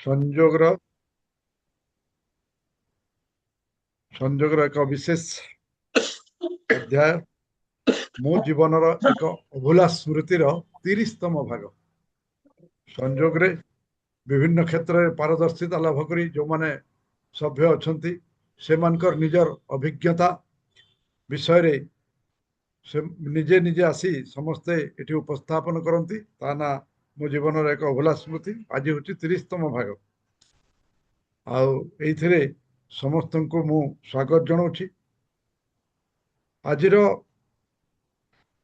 ସଂଯୋଗର ଏକ ବିଶେଷ ଅଧ୍ୟାୟ ମୋ ଜୀବନର ଏକ ଅଭୁଲା ସ୍ମୃତିର 30ତମ ଭାଗ। ସଂଯୋଗରେ ବିଭିନ୍ନ କ୍ଷେତ୍ରରେ ପାରଦର୍ଶିତା ଲାଭ କରି ଯେଉଁମାନେ ସଭ୍ୟ ଅଛନ୍ତି ସେମାନଙ୍କର ନିଜର ଅଭିଜ୍ଞତା ବିଷୟରେ ସେ ନିଜେ ନିଜେ ଆସି ସମସ୍ତେ ଏଠି ଉପସ୍ଥାପନ କରନ୍ତି। ତା ନା ମୋ ଜୀବନର ଏକ ଅଭୁଲା ସ୍ମୃତି। ଆଜି ହେଉଛି 30ତମ ଭାଗ। ଆଉ ଏଇଥିରେ ସମସ୍ତଙ୍କୁ ମୁଁ ସ୍ୱାଗତ ଜଣାଉଛି। ଆଜିର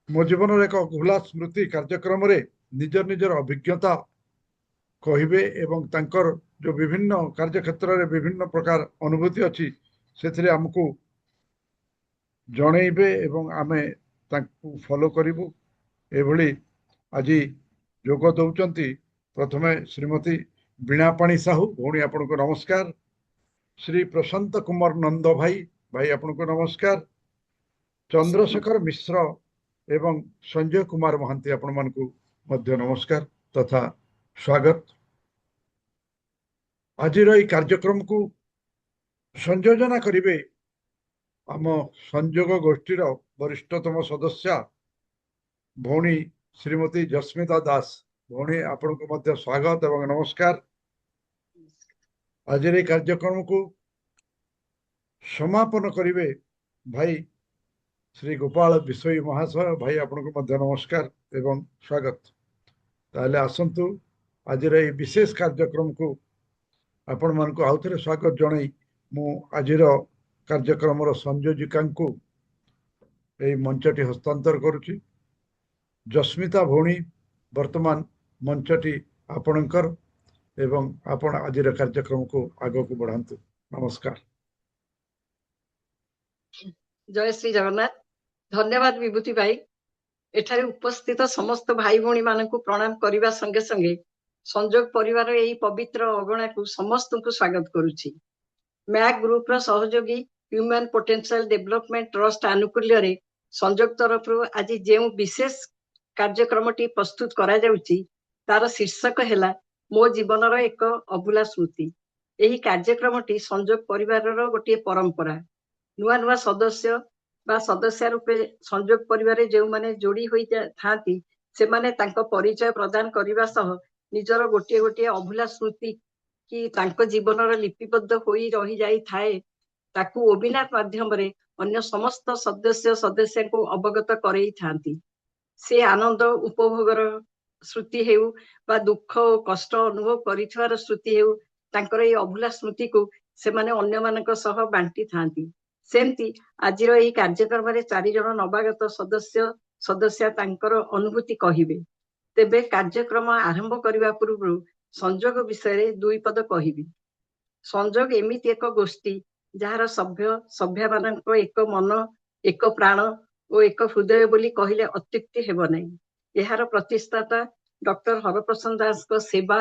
ମୋ ଜୀବନର ଏକ ଅଭୁଲା ସ୍ମୃତି କାର୍ଯ୍ୟକ୍ରମରେ ନିଜର ଅଭିଜ୍ଞତା କହିବେ ଏବଂ ତାଙ୍କର ଯେଉଁ ବିଭିନ୍ନ କାର୍ଯ୍ୟକ୍ଷେତ୍ରରେ ବିଭିନ୍ନ ପ୍ରକାର ଅନୁଭୂତି ଅଛି ସେଥିରେ ଆମକୁ ଜଣେଇବେ ଏବଂ ଆମେ ତାଙ୍କୁ ଫଲୋ କରିବୁ। ଏଭଳି ଆଜି ଯୋଗ ଦେଉଛନ୍ତି ପ୍ରଥମେ ଶ୍ରୀମତୀ ବୀଣାପାଣି ସାହୁ। ଭଉଣୀ ଆପଣଙ୍କୁ ନମସ୍କାର। ଶ୍ରୀ ପ୍ରଶାନ୍ତ କୁମାର ନନ୍ଦ ଭାଇ ଆପଣଙ୍କୁ ନମସ୍କାର। ଚନ୍ଦ୍ରଶେଖର ମିଶ୍ର ଏବଂ ସଞ୍ଜୟ କୁମାର ମହାନ୍ତି ଆପଣମାନଙ୍କୁ ମଧ୍ୟ ନମସ୍କାର ତଥା ସ୍ୱାଗତ। ଆଜିର ଏହି କାର୍ଯ୍ୟକ୍ରମକୁ ସଂଯୋଜନା କରିବେ ଆମ ସଂଯୋଗ ଗୋଷ୍ଠୀର ବରିଷ୍ଠତମ ସଦସ୍ୟା ଭଉଣୀ ଶ୍ରୀମତୀ ଜସ୍ମିତା ଦାସ। ଭଉଣୀ ଆପଣଙ୍କୁ ମଧ୍ୟ ସ୍ୱାଗତ ଏବଂ ନମସ୍କାର। ଆଜିର ଏହି କାର୍ଯ୍ୟକ୍ରମକୁ ସମାପନ କରିବେ ଭାଇ ଶ୍ରୀ ଗୋପାଳ ବିଷୋଇ ମହାଶୟ। ଭାଇ ଆପଣଙ୍କୁ ମଧ୍ୟ ନମସ୍କାର ଏବଂ ସ୍ୱାଗତ। ତାହେଲେ ଆସନ୍ତୁ ଆଜିର ଏହି ବିଶେଷ କାର୍ଯ୍ୟକ୍ରମକୁ ଆପଣମାନଙ୍କୁ ଆଉଥରେ ସ୍ୱାଗତ ଜଣାଇ ମୁଁ ଆଜିର କାର୍ଯ୍ୟକ୍ରମର ସଂଯୋଜିକାଙ୍କୁ ଏହି ମଞ୍ଚଟି ହସ୍ତାନ୍ତର କରୁଛି। ଜସ୍ମିତା ଭଉଣୀ ବର୍ତ୍ତମାନ ମଞ୍ଚଟି ଆପଣଙ୍କର ଏବଂ ଆପଣ ଆଜିର କାର୍ଯ୍ୟକ୍ରମକୁ ଆଗକୁ ବଢ଼ାନ୍ତୁ। ନମସ୍କାର। जय श्री जगन्नाथ। धन्यवाद विभूति भाई। एठारे उपस्थित समस्त भाई भौणी मानकु प्रणाम करिबा संगे संगे संजोग परिवार एही पवित्र अगणा को समस्त को स्वागत करुछि। मैक ग्रुप रो सहयोगी ह्यूमन पोटेंशियल डेवलपमेंट ट्रस्ट आनुकूल्य रे संजोग तरफ आज जेउ विशेष कार्यक्रमटी प्रस्तुत करा जाउछि तार शीर्षक हेला मो जीवनर एक अभुला स्मृति। एही कार्यक्रमटी संजोग परिवार रो गोटे परंपरा। नुआ नुआ सदस्य बा सदस्य रूपे संजोग परिवार जो माने जोड़ी होई थांती से माने तांको परिचय प्रदान करिबा सह निजर गोटे गोटे अभुला स्मृति कि तांको जीवनर लिपिबद्ध होई रही जाई थाए ताकू ओबिनाथ माध्यम रे अन्य समस्त सदस्य सदस्य को अवगत करई थांती। से आनंद उपभोगर स्मृति हेउ बा दुख कष्ट अनुभव करिथवार स्मृति हेउ तांकर ए अभुला स्मृति को से माने अन्य मानक सह बांटी थांती। सेमती आजिर एही कार्यक्रम रे 4 जण नवागत सदस्य सदस्य तांकर अनुभूति कहिबे। तेबे कार्यक्रम आरंभ करिबा पूर्व संजोग विषय रे 2 पद कहिबी। संजोग एमिति एक गोष्ठी जहार सभ्य सभ्या मानक एक मन एक प्राण और एक हृदय बोली कहिले अत्युक्ति हेबो नै। एहार प्रतिष्ठाता डॉक्टर हरप्रसाद दास को सेवा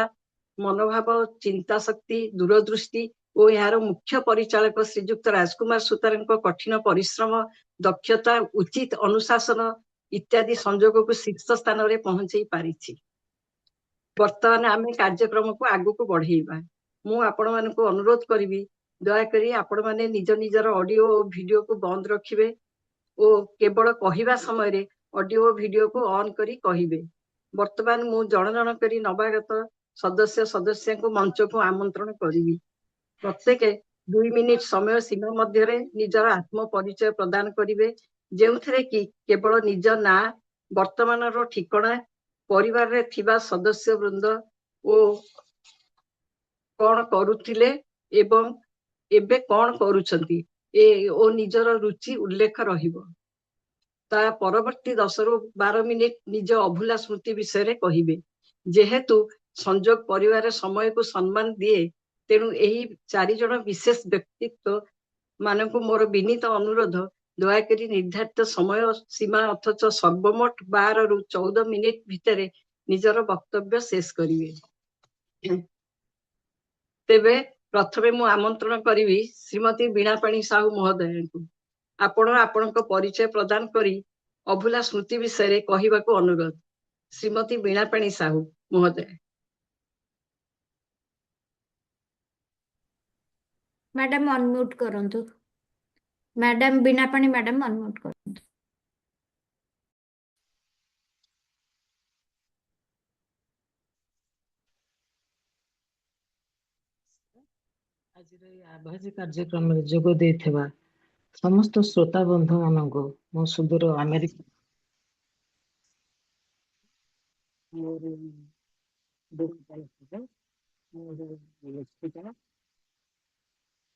मनोभाव चिंता शक्ति दूरदृष्टि और यार मुख्य परिचालक श्रीजुक्त राजकुमार सुतार कठिन परिश्रम दक्षता उचित अनुशासन इत्यादि संजोग को शीर्ष स्थान में पहुंचाई पारिछि। वर्तमान आम कार्यक्रम को आगु को बढ़ेबा। मु आपण मानकु अनुरोध करिवि दया करी आपण माने निज निजर ऑडियो और वीडियो को बंद रखिबे और केवल कहिबा समय रे ऑडियो और वीडियो को ऑन करी कहिबे। वर्तमान मु जण जण करी नवागत सदस्य सदस्य को मंच को आमंत्रण करिवि। प्रत्येक 2 मिनिट समय सीमा मध्य रे निजर आत्म परिचय प्रदान करिवे जेउथरे कि केवल निज ना वर्तमान रो ठिकाना परिवार रे थिबा सदस्य वृंद ओ कोन करूथिले एवं एबे कोन करूछंती ए ओ निजर रुचि उल्लेख रहिबो। ता परवर्ती 10 रु 12 मिनिट निज अभुला स्मृति विषय रे कहिबे। जेहेतु संजोग परिवार समय को सम्मान दिए तेणु यही 4 जण विशेष व्यक्तित्व मानक मोर विनीत अनुरोध दयाकरी निर्धारित समय सीमा अथच सर्वमोट 12 रु 14 मिनिट भितर निजर वक्तव्य शेष करिवे। तेबे प्रथमे मु आमंत्रण करिवि श्रीमती बीणापाणी साहू महोदय को आपण आपणक परिचय प्रदान करी अभुला स्मृति विषय रे कहिबाको अनुरोध। श्रीमती बीणापाणी साहू महोदय। मैडम अनम्यूट करंतु मैडम बिना पानी मैडम अनम्यूट करंतु ଆଜିର ଏହି ଆଭାସୀ କାର୍ଯ୍ୟକ୍ରମରେ ଯୋଗ ଦେଇଥିବା ସମସ୍ତ ଶ୍ରୋତା ବନ୍ଧୁ ମାନଙ୍କୁ ମୋ ସୁଦୂର ଆମେରିକା ମୋର ମୋର ଲେଖିକା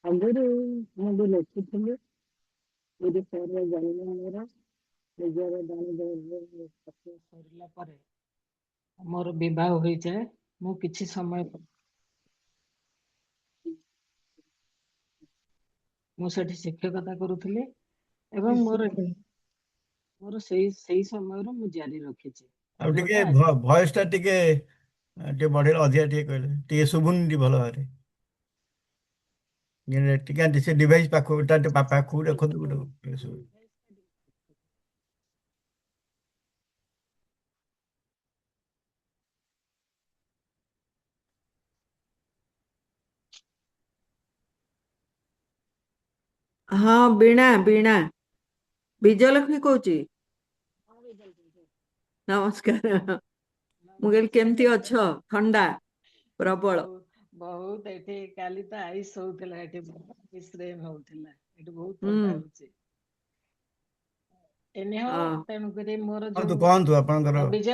ଆଗରୁ ମୁଁ ବି ଲେଖୁଥିଲି ଓଡ଼ିଶାରେ ଜନ୍ମ ମୋର ନିଜର ସରିଲା ପରେ ମୋର ବିବାହ ହୋଇଯାଏ। ମୁଁ କିଛି ସମୟ ମୁଁ ସେଠି ଶିକ୍ଷକତା କରୁଥିଲି ଏବଂ ମୋର ସେଇ ସମୟରୁ ମୁଁ ଜାରି ରଖିଛି। ଆଉ ଟିକେ ଭଏସ ଟା ଟିକେ ଟିକେ ବଢେଇଲେ ଅଧିକା ଟିକେ କହିଲେ ଟିକେ ଶୁଭୁନି ଟିକେ ଭଲ ଭାବରେ ଟିକେ ସେ ଡିଭାଇସ୍ ପାଖକୁ ରଖନ୍ତୁ ଗୋଟେ ଶୁଭୁନି। ହଁ ବୀଣା ବୀଣା ବିଜୟଲକ୍ଷ୍ମୀ କହୁଛି। ନମସ୍କାର। ମୁଁ କହିଲି କେମିତି ଅଛ? ଥଣ୍ଡା ପ୍ରବଳ। ବହୁତ ଏଠି କାଲି ତ ଆଇସ୍ ହଉଥିଲା, ଏଠି ମିଶ୍ରେମ ହଉଥିଲା, ଏଠି ବହୁତ ହୁଁ ଥଣ୍ଡା ହଉଛି। ଏନିହାଉ ହଁ ତେଣୁକରି ମୋର କୁହନ୍ତୁ ଆପଣଙ୍କର ବିଜୟ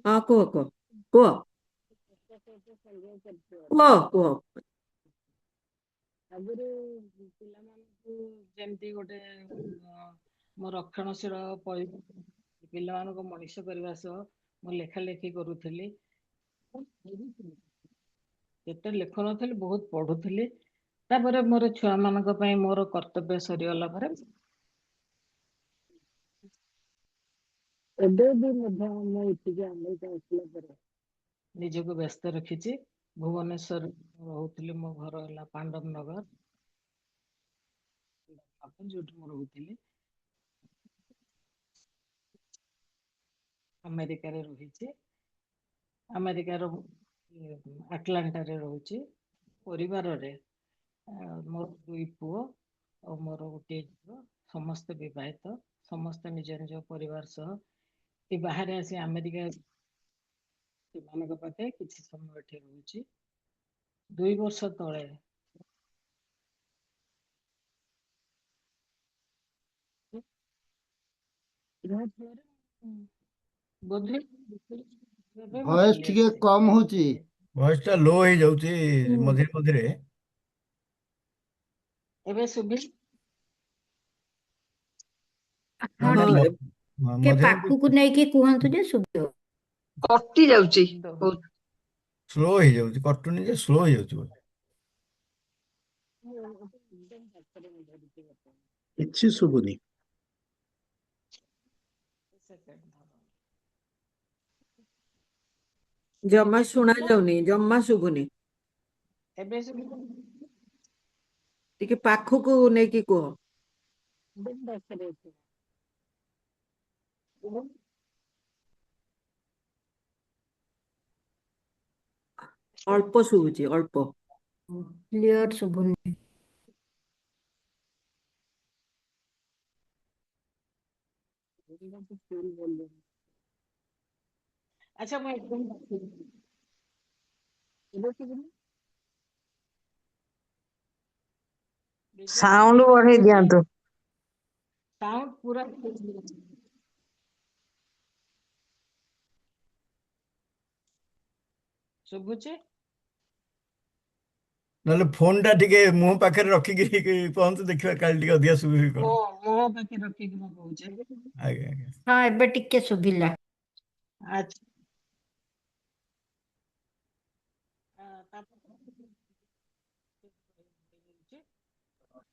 ହଁ କୁହ କୁହ କୁହ କୁହ କୁହ। ଆଗରୁ ପିଲାମାନଙ୍କୁ ଯେମିତି ଗୋଟେ ମୋ ରକ୍ଷଣଶୀଳ ପିଲାମାନଙ୍କୁ ମଣିଷ କରିବା ସହ ମୁଁ ଲେଖା ଲେଖି କରୁଥିଲି। ଯେତେ ଲେଖୁନଥିଲି ବହୁତ ପଢୁଥିଲି। ତାପରେ ମୋର ଛୁଆ ମାନଙ୍କ ପାଇଁ ମୋର କର୍ତ୍ତବ୍ୟ ସରିଗଲା ପରେ ଏବେ ବି ମଧ୍ୟ ମୁଁ ଏଠିକି ଆମେରିକା ଆସିଲା ପରେ ନିଜକୁ ବ୍ୟସ୍ତ ରଖିଛି। ଭୁବନେଶ୍ୱର ରହୁଥିଲି, ମୋ ଘର ହେଲା ପାଣ୍ଡବ ନଗର, ଯୋଉଠି ମୁଁ ରହୁଥିଲି। ଆମେରିକାରେ ରହିଛି, ଆମେରିକାର ଆଟଲାଣ୍ଟାରେ ରହୁଛି। ପରିବାରରେ ମୋର 2 ପୁଅ ଆଉ ମୋର ଗୋଟିଏ ଝିଅ, ସମସ୍ତେ ବିବାହିତ, ସମସ୍ତେ ନିଜ ନିଜ ପରିବାର ସହ କି ବାହାରେ ଆସି ଆମେରିକା ସେମାନଙ୍କ ପାଖେ କିଛି ସମୟ ଏଠି ରହୁଛି। 2 ବର୍ଷ ତଳେ ବୋଧେ ଭଏସ ଟିକେ କମ ହଉଛି। ଭଏସ ଟା ଲୋ ହେଇଯାଉଛି ମଝିରେ ମଝିରେ। ଏବେ ଶୁଭିଲା? हाँ ହଁ ठीक के ମଝିରେ पाखु नहीं कि कुहंतु जे सुबियो କଟି ଯାଉଛି ବହୁତ। ସ୍ଲୋ ହେଇଯାଉଛି, କଟୁନି ଯେ ସ୍ଲୋ ହେଇଯାଉଛି ବୋଧେ। କିଛି ଶୁଭୁନି। ଜମା ଶୁଣା ଯାଉନି, ଜମା ଶୁଭୁନି। ଏବେ ଶୁଭିଲା? ଟିକେ ପାଖକୁ ନେଇକି କୁହ। ଅଳ୍ପ ଶୁଭୁଛି, ଅଳ୍ପ। क्लियर सुबुनी ଆଚ୍ଛା ମୁଁ एकदम ସାଉଣ୍ଡ ବଢେଇ ଦିଅନ୍ତୁ। ସାଉଣ୍ଡ ପୁରା ଶୁଭୁଛି? ନହେଲେ ଫୋନ ଟା ଟିକେ ମୁହଁ ପାଖରେ ରଖିକି କୁହନ୍ତୁ, ଦେଖିବା କାଲି ଟିକେ ଅଧିକା ଶୁଭିବି କଣ। ମୋ ପାଖେ ରଖିକି ମୁଁ କହୁଛି। ଆଜ୍ଞା ଆଜ୍ଞା। हाँ एबे टिके सुबिला ଆଚ୍ଛା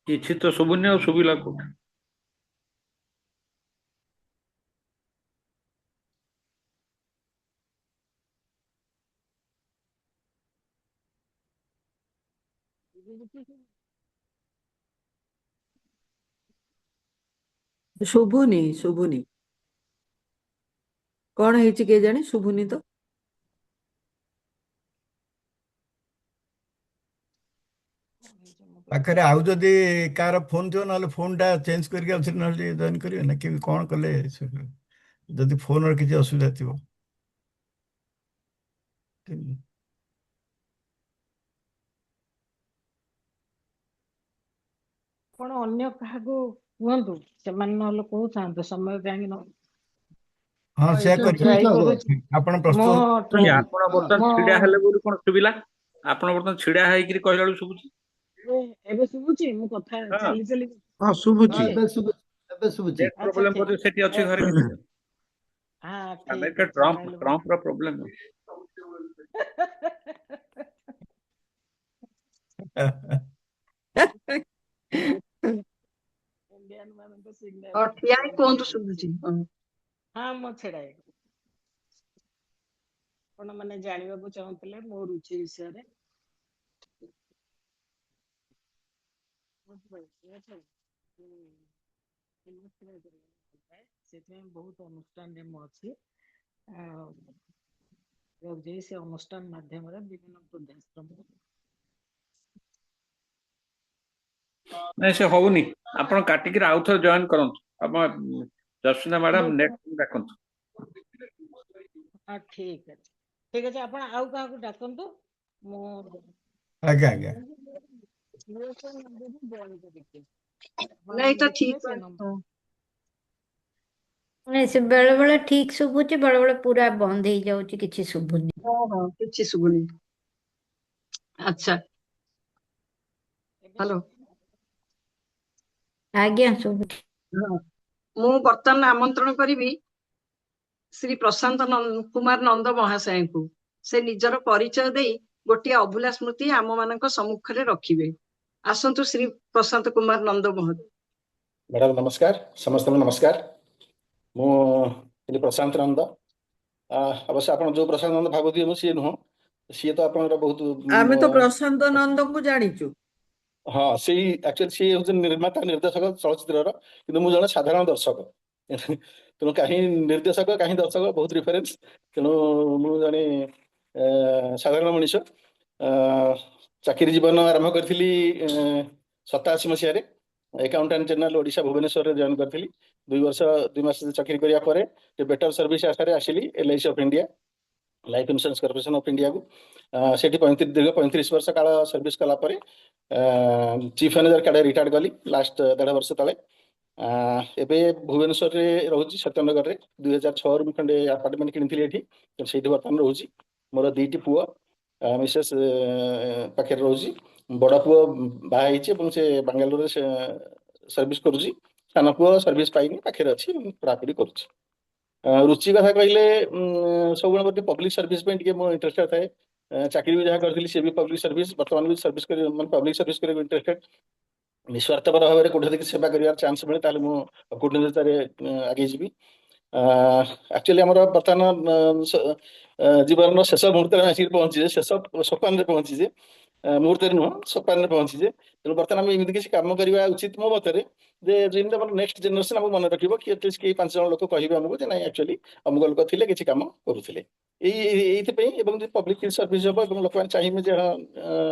କିଛି ତ ଶୁଭୁନି, ଆଉ ଶୁଭିଲା କୋଉଠି? ଶୁଭୁନି ଶୁଭୁନି, କଣ ହେଇଛି କେଜାଣି, ଶୁଭୁନି ତ। ପାଖରେ ଆଉ ଯଦି କାହାର ଫୋନ୍ ଥିବ ନହେଲେ ଫୋନ୍ଟା ଚେଞ୍ଜ କରିକି ଆଉ ଥରେ ନହେଲେ ଜଏନ୍ କରିବେ ନା କେମିତି କ'ଣ କଲେ ଯଦି ଫୋନ୍ର କିଛି ଅସୁବିଧା ଥିବ। ଆପଣ ଅନ୍ୟ କାହାକୁ କୁହନ୍ତୁ, ସେମାନେ ନହେଲେ କହୁଥାନ୍ତୁ ସମୟ କାହିଁକି ନ ହଁ ସେୟା ଏଇଟା କରିବେ। ଟ୍ରାଏ ଠିକ ହବ। କରୁଛି। ଆପଣ ମୁଁ ପ୍ରସ୍ତୁତ ନାଇଁ, ଆପଣ ବର୍ତ୍ତମାନ ମୋ ଛିଡା ହେଲେ ବୋଲି କଣ ଶୁଭିଲା? ଆପଣ ବର୍ତ୍ତମାନ ଛିଡା ହେଇକିରି କହିଲା ବେଳକୁ ଶୁଭୁଛି। ଏବେ ଶୁଭୁଛି ମୁଁ କଥା ହଁ, ଚାଲି ଚାଲି ହଁ ଶୁଭୁଛି, ହଁ, ଏବେ ଶୁଭୁଛି। ନେଟ୍ ଆଚ୍ଛା ପ୍ରୋବ୍ଲେମ ଠିକ ବୋଧେ ସେଠି ଅଛି ଘରେ। ହଁ ଠିକ ଆମେରିକା ଅଛି ଟ୍ରମ୍ପ ତାହେଲେ ଟ୍ରମ୍ପର ପ୍ରୋବ୍ଲେମ। ଇଣ୍ଡିଆନ ମାନଙ୍କ ହଁ, ସିଗ୍ନାଲ ଠିଆ ହେଇ କୁହନ୍ତୁ, ସେମିତି ଅଛି। ଶୁଭୁଛି। ହଁ। ହଁ ମୁଁ ଛିଡାଏ। ଆପଣ ମାନେ ଜାଣିବାକୁ ଚାହୁଁଥିଲେ ମୋ ରୁଚି ବିଷୟରେ। ସେଥିପାଇଁ ବହୁତ ଅନୁଷ୍ଠାନରେ ମୁଁ ଅଛି। ଯେ ସେ ଅନୁଷ୍ଠାନ ମାଧ୍ୟମରେ ବିଭିନ୍ନ ବୃଦ୍ଧାଶ୍ରମ ନାଇଁ ସେ ହଉନି, ଆପଣ କାଟିକିରି ଆଉ ଥରେ ଜଏନ୍ କରନ୍ତୁ। ଆପଣ ଜସ୍ମିତା ମ୍ୟାଡାମ ନେକ୍ସଟ ଡାକନ୍ତୁ। ଠିକ ଅଛି, ଠିକ ଅଛି। ଆପଣ ଆଉ କାହାକୁ ଡାକନ୍ତୁ। ମୁଁ ଆଜ୍ଞା ଆଜ୍ଞା। ନାଇଁ ତ ଦେଖିବେ ଠିକ ସେ ଅଛି। ନମ୍ବର। ହଁ। ନାଇଁ ସେ ବେଳେ ବେଳେ ଠିକ ଶୁଭୁଛି, ବେଳେ ବେଳେ ପୁରା ବନ୍ଦ ହେଇଯାଉଛି, କିଛି ଶୁଭୁନି। ହଁ, ହଁ, କିଛି ଶୁଭୁନି। ଆଚ୍ଛା, ଏବେ ହ୍ୟାଲୋ। ଆଜ୍ଞା ଶୁଭୁଛି। ହଁ, ମୁଁ ବର୍ତ୍ତମାନ ଆମନ୍ତ୍ରଣ କରିବି ଶ୍ରୀ ପ୍ରଶାନ୍ତ କୁମାର ନନ୍ଦ ମହାଶୟଙ୍କୁ। ସେ ନିଜର ପରିଚୟ ଦେଇ ଗୋଟିଏ ଅଭୁଲା ସ୍ମୃତି ଆମମାନଙ୍କ ସମ୍ମୁଖରେ ରଖିବେ। ଆସନ୍ତୁ ଶ୍ରୀ ପ୍ରଶାନ୍ତ କୁମାର ନନ୍ଦ ମହୋଦୟ। ମ୍ୟାଡ଼ାମ ନମସ୍କାର, ସମସ୍ତଙ୍କୁ ନମସ୍କାର। ମୁଁ ପ୍ରଶାନ୍ତ ନନ୍ଦ। ଅବଶ୍ୟ ଆପଣ ଯୋଉ ପ୍ରଶାନ୍ତ ନନ୍ଦ ଭାବୁଥିବେ ମୁଁ ସିଏ ନୁହଁ, ସିଏ ତ ଆପଣଙ୍କର ବହୁତ ଆମେ ତ ପ୍ରଶାନ୍ତ ନନ୍ଦଙ୍କୁ ଜାଣିଛୁ। ହଁ ସେଇ ଆକ୍ଚୁଆଲି ସିଏ ହଉଛନ୍ତି ନିର୍ମାତା ନିର୍ଦ୍ଦେଶକ ଚଳଚ୍ଚିତ୍ରର, କିନ୍ତୁ ମୁଁ ଜଣେ ସାଧାରଣ ଦର୍ଶକ। ତେଣୁ କାହିଁ ନିର୍ଦ୍ଦେଶକ କାହିଁ ଦର୍ଶକ ବହୁତ ଡିଫରେନ୍ସ। ତେଣୁ ମୁଁ ଜଣେ ସାଧାରଣ ମଣିଷ। ଚାକିରି ଜୀବନ ଆରମ୍ଭ କରିଥିଲି 87 ମସିହାରେ। ଆକାଉଣ୍ଟାଣ୍ଟ ଜେନେରାଲ ଓଡ଼ିଶା ଭୁବନେଶ୍ୱରରେ ଜଏନ୍ କରିଥିଲି। 2 ବର୍ଷ 2 ମାସ ଚାକିରି କରିବା ପରେ ବେଟର ସର୍ଭିସ ଆଶାରେ ଆସିଲି LIC of India, life insurance corporation of ଇଣ୍ଡିଆକୁ। ସେଠି ଦୀର୍ଘ 35 ବର୍ଷ କାଳ ସର୍ଭିସ କଲା ପରେ ଚିଫ୍ ମ୍ୟାନେଜର କାର୍ଡେ ରିଟାୟାର୍ଡ କଲି ଲାଷ୍ଟ 1.5 ବର୍ଷ ତଳେ। ଏବେ ଭୁବନେଶ୍ୱରରେ ରହୁଛି ସତ୍ୟନଗରରେ। 2006ରୁ ମୁଁ ଖଣ୍ଡେ ଆପାର୍ଟମେଣ୍ଟ କିଣିଥିଲି ଏଠି, ସେଇଠି ବର୍ତ୍ତମାନ ରହୁଛି। ମୋର 2ଟି ପୁଅ ମିସେସ୍ ପାଖରେ ରହୁଛି। ବଡ଼ ପୁଅ ବାହା ହେଇଛି ଏବଂ ସେ ବାଙ୍ଗାଲୋରରେ ସର୍ଭିସ କରୁଛି। ସାନ ପୁଅ ସର୍ଭିସ ପାଇନି, ପାଖରେ ଅଛି, ପଢ଼ାପଢ଼ି କରୁଛି। ରୁଚି କଥା କହିଲେ ସବୁବେଳେ ଗୋଟେ ପବ୍ଲିକ ସର୍ଭିସ ପାଇଁ ଟିକେ ମୁଁ ଇଣ୍ଟରେଷ୍ଟେଡ ଥାଏ। ଚାକିରି ବି ଯାହା କରିଥିଲି ସେ ବି ପବ୍ଲିକ ସର୍ଭିସ, ବର୍ତ୍ତମାନ ବି ସର୍ଭିସ କରି ମାନେ ପବ୍ଲିକ ସର୍ଭିସ କରିବାକୁ ଇଣ୍ଟରେଷ୍ଟେଡ। ନିଃସ୍ୱାର୍ଥପର ଭାବରେ କୋଉଠି ଯଦି ସେବା କରିବାର ଚାନ୍ସ ମିଳେ ତାହେଲେ ମୁଁ କୂଟନୀତିରେ ଆଗେଇ ଯିବି। ଆକ୍ଚୁଆଲି ଆମର ବର୍ତ୍ତମାନ ଜୀବନର ଶେଷ ମୁହୂର୍ତ୍ତରେ ଆସିକି ପହଞ୍ଚିଛେ, ଶେଷ ସୋପାନରେ ପହଞ୍ଚିଛେ, ମୁହୂର୍ତ୍ତରେ ନୁହଁ ସୋପାନରେ ପହଞ୍ଚିଛେ। ତେଣୁ ବର୍ତ୍ତମାନ ଆମେ ଏମିତି କିଛି କାମ କରିବା ଉଚିତ ମୋ ମତରେ, ଯେ ଯେମିତି ଆମର ନେକ୍ସଟ ଜେନେରେସନ ଆମକୁ ମନେ ରଖିବ କି ଆଟଲିଷ୍ଟ କେହି 5 ଜଣ ଲୋକ କହିବେ ଆମକୁ ଯେ ନାଇଁ ଆକ୍ଚୁଆଲି ଅମୁକ ଲୋକ ଥିଲେ କିଛି କାମ କରୁଥିଲେ। ଏଇଥିପାଇଁ ଏବଂ ଯଦି ପବ୍ଲିକ ସର୍ଭିସ ହବ ଏବଂ ଲୋକମାନେ ଚାହିଁବେ ଯେ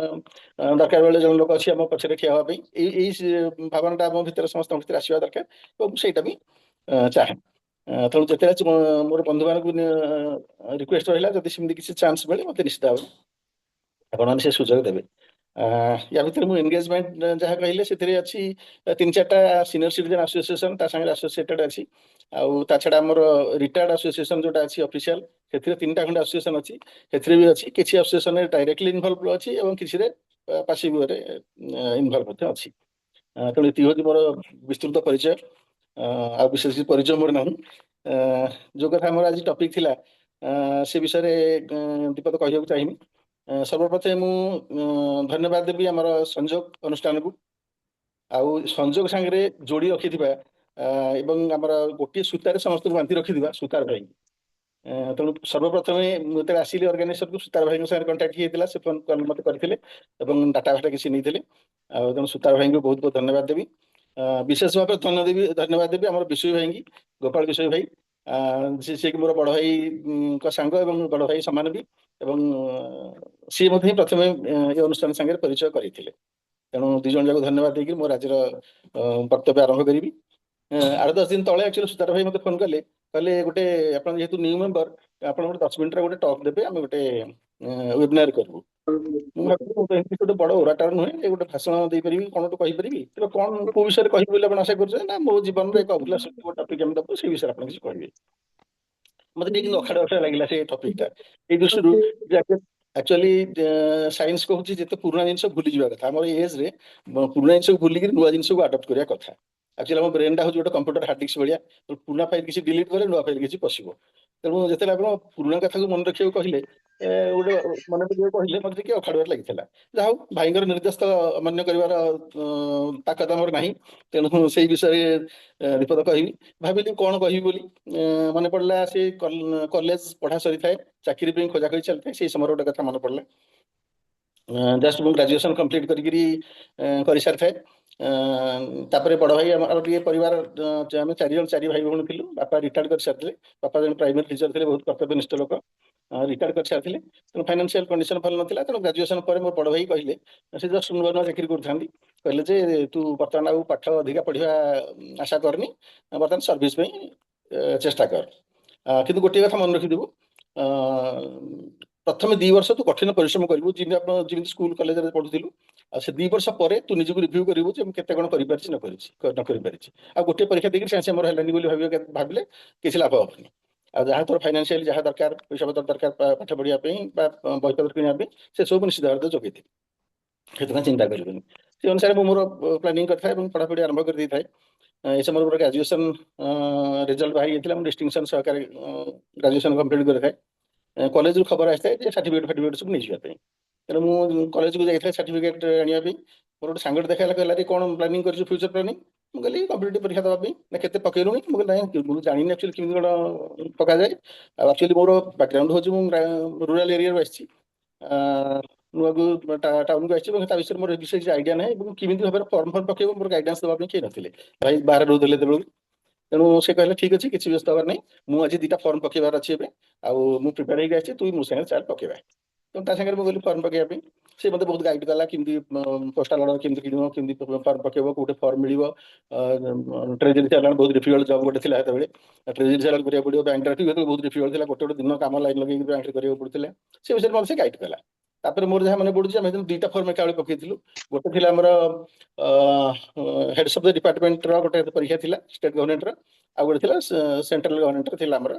ଦରକାର ବେଳେ ଜଣେ ଲୋକ ଅଛି ଆମ ପଛରେ ଠିଆ ହେବା ପାଇଁ, ଏଇ ଭାବନାଟା ଆମ ଭିତରେ ସମସ୍ତଙ୍କ ଭିତରେ ଆସିବା ଦରକାର ଏବଂ ସେଇଟା ବି ଚାହେଁ। ତେଣୁ ଯେତେବେଳେ ମୋର ବନ୍ଧୁମାନଙ୍କୁ ରିକ୍ୱେଷ୍ଟ ରହିଲା ଯଦି ସେମିତି କିଛି ଚାନ୍ସ ମିଳେ ମୋତେ ନିଶ୍ଚିତ ଭାବରେ ଆପଣମାନେ ସେ ସୁଯୋଗ ଦେବେ। ୟା ଭିତରେ ମୁଁ ଏନଗେଜମେଣ୍ଟ ଯାହା କହିଲେ ସେଥିରେ ଅଛି 3-4ଟା ସିନିୟର ସିଟିଜେନ ଆସୋସିଏସନ ତା ସାଙ୍ଗରେ ଆସୋସିଏଟେଡ ଅଛି। ଆଉ ତା ଛଡା ଆମର ରିଟାୟାର୍ଡ ଆସୋସିଏସନ ଯୋଉଟା ଅଛି ଅଫିସିଆଲ, ସେଥିରେ 3ଟା ଖଣ୍ଡେ ଆସୋସିଏସନ ଅଛି। ସେଥିରେ ବି ଅଛି କିଛି ଆସୋସିଏସନରେ ଡାଇରେକ୍ଟଲି ଇନଭଲ୍ଭ ଅଛି ଏବଂ କିଛିରେ ପାସିଭ ୱେରେ ଇନଭଲ୍ଭ ମଧ୍ୟ ଅଛି। ତେଣୁ ଏତିକି ହେଉଛି ମୋର ବିସ୍ତୃତ ପରିଚୟ। ଆଉ ବିଶେଷ କିଛି ପରିଚୟ ମୋର ନାହିଁ। ଯୋଉ କଥା ଆମର ଆଜି ଟପିକ ଥିଲା ସେ ବିଷୟରେ ଦୀପଦ କହିବାକୁ ଚାହିଁବି। ସର୍ବପ୍ରଥମେ ମୁଁ ଧନ୍ୟବାଦ ଦେବି ଆମର ସଂଯୋଗ ଅନୁଷ୍ଠାନକୁ, ଆଉ ସଂଯୋଗ ସାଙ୍ଗରେ ଯୋଡ଼ି ରଖିଥିବା ଏବଂ ଆମର ଗୋଟିଏ ସୂତାରେ ସମସ୍ତଙ୍କୁ ବାନ୍ଧି ରଖିଥିବା ସୁତାର ଭାଇ। ତେଣୁ ସର୍ବପ୍ରଥମେ ମୁଁ ଯେତେବେଳେ ଆସିଲି ଅର୍ଗାନାଇଜେସନକୁ ସୁତାର ଭାଇଙ୍କ ସାଙ୍ଗରେ କଣ୍ଟାକ୍ଟ ହେଇଥିଲା, ସେ ଫୋନ କଲ୍ ମୋତେ କରିଥିଲେ ଏବଂ ଡାଟା ଫାଟା କିଛି ନେଇଥିଲେ। ଆଉ ତେଣୁ ସୁତାର ଭାଇଙ୍କୁ ବହୁତ ବହୁତ ଧନ୍ୟବାଦ ଦେବି। ବିଶେଷ ଭାବରେ ଧନ୍ୟବାଦ ଦେବି ଆମର ବିଶ୍ୱ ଭାଇଙ୍କି, ଗୋପାଳ ବିଶ୍ୱ ଭାଇ। ସିଏ କି ମୋର ବଡ଼ ଭାଇଙ୍କ ସାଙ୍ଗ ଏବଂ ବଡ଼ ଭାଇ ସମାନ ବି, ଏବଂ ସିଏ ମଧ୍ୟ ହିଁ ପ୍ରଥମେ ଏ ଅନୁଷ୍ଠାନ ସାଙ୍ଗରେ ପରିଚୟ କରିଥିଲେ। ତେଣୁ 2 ଜଣ ଯାକ ଧନ୍ୟବାଦ ଦେଇକି ମୋର ଆଜିର ବକ୍ତବ୍ୟ ଆରମ୍ଭ କରିବି। 8-10 ଦିନ ତଳେ ଆକ୍ଚୁଆଲି ସୁତାର ଭାଇ ମତେ ଫୋନ କଲେ, କହିଲେ ଗୋଟେ ଆପଣ ଯେହେତୁ ନ୍ୟୁ ମେମ୍ବର ଆପଣ ଗୋଟେ 10 ମିନିଟର ଗୋଟେ ଟକ୍ ଦେବେ, ଆମେ ଗୋଟେ ୱେବିନାର କରିବୁ। ମୁଁ ଭାବିଲି ମୁଁ ତ ଏମିତି ଗୋଟେ ବଡ ଓରାଟର ନୁହେଁ, ଏ ଗୋଟେ ଭାଷଣ ଦେଇପାରିବି, କଣ ଗୋଟେ କହିପାରିବି, ତେବେ କଣ କୋଉ ବିଷୟରେ କହିବି ବୋଲି ଆପଣ ଆଶା କରୁଛନ୍ତି? ନା ମୋ ଜୀବନରେ ଏକ ଅଭୁଲା ସ୍ମୃତି ଗୋଟେ ଟପିକ ଆମେ ଦେବୁ, ସେଇ ବିଷୟରେ ଆପଣ କିଛି କହିବେ। ମତେ ଟିକେ କିନ୍ତୁ ଅଖାଡୁଆ ଅଖାଡୁଆ ଲାଗିଲା ସେ ଟପିକଟା। ଏଇ ଦୃଷ୍ଟିରୁ ଆକ୍ଚୁଆଲି ସାଇନ୍ସ କହୁଛି ଯେତେ ପୁରୁଣା ଜିନିଷ ଭୁଲିଯିବା କଥା, ଆମର ଏଇ ଏଜରେ ପୁରୁଣା ଜିନିଷକୁ ଭୁଲିକି ନୂଆ ଜିନିଷକୁ ଆଡପ୍ଟ କରିବା କଥା। ଆକ୍ଚୁଆଲି ଆମ ବ୍ରେନଟା ହଉଛି ଗୋଟେ କମ୍ପ୍ୟୁଟର ହାର୍ଡ ଡିସ୍କ ଭଳିଆ, ପୁରୁଣା ଫାଇଲ କିଛି ଡିଲିଟ୍ କଲେ ନୂଆ ଫାଇଲ କିଛି ପଶିବ। ତେଣୁ ଯେତେବେଳେ ଆପଣ ପୁରୁଣା କଥାକୁ ମନେ ରଖିବାକୁ କହିଲେ, ଗୋଟେ ମନେ ପକେଇବାକୁ କହିଲେ, ମତେ ଟିକେ ଅଖାଡୁଆ ଲାଗିଥିଲା। ଯାହା ହଉ ଭାଇଙ୍କର ନିର୍ଦ୍ଦେଶ ତ ଅମାନ୍ୟ କରିବାର ତାକତ ଆମର ନାହିଁ, ତେଣୁ ସେଇ ବିଷୟରେ ବିପଦ କହିବି। ଭାବିଲି କଣ କହିବି ବୋଲି, ମନେ ପଡିଲା ସେ କଲେଜ ପଢା ସରିଥାଏ, ଚାକିରି ପାଇଁ ଖୋଜାଖୋଜି ଚାଲିଥାଏ, ସେଇ ସମୟରେ ଗୋଟେ କଥା ମନେ ପଡିଲା। ଜଷ୍ଟ ମୁଁ ଗ୍ରାଜୁଏସନ କମ୍ପ୍ଲିଟ କରିକିରି କରିସାରିଥାଏ। ତାପରେ ବଡ ଭାଇ ଆମର ଟିକେ ପରିବାର, ଆମେ 4 ଜଣ 4 ଭାଇ ଭଉଣୀ ଥିଲୁ। ବାପା ରିଟାୟାର୍ଡ କରିସାରିଥିଲେ, ବାପା ଜଣେ ପ୍ରାଇମେରୀ ଟିଚର ଥିଲେ, ବହୁତ କର୍ତ୍ତବ୍ୟନିଷ୍ଠ ଲୋକ, ରିଟାୟାର୍ଡ କରିସାରିଥିଲେ। ତେଣୁ ଫାଇନାନ୍ସିଆଲ କଣ୍ଡିସନ ଭଲ ନଥିଲା। ତେଣୁ ଗ୍ରାଜୁଏସନ ପରେ ମୋର ବଡ ଭାଇ କହିଲେ, ସେ ଜଷ୍ଟ ନୂଆ ନୂଆ ଚାକିରି କରୁଥାନ୍ତି, କହିଲେ ଯେ ତୁ ବର୍ତ୍ତମାନ ଆଉ ପାଠ ଅଧିକା ପଢିବା ଆଶା କରନି, ବର୍ତ୍ତମାନ ସର୍ଭିସ ପାଇଁ ଚେଷ୍ଟା କର। କିନ୍ତୁ ଗୋଟିଏ କଥା ମନେ ରଖିଥିବୁ, ପ୍ରଥମେ 2 ବର୍ଷ ତୁ କଠିନ ପରିଶ୍ରମ କରିବୁ, ଯେମିତି ସ୍କୁଲ କଲେଜରେ ପଢୁଥିଲୁ। ଆଉ ସେ 2 ବର୍ଷ ପରେ ତୁ ନିଜକୁ ରିଭ୍ୟୁ କରିବୁ ଯେ ମୁଁ କେତେ କଣ କରିପାରିଛି ନ କରିପାରିଛି। ଆଉ ଗୋଟିଏ ପରୀକ୍ଷା ଦେଇକି ସାଙ୍ଗେ ମୋର ହେଲାନି ବୋଲି ଭାବିଲେ କିଛି ଲାଭ ହବନି। ଆଉ ଯାହା ତୋର ଫାଇନାନ୍ସିଆଲି ଯାହା ଦରକାର, ପଇସା ପତ୍ର ଦରକାର ପାଠ ପଢିବା ପାଇଁ ବା ବହିପତ୍ର କିଣିବା ପାଇଁ, ସେ ସବୁ ନିଶ୍ଚିତ ଭାବରେ ଯୋଗେଇଥିବି, ସେଥିପାଇଁ ଚିନ୍ତା କରିବେନି। ସେ ଅନୁସାରେ ମୁଁ ମୋର ପ୍ଲାନିଂ କରିଥାଏ ଏବଂ ପଢାପଢି ଆରମ୍ଭ କରିଦେଇଥାଏ। ଏ ସମୟରେ ମୋର ଗ୍ରାଜୁଏସନ ରେଜଲ୍ଟ ବାହାରି ଯାଇଥିଲା, ମୁଁ ଡିଷ୍ଟିଂସନ ସହକାରେ ଗ୍ରାଜୁଏସନ କମ୍ପ୍ଲିଟ କରିଥାଏ। କଲେଜରୁ ଖବର ଆସିଥାଏ ଯେ ସାର୍ଟିଫିକେଟ ସବୁ ନେଇଯିବା ପାଇଁ। ତେଣୁ ମୁଁ କଲେଜକୁ ଯାଇଥାଏ ସାର୍ଟିଫିକେଟ ଆଣିବା ପାଇଁ। ମୋର ଗୋଟେ ସାଙ୍ଗଟେ ଦେଖା ହେଲା, କହିଲା ଯେ କଣ ପ୍ଲାନିଂ କରିଛୁ ଫ୍ୟୁଚର ପ୍ଲାନିଂ? ମୁଁ କହିଲି କମ୍ପିଟିଟିଭ ପରୀକ୍ଷା ଦେବା ପାଇଁ। ନା କେତେ ପକେଇଲୁଣି? ମୁଁ କହିଲି ନାଇଁ ମୁଁ ଜାଣିନି ଆକ୍ଚୁଆଲି କେମିତି କଣ ପକାଯାଏ। ଆଉ ଆକ୍ଚୁଆଲି ମୋର ବ୍ୟାକଗ୍ରାଉଣ୍ଡ ହଉଛି ମୁଁ ରୁରାଲ ଏରିଆରୁ ଆସିଛି, ନୂଆକୁ ଟାଉନକୁ ଆସିଛି, ଏବଂ ତା ବିଷୟରେ ମୋର ବିଶେଷ ଆଇଡିଆ ନାହିଁ ଏବଂ କେମିତି ଭାବରେ ଫର୍ମ ପକେଇବ ମୋର ଗାଇଡାନ୍ସ ଦେବା ପାଇଁ କେହି ନଥିଲେ, ଭାଇ ବାହାରେ ରହୁଥିଲେ ତେଣୁ। ତେଣୁ ସେ କହିଲେ ଠିକ ଅଛି, କିଛି ବ୍ୟସ୍ତ ହବାର ନାହିଁ, ମୁଁ ଆଜି 2ଟା ଫର୍ମ ପକେଇବାର ଅଛି ଏବେ, ଆଉ ମୁଁ ପ୍ରିପେୟାର ହେଇକି ଆସିଛି, ତୁ ମୋ ସାଙ୍ଗରେ ଚାଲ ପକେଇବା। ତେଣୁ ତା ସାଙ୍ଗରେ ମୁଁ ଗଲି ଫର୍ମ ପକେଇବା ପାଇଁ। ସେ ମୋତେ ବହୁତ ଗାଇଡ କଲା, କେମିତି ପୋଷ୍ଟାଲ ଅର୍ଡର କେମିତି କିଣିବ, କେମିତି ଫର୍ମ ପକେଇବ, କୋଉଠି ଫର୍ମ ମିଳିବ। ଟ୍ରେଜେରୀ ଚାଲାଣ ବହୁତ ଡିଫିକଲ୍ଟ ଜବ୍ ଗୋଟେ ଥିଲା ସେତେବେଳେ, ଟ୍ରେଜେରୀ ଚାଲାଣ କରିବାକୁ ପଡିବ, ବ୍ୟାଙ୍କ ଏଣ୍ଟ୍ରି ବହୁତ ଡିଫିକଲ୍ଟ ଥିଲା, ଗୋଟେ ଦିନ କାମ ଲାଇନ ଲଗେଇକି ଏଣ୍ଟ୍ରି କରିବାକୁ ପଡୁଥିଲା। ସେ ବିଷୟରେ ମୋତେ ସେ ଗାଇଡ କଲା। ତାପରେ ମୋର ଯାହା ମନେ ପଡୁଛି, ଆମେ 2ଟା ଫର୍ମ ଏକାବେଳେ ପକେଇଥିଲୁ। ଗୋଟେ ଥିଲା ଆମର ହେଡ୍ସ ଅଫ୍ ଦ ଡିପାର୍ଟମେଣ୍ଟର ଗୋଟେ ପରୀକ୍ଷା ଥିଲା ଷ୍ଟେଟ୍ ଗଭର୍ଣ୍ଣମେଣ୍ଟର, ଆଉ ଗୋଟେ ଥିଲା ସେଣ୍ଟ୍ରାଲ ଗଭର୍ଣ୍ଣମେଣ୍ଟର ଥିଲା ଆମର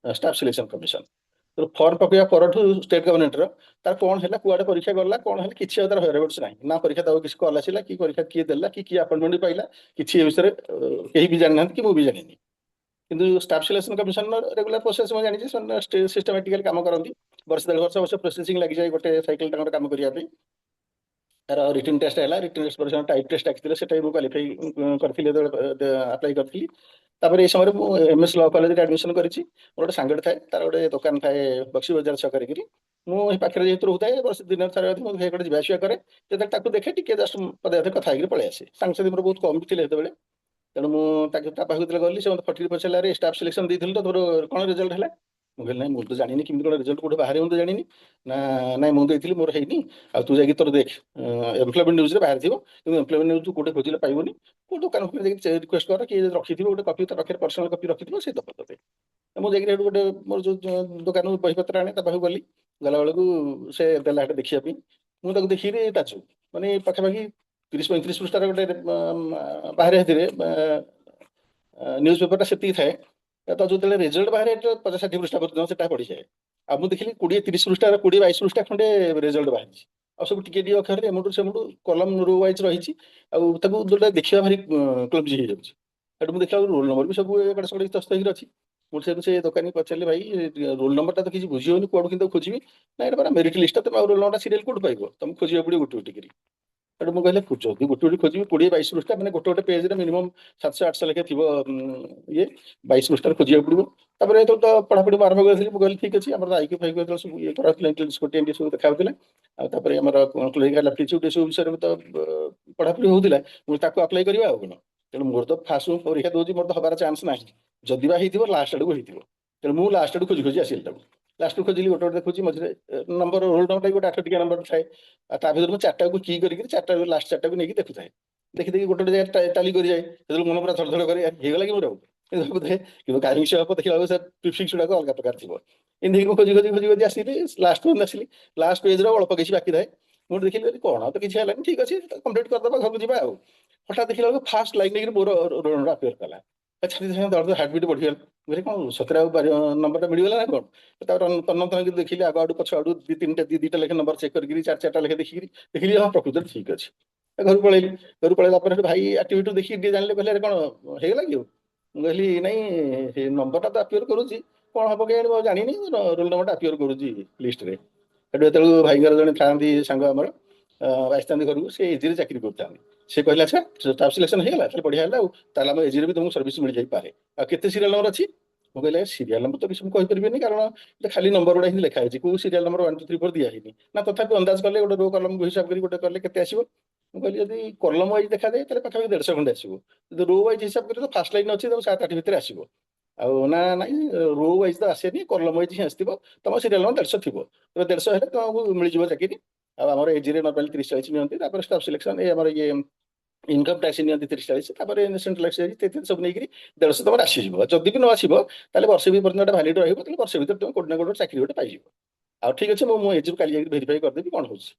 ଷ୍ଟାଫ୍ ସିଲେକ୍ସନ କମିଶନ। ଫର୍ମ ପକେଇବା ପରଠୁ ଷ୍ଟେଟ୍ ଗଭର୍ଣ୍ଣମେଣ୍ଟର ତାର କଣ ହେଲା, କୁଆଡେ ପରୀକ୍ଷା ଗଲା, କଣ ହେଲା, କିଛି ଆଉ ତାର ହଇରାବର୍ଷ ନାହିଁ। ନା ପରୀକ୍ଷା ଦେବାକୁ କିଛି କଲ୍ ଆସିଲା, କି ପରୀକ୍ଷା କିଏ ଦେଲା, କି କିଏ ଆପଏଣ୍ଟମେଣ୍ଟ ପାଇଲା, କିଛି ଏ ବିଷୟରେ କେହି ବି ଜାଣିନାହାନ୍ତି, କି ମୁଁ ବି ଜାଣିନି। କିନ୍ତୁ staff selection commissioner regular process ମୁଁ ଜାଣିଛି, ସେମାନେ ସିଷ୍ଟମାଟିକାଲି କାମ କରନ୍ତି। ବର୍ଷ 1.5 ବର୍ଷ ଅବଶ୍ୟ ପ୍ରୋସେସିଂ ଲାଗିଯାଏ ଗୋଟେ ସାଇକେଲ ତାଙ୍କର କାମ କରିବା ପାଇଁ। ତାର ରିଟିନ୍ ଟେଷ୍ଟ ହେଲା, ରିଟିନ୍ ଟେଷ୍ଟ ପରେ ସେମାନେ ଟାଇପ୍ ଟେଷ୍ଟ ଡାକିଥିଲେ, ସେଟା ମୁଁ କ୍ୱାଲିଫାଇ କରିଥିଲି, ଆପ୍ଲାଏ କରିଥିଲି। ତାପରେ ଏଇ ସମୟରେ ମୁଁ MS ଲ କଲେଜରେ ଆଡମିସନ କରିଛି। ମୋର ଗୋଟେ ସାଙ୍ଗଟେ ଥାଏ, ତାର ଗୋଟେ ଦୋକାନ ଥାଏ ବକ୍ସି ବଜାର ଛକରେ କିରି। ମୁଁ ଏଇ ପାଖରେ ଯେହେତୁ ରହୁଥାଏ, ଦିନରେ ଥରେ ମୁଁ ଗୋଟେ ଯିବା ଆସିବା କରେ, ଯେତେବେଳେ ତାକୁ ଦେଖେ ଟିକେ ଜଷ୍ଟ ପଦେ ଅଧେ କଥା ହେଇକି ପଳେଇ ଆସେ। ସାଙ୍ଗସାଥି ମୋର ବହୁତ କମ୍ ଥିଲେ ସେତେବେଳେ। ତେଣୁ ମୁଁ ତା ପାଖକୁ ଯେତେବେଳେ ଗଲି, ସେ ମୋତେ ଫଟିକି ପଚାରିଲା, ଆରେ ଷ୍ଟାଫ୍ ସିଲେକ୍ସନ ଦେଇଥିଲୁ ତ, ତୋର କଣ ରେଜଲ୍ଟ ହେଲା? ମୁଁ କହିଲି ନାଇଁ ମୁଁ ତ ଜାଣିନି, କେମିତି କଣ ରେଜଲ୍ଟ କୋଉଠି ବାହାରେ ମୁଁ ତ ଜାଣିନି। ନା ନାଇଁ ମୁଁ ଦେଇଥିଲି, ମୋର ହେଇନି, ଆଉ ତୁ ଯାଇକି ତୋର ଦେଖ, ଏମ୍ପ୍ଲୟମେଣ୍ଟ ନ୍ୟୁଜରେ ବାହାରିଥିବ, କିନ୍ତୁ ଏମ୍ପ୍ଲୟମେଣ୍ଟ ନ୍ୟୁଜ କୋଉଠି ଖୋଜିଲେ ପାଇବନି, କୋଉ ଦୋକାନ ଯାଇକି ରିକ୍ୱେଷ୍ଟ କର, କିଏ ଯଦି ରଖିଥିବ ଗୋଟେ କପି, ତା ପାଖରେ ପର୍ସନାଲ କପି ରଖିଥିବ, ସେ ଦବ ତତେ। ମୁଁ ଯାଇକି ସେଠୁ ଗୋଟେ ମୋର ଯୋଉ ଦୋକାନରୁ ବହିପତ୍ର ଆଣେ, ତା ପାଖକୁ ଗଲି, ଗଲା ବେଳକୁ ସେ ଦେଲା ସେଟା ଦେଖିବା ପାଇଁ। ମୁଁ ତାକୁ ଦେଖିକି ତାଜୁ, ମାନେ ପାଖାପାଖି 30-35 ପୃଷ୍ଠାର ଗୋଟେ ବାହାରେ ସେଥିରେ ନ୍ୟୁଜ ପେପରଟା ସେତିକି ଥାଏ। ତ ଯେତେବେଳେ ରେଜଲ୍ଟ ବାହାରେ 50-60 ପୃଷ୍ଠା ପର୍ଯ୍ୟନ୍ତ ସେଟା ପଢିଯାଏ। ଆଉ ମୁଁ ଦେଖିଲି 20-30 ପୃଷ୍ଠାର 20-22 ପୃଷ୍ଠା ଖଣ୍ଡେ ରେଜଲ୍ଟ ବାହାରିଛି। ଆଉ ସବୁ ଟିକେ ଟିକେ ଅକ୍ଷରରେ ଏମୁଣ୍ଡୁ ସେମୁଣ୍ଡୁ କଲମ ରୋ ୱାଇଜ ରହିଛି। ଆଉ ତାକୁ ଯୋଉଟା ଦେଖିବା ଭାରି କ୍ଲମଜି ହେଇଯାଉଛି। ସେଠୁ ମୁଁ ଦେଖିଲା ରୋଲ ନମ୍ବର ବି ସବୁ ଏପଟେ ସେପଟେ ତସ୍ତ ହେଇକି ଅଛି। ମୁଁ ସେଠୁ ସେ ଦୋକାନୀ ପଚାରିଲି, ଭାଇ ରୋଲ ନମ୍ବରଟା ତ କିଛି ବୁଝି ହଉନି, କୁଆଡୁ କିନ୍ତୁ ଖୋଜିବି? ନା ଏଇଟା ପରା ମେରିଟ ଲିଷ୍ଟ, ତମେ ଆଉ ରୋଲ ନମ୍ବରଟା ସିରିଏଲ କୋଉଠୁ ପାଇବ? ତମକୁ ଖୋଜିବାକୁ ପଡିବ ଗୋଟି ଗୋଟି କରି। ସେଠୁ ମୁଁ କହିଲି ଯଦି ଗୋଟି ଗୋଟି ଖୋଜିବି, 20-22 ପୃଷ୍ଠା, ମାନେ ଗୋଟେ ପେଜରେ ମିନିମମ୍ 700-800 ଲେଖା ଥିବ, ଇଏ 22 ପୃଷ୍ଠାରେ ଖୋଜିବାକୁ ପଡିବ। ତାପରେ ଯେତେବେଳେ ତ ପଢାପଢି ଆରମ୍ଭ କରିଥିଲି, ମୁଁ କହିଲି ଠିକ ଅଛି, ଆମର ଆଇକ୍ୟୁ ଫାଇକ୍ୟୁ ଯେତେବେଳେ ସବୁ ଇଏ କରାଉଥିଲା, ଇଣ୍ଟେଲିଜେନ୍ସ କୋଟି ଏମିତି ସବୁ ଦେଖାଉଥିଲା। ଆଉ ତାପରେ ଆମର କ୍ଲିନିକାଲ ଆପ୍ଟିଚ୍ୟୁଡ୍ ଏସବୁ ବିଷୟରେ ତ ପଢାପଢି ହଉଥିଲା, ମୁଁ ତାକୁ ଆପ୍ଲାଏ କରିବା ଆଉ କଣ। ତେଣୁ ମୋର ତ ଫାଷ୍ଟ ପରୀକ୍ଷା ଦଉଛି, ମୋର ତ ହବାର ଚାନ୍ସ ନାହିଁ। ଯଦି ବା ହେଇଥିବ ଲାଷ୍ଟ ଆଡକୁ ହେଇଥିବ। ତେଣୁ ମୁଁ ଲାଷ୍ଟ ଆଡକୁ ଖୋଜି ଖୋଜି ଆସିଲି ତାକୁ। ଲାଷ୍ଟକୁ ଖୋଜିଲି ଗୋଟେ ଗୋଟେ ଦେଖୁଛି ମଝିରେ ନମ୍ବର ରୋଲ ନମ୍ବରଟା ଗୋଟେ 8 ଟିକିଆ ନମ୍ବର ଥାଏ ଆଉ ତା ଭିତରେ ମୁଁ 4ଟାକୁ କି କରିକି ଲାଷ୍ଟ 4ଟାକୁ ନେଇକି ଦେଖୁଥାଏ ଦେଖି ଦେଖି ଗୋଟେ ଗୋଟେ ଜାଗାରେ ଟାଲି କରିଯାଏ ସେତେବେଳେ ମନ ପୁରା ଧଡ଼ଧଡ଼ କରି ହେଇଗଲା କି ମୋର ଆଉ ଭାବୁଥାଏ କିନ୍ତୁ କାହିଁକି ସେ ହବ ଦେଖିଲା ବେଳକୁ ସେ ପ୍ରିଫିକ୍ସ ଗୁଡାକ ଅଲଗା ପ୍ରକାର ଥିବ ଏମିତି ମୁଁ ଖୋଜି ଆସିଲି ଲାଷ୍ଟ ପର୍ଯ୍ୟନ୍ତ ଆସିଲି ଲାଷ୍ଟ ପେଜର ଅଳ୍ପ କିଛି ବାକି ଥାଏ ମୁଁ ଦେଖିଲି କଣ ତ କିଛି ହେଲାନି ଠିକ ଅଛି କମ୍ପ୍ଲିଟ୍ କରିଦେବା ଘରକୁ ଯିବା ଆଉ ହଠାତ୍ ଦେଖିଲା ବେଳକୁ ଫାଷ୍ଟ ଲାଇନ୍ ନେଇକି ମୋର ରୋଲ ନମ୍ବର ଆପିୟର କଲା ଛାତି ଦର୍ଦ ହାର୍ଟବିଟ୍ ବଢିଗଲା ମୁଁ କଣ ସତରେ ଆଉ ନମ୍ବରଟା ମିଳିଗଲା ନା କଣ ତାପରେ ତନ୍ନ ଦେଖିଲି ଆଗ ଆଡୁ ପଛ ଆଡୁ ଦିଟା ଲେଖା ନମ୍ବର ଚେକ୍ କରିକି 4ଟା ଲେଖା ଦେଖିକି ଦେଖିଲି ହଁ ପ୍ରକୃତରେ ଠିକ ଅଛି ଘରକୁ ପଳେଇଲି ଘରକୁ ପଳେଇଲା ପରେ ଭାଇ ଆକ୍ଟିଭିଟି ଦେଖିକି ଟିକେ ଜାଣିଲେ କହିଲେ କଣ ହେଇଗଲା କି ଆଉ ମୁଁ କହିଲି ନାଇଁ ନମ୍ବରଟା ତ ଆପିୟର କରୁଛି କଣ ହବ କେଜାଣି ମୁଁ ଜାଣିନି ରୋଲ ନମ୍ବରଟା ଆପିୟର କରୁଛି ଲିଷ୍ଟରେ ସେଠୁ ଯେତେବେଳକୁ ଭାଇଙ୍କର ଜଣେ ଥାଆନ୍ତି ସାଙ୍ଗ ଆମର ଆସିଥାନ୍ତି ଘରକୁ ସେ ଏଜିରେ ଚାକିରି କରିଥାନ୍ତି ସେ କହିଲେ ଆଚ୍ଛା ଷ୍ଟାଫ୍ ସିଲେକ୍ସନ ହେଇଗଲା ତାହେଲେ ବଢିଆ ହେଲା ଆଉ ତାହେଲେ ଆମ ଏଜିରେ ବି ତମକୁ ସର୍ଭିସ ମିଳିଯାଇପାରେ ଆଉ କେତେ ସିରିଆଲ ନମ୍ବର ଅଛି ମୁଁ କହିଲେ ସିରିଆଲ ନମ୍ବର ତ କିଛି ମୁଁ କହିପାରିବିନି କାରଣ ଖାଲି ନମ୍ବର ଗୁଡା ହିଁ ଲେଖା ହେଇଛି କୋଉ ସିରିଆଲ ନମ୍ବର 1 2 3 4 ଦିଆ ହେଇନି ନା ତଥାପି ଅନ୍ଦାଜ କଲେ ଗୋଟେ ରୋ କଲମ ହିସାବ କରି ଗୋଟେ କଲେ କେତେ ଆସିବ ମୁଁ କହିଲି ଯଦି କଲମ ୱାଇଜ ଦେଖାଯାଏ ତାହେଲେ ପାଖାପାଖି 150 ଖଣ୍ଡେ ଆସିବ ଯଦି ରୋ ୱାଇଜ ହିସାବ କରି ତ ଫାଷ୍ଟ ଲାଇନ୍ ଅଛି ତମ 7 8 ଭିତରେ ଆସିବ ଆଉ ନା ନାଇଁ ରୋ ୱାଇଜ ତ ଆସେନି କଲମ ୱାଇଜ ହିଁ ଆସିଥିବ ତମ ସିରିଆଲ ନମ୍ବର 150 ଥିବ ତେବେ 150 ହେଲେ ତମକୁ ମିଳିଯିବ ଚାକିରି ଆଉ ଆମର ଏଜିରେ ନର୍ମାଲି 30 40 ନିଅନ୍ତି ତାପରେ ଷ୍ଟାଫ୍ ସିଲେକ୍ସନ ଆମର ଇଏ ଇନକମ୍ ଟ୍ୟାକ୍ସ ନିଅନ୍ତି 30 40 ତାପରେ ସେଣ୍ଟ୍ରାଲ ଟ୍ୟାକ୍ସ ସବୁ ନେଇକିରି 150 ତମର ଆସିଯିବ ଯଦି ବି ନ ଆସିବ ତାହେଲେ ବର୍ଷେ ବି ପର୍ଯ୍ୟନ୍ତ ଭ୍ୟାଲିଡ୍ ରହିବ ତାହେଲେ ବର୍ଷେ ଭିତରେ ତମେ କୋଉଠି ନା କୋଉଠି ଚାକିରି ଗୋଟେ ପାଇଯିବ ଆଉ ଠିକ ଅଛି ମୁଁ ଏଜିରୁ କାଲି ଯାଇକି ଭେରିଫାଇ କରିଦେବି କଣ ହଉଛି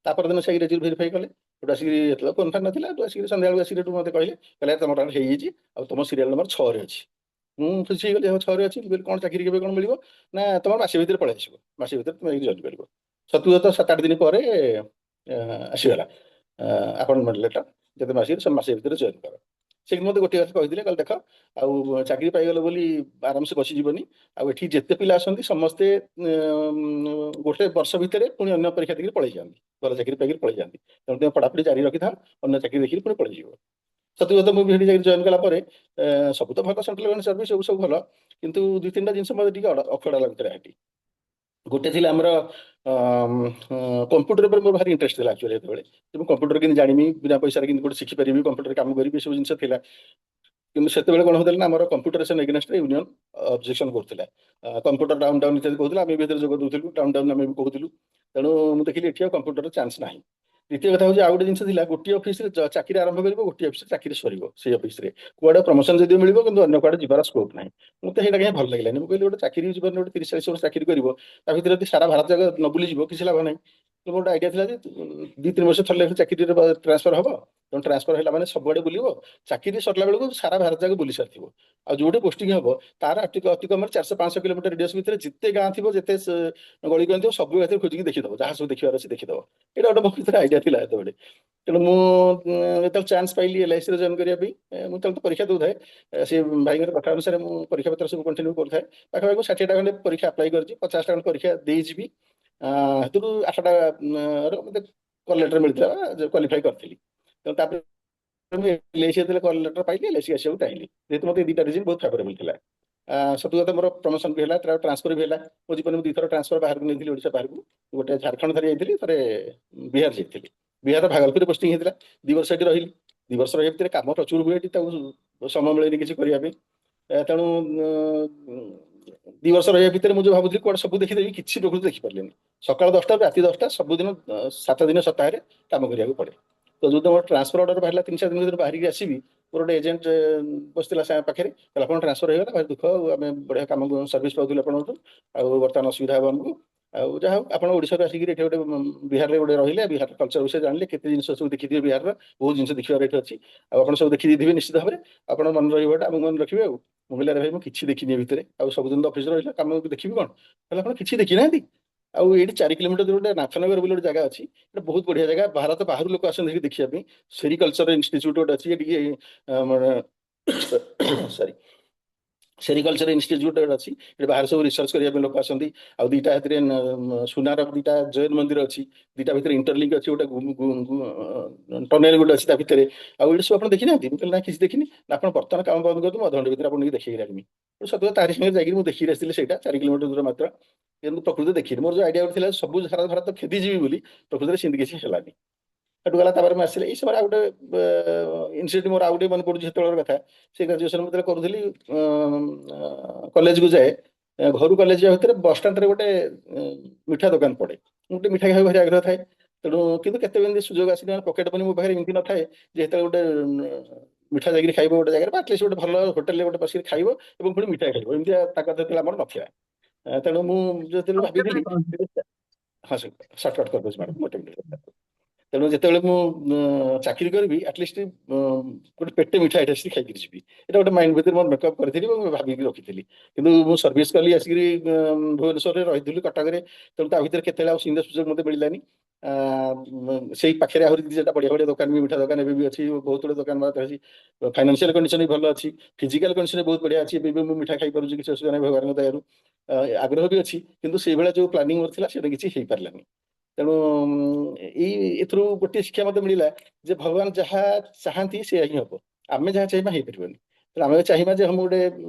ତାପରଦିନ ସେ ଏଜିରୁ ଭେରିଫାଇ କଲେ ସେଠୁ ଆସିକି ଏତେବେଳେ ଫୋନ୍ ଫାନ୍ ନଥିଲା ସେଠୁ ଆସିକି ସନ୍ଧ୍ୟାବେଳକୁ ଆସିକି ସେଠୁ ମତେ କହିଲେ ତମର ହେଇଯାଇଛି ଆଉ ତମ ସିରିଆଲ ନମ୍ବର 6ରେ ଅଛି ମୁଁ ଖୁସି ହେଇଗଲି 6ରେ ଅଛି ମୁଁ କହିଲି କଣ ଚାକିରି କେବେ କଣ ମିଳିବ ନା ତମର ମାସେ ଭିତରେ ପଳେଇ ଆସିବ ମାସେ ଭିତରେ ତମେ ଯାଇକି ଜଏନ୍ କରିବ ସତୁତ 7 8 ଦିନ ପରେ ଆସିଗଲା ଆପଏଣ୍ଟମେଣ୍ଟ ଲେଟର ଯେତେ ମାସେ ଭିତରେ ଜଏନ୍ କର ସେ ମତେ ଗୋଟିଏ କଥା କହିଥିଲେ କହିଲେ ଦେଖ ଆଉ ଚାକିରି ପାଇଗଲ ବୋଲି ଆରାମସେ ବସିଯିବନି ଆଉ ଏଠି ଯେତେ ପିଲା ଆସନ୍ତି ସମସ୍ତେ ଗୋଟେ ବର୍ଷ ଭିତରେ ପୁଣି ଅନ୍ୟ ପରୀକ୍ଷା ଦେଇକି ପଳେଇ ଯାଆନ୍ତି ଭଲ ଚାକିରି ପାଇକି ପଳେଇ ଯାଆନ୍ତି ତେଣୁ ତମେ ପଢାପଢି ଜାରି ରଖିଥାଅ ଅନ୍ୟ ଚାକିରି ଦେଖିକି ପୁଣି ପଳେଇଯିବ ସତ କଥା ମୁଁ ସେଠି ଯାଇକି ଜଏନ୍ କଲା ପରେ ସବୁ ତ ଭଲ ସେଣ୍ଟ୍ରାଲ ଗଭର୍ଣ୍ଣମେଣ୍ଟ ସର୍ଭିସ୍ ସବୁ ଭଲ କିନ୍ତୁ 2 3ଟା ଜିନିଷ ମୋତେ ଟିକେ ଅଖଡ଼ା ଲାଗୁଥିଲା ସେଠି ଗୋଟେ ଥିଲା ଆମର କମ୍ପ୍ୟୁଟର ଉପରେ ମୋର ଭାରି ଇଣ୍ଟରେଷ୍ଟ ଥିଲା ଆକ୍ଚୁଆଲି ସେତେବେଳେ ମୁଁ କମ୍ପ୍ୟୁଟର କେମିତି ଜାଣିବି ବିନା ପଇସାରେ କେମିତି ଗୋଟେ ଶିଖିପାରିବି କମ୍ପ୍ୟୁଟର କାମ କରିବି ଏସବୁ ଜିନିଷ ଥିଲା କିନ୍ତୁ ସେତେବେଳେ କଣ ହଉଥିଲା ନା ଆମର କମ୍ପ୍ୟୁଟର ଏଗେନଷ୍ଟରେ ୟୁନିୟନ ଅବଜେକ୍ସନ କରୁଥିଲା କମ୍ପ୍ୟୁଟର ଡାଉନ୍ ଡାଉନ୍ ଇତ୍ୟାଦି କହୁଥିଲା ଆମେ ବି ଏଥିରେ ଯୋଗ ଦଉଥିଲୁ ଡାଉନ୍ ଡାଉନ୍ ଆମେ ବି କହୁଥିଲୁ ତେଣୁ ମୁଁ ଦେଖିଲି ଏଠି ଆଉ କମ୍ପ୍ୟୁଟର ଚାନ୍ସ ନାହିଁ ଦ୍ୱିତୀୟ କଥା ହଉଛି ଆଉ ଗୋଟେ ଜିନିଷ ଥିଲା ଗୋଟିଏ ଅଫିସରେ ଚାକିରି ଆରମ୍ଭ କରିବ ଗୋଟିଏ ଅଫିସରେ ଚାକିରି ସରିବ ସେଇ ଅଫିସରେ କୁଆଡେ ପ୍ରମୋସନ ଯଦି ମିଳିବ କିନ୍ତୁ ଅନ୍ୟ କୁଆଡେ ଯିବାର ସ୍କୋପ ନାହିଁ ମୋତେ ସେଇଟା କାହିଁ ଭଲ ଲାଗିଲାନି ମୁଁ କହିଲି ଗୋଟେ ଚାକିରି ଜୀବନରେ ଗୋଟେ 30 40 ବର୍ଷ ଚାକିରି କରିବ ତା ଭିତରେ ଯଦି ସାରା ଭାରତ ଜାଗା ନ ବୁଲିଯିବ କିଛି ଲାଭ ନାହିଁ ମୋର ଗୋଟେ ଆଇଡିଆ ଥିଲା ଯେ 2 3 ବର୍ଷ ଥରେ ଚାକିରିରେ ଟ୍ରାନ୍ସଫର ହବ ତେଣୁ ଟ୍ରାନ୍ସଫର ହେଲା ମାନେ ସବୁଆଡେ ବୁଲିବ ଚାକିରି ସରିଲା ବେଳକୁ ସାରା ଭାରତ ଜାଗା ବୁଲି ସାରିଥିବ ଆଉ ଯୋଉଠି ପୋଷ୍ଟିଂ ହବ ତାର ଅତି କମରେ 400 500 କିଲୋମିଟର ରେଡିୟସ୍ ଭିତରେ ଯେତେ ଗାଁ ଥିବ ଯେତେ ଗଳି ଗାଁ ଥିବ ସବୁ ଏଥିରେ ଖୋଜିକି ଦେଖିଦବ ଯାହା ସବୁ ଦେଖିବାର ଅଛି ଦେଖିଦବ ଏଇଟା ଗୋଟେ ମୋ ଭିତରେ ଆଇଡିଆ ଥିଲା ସେତେବେଳେ ତେଣୁ ମୁଁ ଯେତେବେଳେ ଚାନ୍ସ ପାଇଲି LICରେ ଜଏନ୍ କରିବା ପାଇଁ ମୁଁ ତାହେଲେ ତ ପରୀକ୍ଷା ଦଉଥାଏ ସେ ଭାଇଙ୍କର କଥା ଅନୁସାରେ ମୁଁ ପରୀକ୍ଷା ପତ୍ର ସବୁ କଣ୍ଟିନ୍ୟୁ କରୁଥାଏ ପାଖାପାଖି 60ଟା ଖଣ୍ଡେ ପରୀକ୍ଷା ଆପ୍ଲାଏ କରିଛି 50ଟା ଖଣ୍ଡେ ପରୀକ୍ଷା ଦେଇଯିବି ସେଥିରୁ 8ଟା ମତେ କଲ୍ ଲେଟର ମିଳିଥିଲା କ୍ୱାଲିଫାଇ କରିଥିଲି ତେଣୁ ତାପରେ ମୁଁ LIC ଯେତେବେଳେ କଲ୍ ଲେଟର ପାଇଲି LIC ଆସିବାକୁ ଚାହିଁଲି ଯେହେତୁ ମୋତେ 2ଟା ରିଜିନ୍ ବହୁତ ଫେଭରେବଲ ଥିଲା ସତ କଥା ମୋର ପ୍ରମୋସନ ବି ହେଲା ଟ୍ରାନ୍ସଫର ବି ହେଲା ମୋ ଜୀବନରେ 2 ଥର ଟ୍ରାନ୍ସଫର ବାହାରକୁ ନେଇଥିଲି ଓଡ଼ିଶା ବାହାରକୁ ଗୋଟେ ଝାଡ଼ଖଣ୍ଡ ଥରେ ଯାଇଥିଲି ଥରେ ବିହାର ଯାଇଥିଲି ବିହାର ଭାଗଲପୁରରେ ପୋଷ୍ଟିଂ ହେଇଥିଲା 2 ବର୍ଷ ଏଠି ରହିଲି 2 ବର୍ଷ ରହିବା ଭିତରେ କାମ ପ୍ରଚୁର ହୁଏ ଏଠି ତାକୁ ସମୟ ମିଳେନି କିଛି କରିବା ପାଇଁ ତେଣୁ 2 ବର୍ଷ ରହିବା ଭିତରେ ମୁଁ ଯୋଉ ଭାବୁଥିଲି କୁଆଡେ ସବୁ ଦେଖିଦେବି କିଛି ପ୍ରକୃତି ଦେଖିପାରିଲିନି ସକାଳ 10ଟାରୁ ରାତି 10ଟା ସବୁଦିନ 7 ଦିନ ସପ୍ତାହରେ କାମ କରିବାକୁ ପଡେ ତ ଯୋଉ ମୋର ଟ୍ରାନ୍ସଫର ଅର୍ଡର ବାହାରିଲା 3 4 ଦିନ ଭିତରେ ବାହାରିକି ଆସିବି ମୋର ଗୋଟେ ଏଜେଣ୍ଟ ବସିଥିଲା ପାଖରେ କହିଲା ଆପଣ ଟ୍ରାନ୍ସଫର ହେଇଗଲା ଭାରି ଦୁଃଖ ଆଉ ଆମେ ବଢିଆ କାମ ସର୍ଭିସ ପାଉଥିଲୁ ଆପଣଙ୍କଠୁ ଆଉ ବର୍ତ୍ତମାନ ଅସୁବିଧା ହେବ ଆମକୁ ଆଉ ଯାହା ହଉ ଆପଣ ଓଡ଼ିଶାରୁ ଆସିକି ଏଠି ଗୋଟେ ବିହାରରେ ଗୋଟେ ରହିଲେ ବିହାର କଲଚର ବିଷୟରେ ଜାଣିଲେ କେତେ ଜିନିଷ ସବୁ ଦେଖିଥିବେ ବିହାରର ବହୁତ ଜିନିଷ ଦେଖିବାର ଏଠି ଅଛି ଆଉ ଆପଣ ସବୁ ଦେଖିଦେଇଥିବେ ନିଶ୍ଚିତ ଭାବରେ ଆପଣ ମନେ ରହିବାଟା ଆମକୁ ମନେ ରଖିବେ ଆଉ ମୁଁ କହିଲି ଆରେ ଭାଇ ମୁଁ କିଛି ଦେଖିନି ଏ ଭିତରେ ଆଉ ସବୁଦିନ ତ ଅଫିସରେ ରହିଲା କାମ ଦେଖିବି କଣ କହିଲେ ଆପଣ କିଛି ଦେଖିନାହାନ୍ତି ଆଉ ଏଇଠି 4 କିଲୋମିଟର ଦୂର ଗୋଟେ ନାଥନଗର ବୋଲି ଗୋଟେ ଜାଗା ଅଛି এটা ବହୁତ ବଢିଆ ଜାଗା ଭାରତ ବାହାରୁ ଲୋକ ଆସନ୍ତି ଏଠି ଦେଖିବା ପାଇଁ ସେରିକଲଚର ଇନଷ୍ଟିଚ୍ୟୁଟ ଗୋଟେ ଅଛି ଏଠି ସରି ସେରିକଲଚର ଇନଷ୍ଟିଚ୍ୟୁଟ ଅଛି ଏଠି ବାହାରେ ସବୁ ରିସର୍ଚ୍ଚ କରିବା ପାଇଁ ଲୋକ ଆସନ୍ତି ଆଉ 2ଟା ସେଥିରେ ସୁନାର 2ଟା ଜୈନ ମନ୍ଦିର ଅଛି 2ଟା ଭିତରେ ଇଣ୍ଟରଲିଙ୍କ ଅଛି ଗୋଟେ ଟନେଲ ଗୋଟେ ଅଛି ତା ଭିତରେ ଆଉ ଏଠି ସବୁ ଆପଣ ଦେଖିନାହାନ୍ତି ମୁଁ କହିଲି ନା କିଛି ଦେଖିନି ଆପଣ ବର୍ତ୍ତମାନ କାମ ବନ୍ଦ କରିଦେବୁ ଅଧଘଣ୍ଟା ଭିତରେ ଆପଣ ଦେଖେଇକି ରାখମି ସତ ତାରି ସାଙ୍ଗରେ ଯାଇକି ମୁଁ ଦେଖିକି ଆସିଥିଲି ସେଇଟା 4 କିଲୋମିଟର ଦୂର ମାତ୍ର କିନ୍ତୁ ପ୍ରକୃତି ଦେଖିନି ମୋର ଯୋଉ ଆଇଡିଆ ଥିଲା ସବୁ ସାରା ଭାରତ ଖେଦିଯିବି ବୋଲି ପ୍ରକୃତିରେ ସେମିତି କିଛି ହେଲାନି ସେଠୁ ଗଲା ତାପରେ ମୁଁ ଆସିଲି ଏଇ ସମୟରେ ଆଉ ଗୋଟେ ଇନସିଡେଣ୍ଟ ମୋର ଆଉ ଗୋଟେ ମନେ ପଡୁଛି ସେତେବେଳର କଥା ସେ ଗ୍ରାଜୁଏସନ ମୁଁ ଯେତେବେଳେ କରୁଥିଲି କଲେଜକୁ ଯାଏ ଘରୁ କଲେଜ ଯିବା ଭିତରେ ବସଷ୍ଟାଣ୍ଡରେ ଗୋଟେ ମିଠା ଦୋକାନ ପଡେ। ମୁଁ ଗୋଟେ ମିଠା ଖାଇବାକୁ ଭାରି ଆଗ୍ରହ ଥାଏ। ତେଣୁ କିନ୍ତୁ କେତେବେଳେ ଏମିତି ସୁଯୋଗ ଆସିନି, ପକେଟ ମନି ମୋ ପାଖରେ ଏମିତି ନଥାଏ ଯେ ଯେତେବେଳେ ଗୋଟେ ମିଠା ଯାଇକିରି ଖାଇବ ଗୋଟେ ଜାଗାରେ, ବା ଆଟଲିଷ୍ଟ ଗୋଟେ ଭଲ ହୋଟେଲରେ ଗୋଟେ ବସିକି ଖାଇବ ଏବଂ ପୁଣି ମିଠା ଖାଇବ, ଏମିତିଆ ତାକତ ଯେତେବେଳେ ଆମର ନଥିଲା। ତେଣୁ ମୁଁ ଯେତେବେଳେ ଭାବିଥିଲି, ହଁ ସର୍ଟକଟ୍ କରିଦେଉଛି ମ୍ୟାଡ଼ାମ ଗୋଟେ ମିନିଟ୍। ତେଣୁ ଯେତେବେଳେ ମୁଁ ଚାକିରି କରିବି ଆଟଲିଷ୍ଟ ଗୋଟେ ପେଟେ ମିଠା ଏଠି ଆସିକି ଖାଇକିରି ଯିବି, ଏଇଟା ଗୋଟେ ମାଇଣ୍ଡ ଭିତରେ ମୋର ମେକଅପ୍ କରିଥିଲି ଏବଂ ଭାବିକି ରଖିଥିଲି। କିନ୍ତୁ ମୁଁ ସର୍ଭିସ କଲି ଆସିକିରି ଭୁବନେଶ୍ୱରରେ ରହିଥିଲି, କଟକରେ। ତେଣୁ ତା ଭିତରେ କେତେବେଳେ ଆଉ ସିଙ୍ଗିଲ ସୁଯୋଗ ମୋତେ ମିଳିଲାନି। ସେଇ ପାଖରେ ଆହୁରି ଯେଟା ବଢିଆ ବଢିଆ ଦୋକାନ ବି, ମିଠା ଦୋକାନ ଏବେ ବି ଅଛି, ବହୁତ ଗୁଡେ ଦୋକାନ ଅଛି। ଫାଇନାନ୍ସିଆଲ କଣ୍ଡିସନ ବି ଭଲ ଅଛି, ଫିଜିକାଲ କଣ୍ଡିସନ ବହୁତ ବଢିଆ ଅଛି। ଏବେ ବି ମୁଁ ମିଠା ଖାଇପାରୁଛି, କିଛି ଅସୁବିଧା ନାହିଁ ଭଗବାନଙ୍କ ଦୟାରୁ। ଆଗ୍ରହ ବି ଅଛି, କିନ୍ତୁ ସେଇଭଳିଆ ଯୋଉ ପ୍ଲାନିଂ ମୋର ଥିଲା ସେଇଟା କିଛି ହେଇପାରିଲାନି। ତେଣୁ ଏଥିରୁ ଗୋଟିଏ ଶିକ୍ଷା ମତେ ମିଳିଲା ଯେ ଭଗବାନ ଯାହା ଚାହାନ୍ତି ସେଇଆ ହିଁ ହବ, ଆମେ ଯାହା ଚାହିଁବା ହେଇପାରିବନି। ତେଣୁ ଆମେ ଚାହିଁବା ଯେ ମୁଁ ଗୋଟେ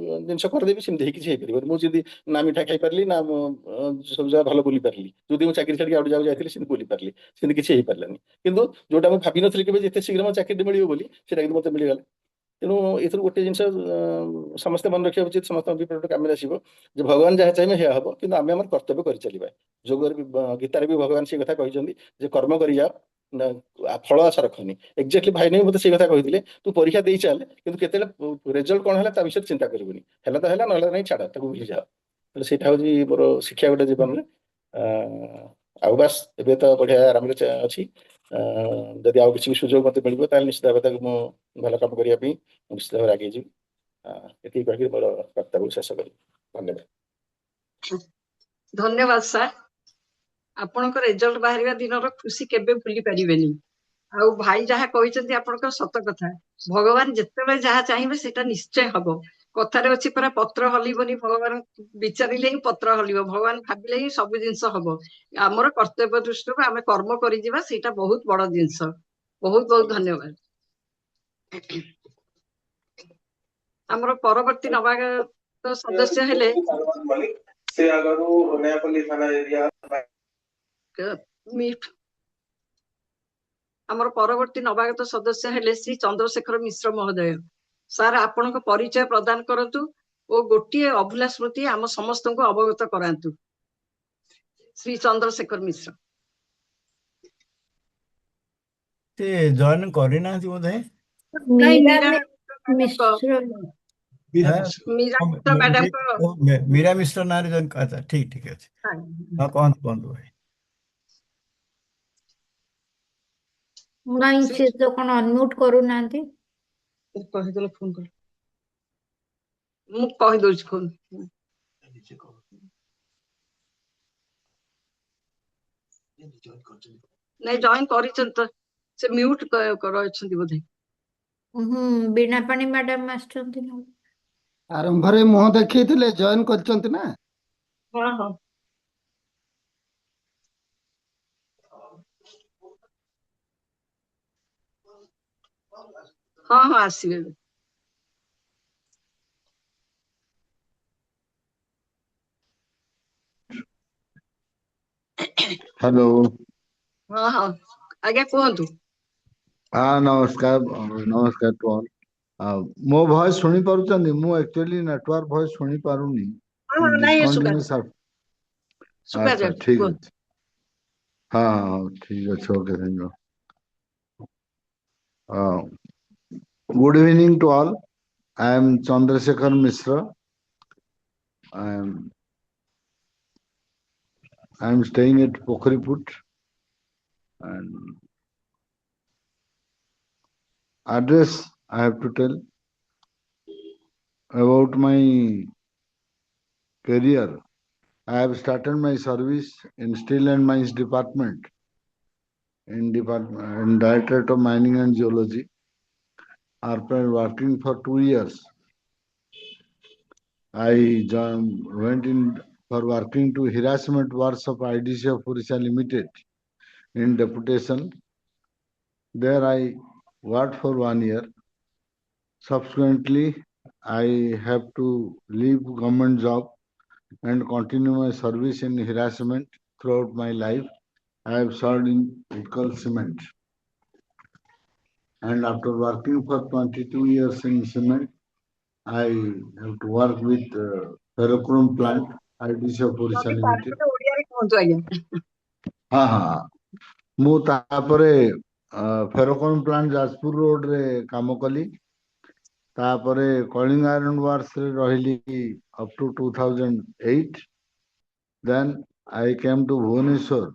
ଜିନିଷ କରିଦେବି, ସେମିତି ହେଇକି କିଛି ହେଇପାରିବନି। ମୁଁ ଯଦି ନା ମିଠା ଖାଇପାରିଲି, ନା ସବୁ ଜାଗା ଭଲ ବୁଲି ପାରିଲି, ଯଦି ମୁଁ ଚାକିରି ଛାଡ଼ିକି ଆଉ ଗୋଟେ ଜାଗାକୁ ଯାଇଥିଲି ସେମିତି ବୁଲି ପାରିଲି, ସେମିତି କିଛି ହେଇପାରିଲାନି। କିନ୍ତୁ ଯୋଉଟା ମୁଁ ଭାବିନଥିଲି କେବେ ଯେତେ ଶୀଘ୍ର ମୋ ଚାକିରି ମିଳିବ ବୋଲି, ସେଇଟା କିନ୍ତୁ ମତେ ମିଳିଗଲା। ତେଣୁ ଏଥିରୁ ଗୋଟେ ଜିନିଷ ସମସ୍ତେ ମନେ ରଖିବା ଉଚିତ, ସମସ୍ତଙ୍କ ବିପରୀତ କାମରେ ଆସିବ, ଯେ ଭଗବାନ ଯାହା ଚାହିଁବେ ସେୟା ହବ, କିନ୍ତୁ ଆମେ ଆମର କର୍ତ୍ତବ୍ୟ କରିଚାଲିବା। ଯୋଗରେ ବି, ଗୀତାରେ ବି ଭଗବାନ ସେଇ କଥା କହିଛନ୍ତି ଯେ କର୍ମ କରିଯାଅ, ଫଳ ଆଶା ରଖନି। ଏକ୍ଜାକ୍ଟଲି ଭାଇ ନାହିଁ ମତେ ସେଇ କଥା କହିଥିଲେ, ତୁ ପରୀକ୍ଷା ଦେଇ ଚାଲ, କିନ୍ତୁ କେତେବେଳେ ରେଜଲ୍ଟ କଣ ହେଲା ତା ବିଷୟରେ ଚିନ୍ତା କରିବୁନି, ହେଲା ତ ହେଲା, ନହେଲେ ନାହିଁ ଛାଡ, ତାକୁ ଭୁଲିଯାଅ। ତାହେଲେ ସେଇଟା ହଉଛି ମୋର ଶିକ୍ଷା ଗୋଟେ ଜୀବନରେ। ଆଉ ବାସ୍ ଏବେ ତ ବଢିଆ ଆରାମରେ ଅଛି। ଯଦି ଆଉ କିଛି ସୁଯୋଗ ମତେ ମିଳିବ ତାହେଲେ ନିଶ୍ଚିତ ଭାବେ ତାକୁ ମୁଁ ଭଲ କାମ କରିବା ପାଇଁ ନିଶ୍ଚିତ ଭାବରେ ଆଗେଇ ଯିବି। ଏତିକି କହିକି ମୋର ବକ୍ତବ୍ୟ ଶେଷ କରିବି। ଧନ୍ୟବାଦ। ଧନ୍ୟବାଦ ସାର୍। ଆପଣଙ୍କ ରେଜଲ୍ଟ ବାହାରିବା ଦିନର ଖୁସି କେବେ ଭୁଲି ପାରିବେନି। ଆଉ ଭାଇ ଯାହା କହିଛନ୍ତି ଆପଣଙ୍କର ସତ କଥା, ଭଗବାନ ଯେତେବେଳେ ଯାହା ଚାହିଁବେ ସେଟା ନିଶ୍ଚୟ ହବ। କଥାରେ ଅଛି ପରା, ପତ୍ର ହଲିବନି, ଭଗବାନ ବିଚାରିଲେ ହିଁ ପତ୍ର ହଲିବ, ଭଗବାନ ଭାବିଲେ ହିଁ ସବୁ ଜିନିଷ ହବ। ଆମର କର୍ତ୍ତବ୍ୟ ଦୃଷ୍ଟିରୁ ଆମେ କର୍ମ କରିଯିବା, ସେଇଟା ବହୁତ ବଡ ଜିନିଷ। ବହୁତ ବହୁତ ଧନ୍ୟବାଦ। ଆମର ପରବର୍ତ୍ତୀ ନବାଗତ ସଦସ୍ୟ ହେଲେ ଆମର ପରବର୍ତ୍ତୀ ନବାଗତ ସଦସ୍ୟ ହେଲେ ଶ୍ରୀ ଚନ୍ଦ୍ରଶେଖର ମିଶ୍ର ମହୋଦୟ। ସାର୍ ଆପଣଙ୍କ ପରିଚୟ ପ୍ରଦାନ କରନ୍ତୁ ଓ ଗୋଟିଏ ଅଭୁଲା ସ୍ମୃତି ଆମ ସମସ୍ତଙ୍କୁ ଅବଗତ କରାନ୍ତୁ। ଶ୍ରୀ ଚନ୍ଦ୍ରଶେଖର ମିଶ୍ର। ସେ ଜଏନ କରିନାହାନ୍ତି ବୋଧେ। ନାଇଁ, ମୀରା ମୀରା ମିଶ୍ର। ମ୍ୟାଡାମଙ୍କ ମୀରା ମିଶ୍ର ନାଁରେ ଜଏନ, ଆଚ୍ଛା ଠିକ ଠିକ ଅଛି। ହଁ କୁହନ୍ତୁ କୁହନ୍ତୁ ଭାଇ। ନାଇଁ, ସେ ତ କଣ ଅନମ୍ୟୁଟ କରୁନାହାନ୍ତି। କହିଦେଲେ ଫୋନ କର, ମୁଁ କହିଦଉଛି ଫୋନ। ନାଇଁ, ଜଏନ କରିଛନ୍ତି ତ, ସେ ମ୍ୟୁଟ ଅଛନ୍ତି ବୋଧେ। ବୀଣାପାଣି ମ୍ୟାଡାମ ଆସିଛନ୍ତି ନା? ଆରମ୍ଭରେ ମୁହଁ ଦେଖେଇଥିଲେ, ଜଏନ କରିଛନ୍ତି ନା? ହଁ ହଁ। ହଁ ହଁ, ଆସିବେ। हेलो। ହଁ ହଁ, ଆଜ୍ଞା କୁହନ୍ତୁ। हाँ नमस्कार, नमस्कार टू ऑल। मो वॉइस सुनी पारुचंदी? मु एक्चुअली नेटवर्क वॉइस सुनी पारुनी, ହଁ ହଁ, ନାଇଁ डिस्कंटिन्यूअस। ସୁକା अच्छा ଯାଉଛି, ठीक କୁହନ୍ତୁ। है। हाँ ठीक है, okay, thank you. Good evening to all. I am Chandrashekhar Mishra. I am staying at Pokhariput, and address I have to tell about my career. I have started my service in Steel and Mines Department in Directorate of Mining and Geology. After working for 2 years, I went in for working to harassment works of IDC of Orissa Limited in deputation. There I worked for 1 year. Subsequently, I have to leave government job and continue my service in harassment throughout my life. I have served in Utkal Cement. And after working for 22 years in cement, I have to work with ferrochrome plant, IDC of Orissa ଯଦି Limited. ପାରିବେ ଓଡିଆରେ କୁହନ୍ତୁ ଆଜ୍ଞା। हाँ हाँ ମୁଁ ତାପରେ ଫେରୋକନ୍ plant Jajpur ରୋଡରେ କାମ କଲି। ତାପରେ କଳିଙ୍ଗ ଆଇରନ୍ ୱାର୍କସ ରେ ରହିଲି ଅପ୍ ଟୁ 2008। ଦେନ୍ ଆଇ କେମ୍ ଟୁ ଭୁବନେଶ୍ୱର,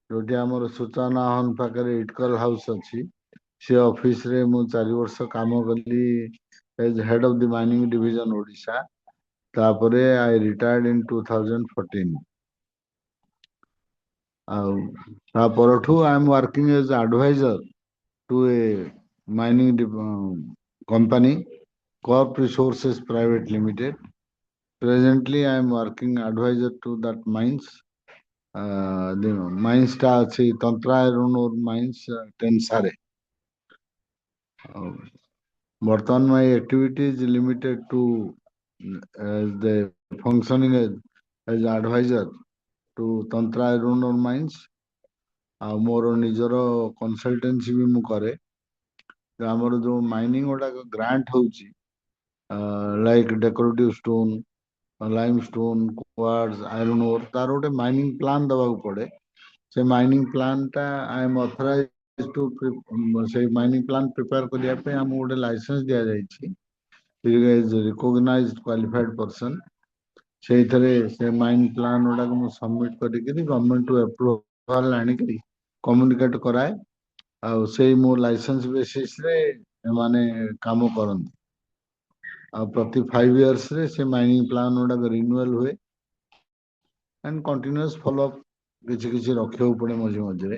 ଯୋଉଠି ଆମର ସୂଚନା ହନ୍ ପାଖରେ ଇଟକଲ ହାଉସ୍ ଅଛି। ସେ ଅଫିସରେ ମୁଁ 4 ବର୍ଷ କାମ କଲି as head of the mining division Odisha. ତାପରେ ଆଇ ରିଟାୟାର୍ଡ ଇନ୍ 2014। ଆଉ ତା ପରଠୁ I am working as adviser to a mining company, Corp Resources Private Limited. Presently, I am working advisor to that mines. The mines ଟା ଅଛି ତନ୍ତ୍ରା iron ore mines ଟେନ୍ସାରେ। ବର୍ତ୍ତମାନ my activity is limited to the functioning as advisor to Tantra iron ore mines. ଆଉ ମୋର ନିଜର consultancy ବି ମୁଁ କରେ। ଆମର ଯୋଉ ମାଇନିଂ ଗୁଡାକ ଗ୍ରାଣ୍ଟ ହଉଛି like decorative stone, limestone, quartz, iron ore, ତାର ଗୋଟେ ମାଇନିଂ ପ୍ଲାନ୍ ଦେବାକୁ ପଡେ। ସେ ମାଇନିଂ ପ୍ଲାନ୍ ଟା ଆଇ ଏମ୍ ଅଥରାଇଜ ଟୁ ସେଇ ମାଇନିଂ ପ୍ଲାନ୍ ପ୍ରିପେୟାର କରିବା ପାଇଁ ଆମକୁ ଗୋଟେ ଲାଇସେନ୍ସ ଦିଆଯାଇଛି, ରିକଗ୍ନାଇଜ୍ଡ କ୍ୱାଲିଫାଇଡ ପର୍ସନ। ସେଇଥିରେ ସେ ମାଇନିଂ ପ୍ଲାନ୍ ଗୁଡାକ ମୁଁ ସବମିଟ କରିକିରି ଗଭର୍ଣ୍ଣମେଣ୍ଟରୁ ଆପ୍ରୁଭାଲ ଆଣିକିରି କମ୍ୟୁନିକେଟ କରାଏ। ଆଉ ସେଇ ମୋ ଲାଇସେନ୍ସ ବେସିସରେ ଏମାନେ କାମ କରନ୍ତି। ଆଉ ପ୍ରତି 5 ଇୟର୍ସରେ ସେ ମାଇନିଂ ପ୍ଲାନ୍ ଗୁଡାକ ରିନ୍ୟୁଆଲ ହୁଏ ଆଣ୍ଡ କଣ୍ଟିନ୍ୟୁଅସ୍ ଫଲୋଅପ୍ କିଛି କିଛି ରଖିବାକୁ ପଡେ ମଝି ମଝିରେ।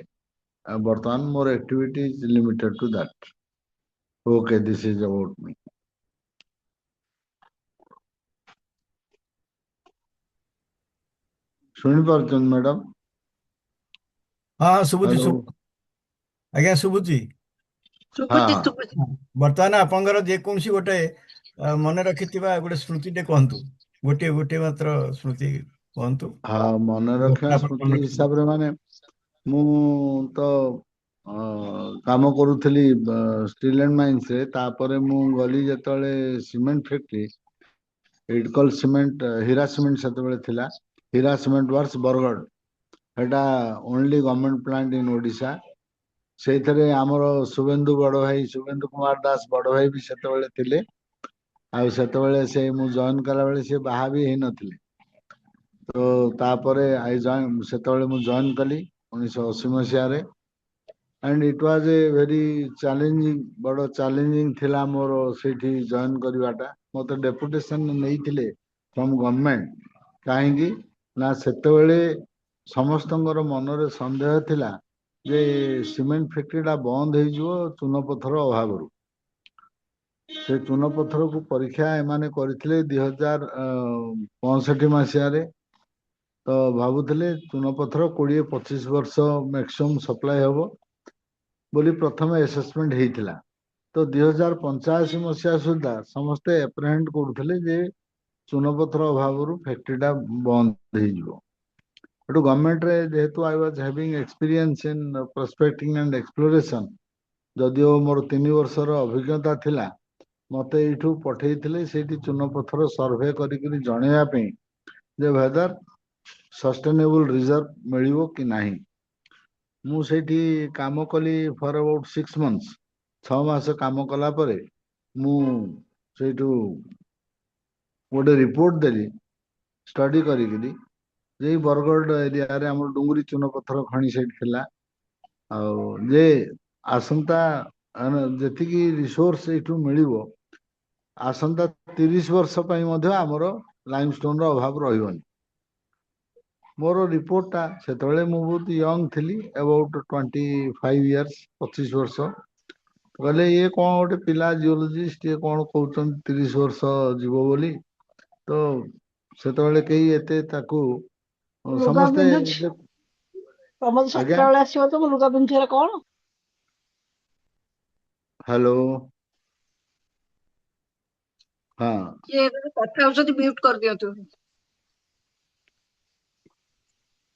ଆଉ ବର୍ତ୍ତମାନ ମୋର activity is limited to that. Okay, this is about me. ଶୁଣିପାରୁଛନ୍ତି ମ୍ୟାଡାମ? ହଁ ଶୁଭୁଛି ହ୍ୟାଲୋ। ଆଜ୍ଞା ଶୁଭୁଛି। ହଁ ଶୁଭୁଛି ହଁ ଶୁଭୁଛି। ବର୍ତ୍ତମାନ ଆପଣଙ୍କର ଯେକୌଣସି ଗୋଟେ ମନେ ରଖିଥିବା ଗୋଟେ ସ୍ମୃତିଟେ କୁହନ୍ତୁ, ଗୋଟିଏ ଗୋଟିଏ ମାତ୍ର ସ୍ମୃତି କୁହନ୍ତୁ। ହଁ ମନେ ରଖିବା ଆପଣ ମନେ ସ୍ମୃତି ରଖିଥିବେ। ହିସାବରେ ମାନେ ମୁଁ ତ କାମ କରୁଥିଲି ଷ୍ଟିଲ୍ ଆଣ୍ଡ ମାଇନ୍ସରେ। ତାପରେ ମୁଁ ଗଲି ଯେତେବେଳେ ସିମେଣ୍ଟ ଫ୍ୟାକ୍ଟ୍ରି, ଇଟକଲ ସିମେଣ୍ଟ, ହୀରା ସିମେଣ୍ଟ ସେତେବେଳେ ଥିଲା, ହୀରା ସିମେଣ୍ଟ ୱାର୍କସ ବରଗଡ଼। ସେଟା only government plant in Odisha. ସେଇଥିରେ ଆମର ଶୁଭେନ୍ଦୁ ବଡ ଭାଇ, ଶୁଭେନ୍ଦୁ କୁମାର ଦାସ ବଡ ଭାଇ ବି ସେତେବେଳେ ଥିଲେ। ଆଉ ସେତେବେଳେ ସେ ମୁଁ ଜଏନ୍ କଲା ବେଳେ ସେ ବାହା ବି ହେଇନଥିଲେ। ତ ତାପରେ ସେତେବେଳେ ମୁଁ ଜଏନ୍ କଲି 1980 ମସିହାରେ। And it was A very challenging, ବଡ ଚ୍ୟାଲେଞ୍ଜିଂ ଥିଲା ମୋର ସେଇଠି ଜଏନ୍ କରିବାଟା। ମତେ ଡେପୁଟେସନ ନେଇଥିଲେ ଫ୍ରମ ଗଭର୍ଣ୍ଣମେଣ୍ଟ। କାହିଁକି ନା ସେତେବେଳେ ସମସ୍ତଙ୍କର ମନରେ ସନ୍ଦେହ ଥିଲା ଯେ ସିମେଣ୍ଟ ଫ୍ୟାକ୍ଟ୍ରିଟା ବନ୍ଦ ହେଇଯିବ ଚୁନପଥର ଅଭାବରୁ। ସେ ଚୁନପଥରକୁ ପରୀକ୍ଷା ଏମାନେ କରିଥିଲେ 2065 ମସିହାରେ। ତ ଭାବୁଥିଲେ ଚୁନପଥର 20-25 ବର୍ଷ ମ୍ୟାକ୍ସିମମ୍ ସପ୍ଲାଏ ହବ ବୋଲି ପ୍ରଥମେ ଆସେସମେଣ୍ଟ ହେଇଥିଲା। ତ 2085 ମସିହା ସୁଦ୍ଧା ସମସ୍ତେ ଆପ୍ରେହେଣ୍ଡ କରୁଥିଲେ ଯେ ଚୁନପଥର ଅଭାବରୁ ଫ୍ୟାକ୍ଟ୍ରିଟା ବନ୍ଦ ହେଇଯିବ। ଏଠୁ ଗଭର୍ଣ୍ଣମେଣ୍ଟରେ ଯେହେତୁ I was having experience in prospecting and exploration, ଯଦିଓ ମୋର 3 ବର୍ଷର ଅଭିଜ୍ଞତା ଥିଲା, ମତେ ଏଇଠୁ ପଠେଇଥିଲେ ସେଇଠି ଚୁନପଥର ସର୍ଭେ କରିକିରି ଜଣେଇବା ପାଇଁ ଯେ ଭେଦର ସଷ୍ଟେନେବୁଲ ରିଜର୍ଭ ମିଳିବ କି ନାହିଁ। ମୁଁ ସେଇଠି କାମ କଲି ଫର ଅବାଉଟ୍ 6 months। 6 ମାସ କାମ କଲା ପରେ ମୁଁ ସେଇଠୁ ଗୋଟେ ରିପୋର୍ଟ ଦେଲି ଷ୍ଟଡି କରିକିରି, ଯେ ବରଗଡ଼ ଏରିଆରେ ଆମର ଡୁଙ୍ଗୁରି ଚୁନପଥର ଖଣି ସେଇଠି ଥିଲା। ଆଉ ଯେ ଆସନ୍ତା ଯେତିକି ରିସୋର୍ସ ଏଇଠୁ ମିଳିବ, ଆସନ୍ତା 30 ବର୍ଷ ପାଇଁ ମଧ୍ୟ ଆମର ଲାଇମଷ୍ଟୋନର ଅଭାବ ରହିବନି। ମୋର ରିପୋର୍ଟଟା, ସେତେବେଳେ ମୁଁ ବହୁତ ୟଙ୍ଗ ଥିଲି, ଆବାଉଟ୍ 25 ଇୟର୍ସ, 25 ବର୍ଷ। କହିଲେ ଇଏ କଣ ଗୋଟେ ପିଲା ଜିଓଲୋଜିଷ୍ଟ, ଇଏ କଣ କହୁଛନ୍ତି 30 ବର୍ଷ ଯିବ ବୋଲି। ତ ସେତେବେଳେ କେହି ଏତେ ତାକୁ ଲୁଗା ସମସ୍ତେ ପିନ୍ଧୁଛି ପ୍ରମୋଦ ଆଜ୍ଞା 7ଟା ବେଳେ ଆସିବ ତ, ମୁଁ ଲୁଗା ପିନ୍ଧିବାର କଣ? ହ୍ୟାଲୋ। ହଁ କିଏ ଏବେ କଥା ହଉଛନ୍ତି, ମ୍ୟୁଟ କରିଦିଅନ୍ତୁ।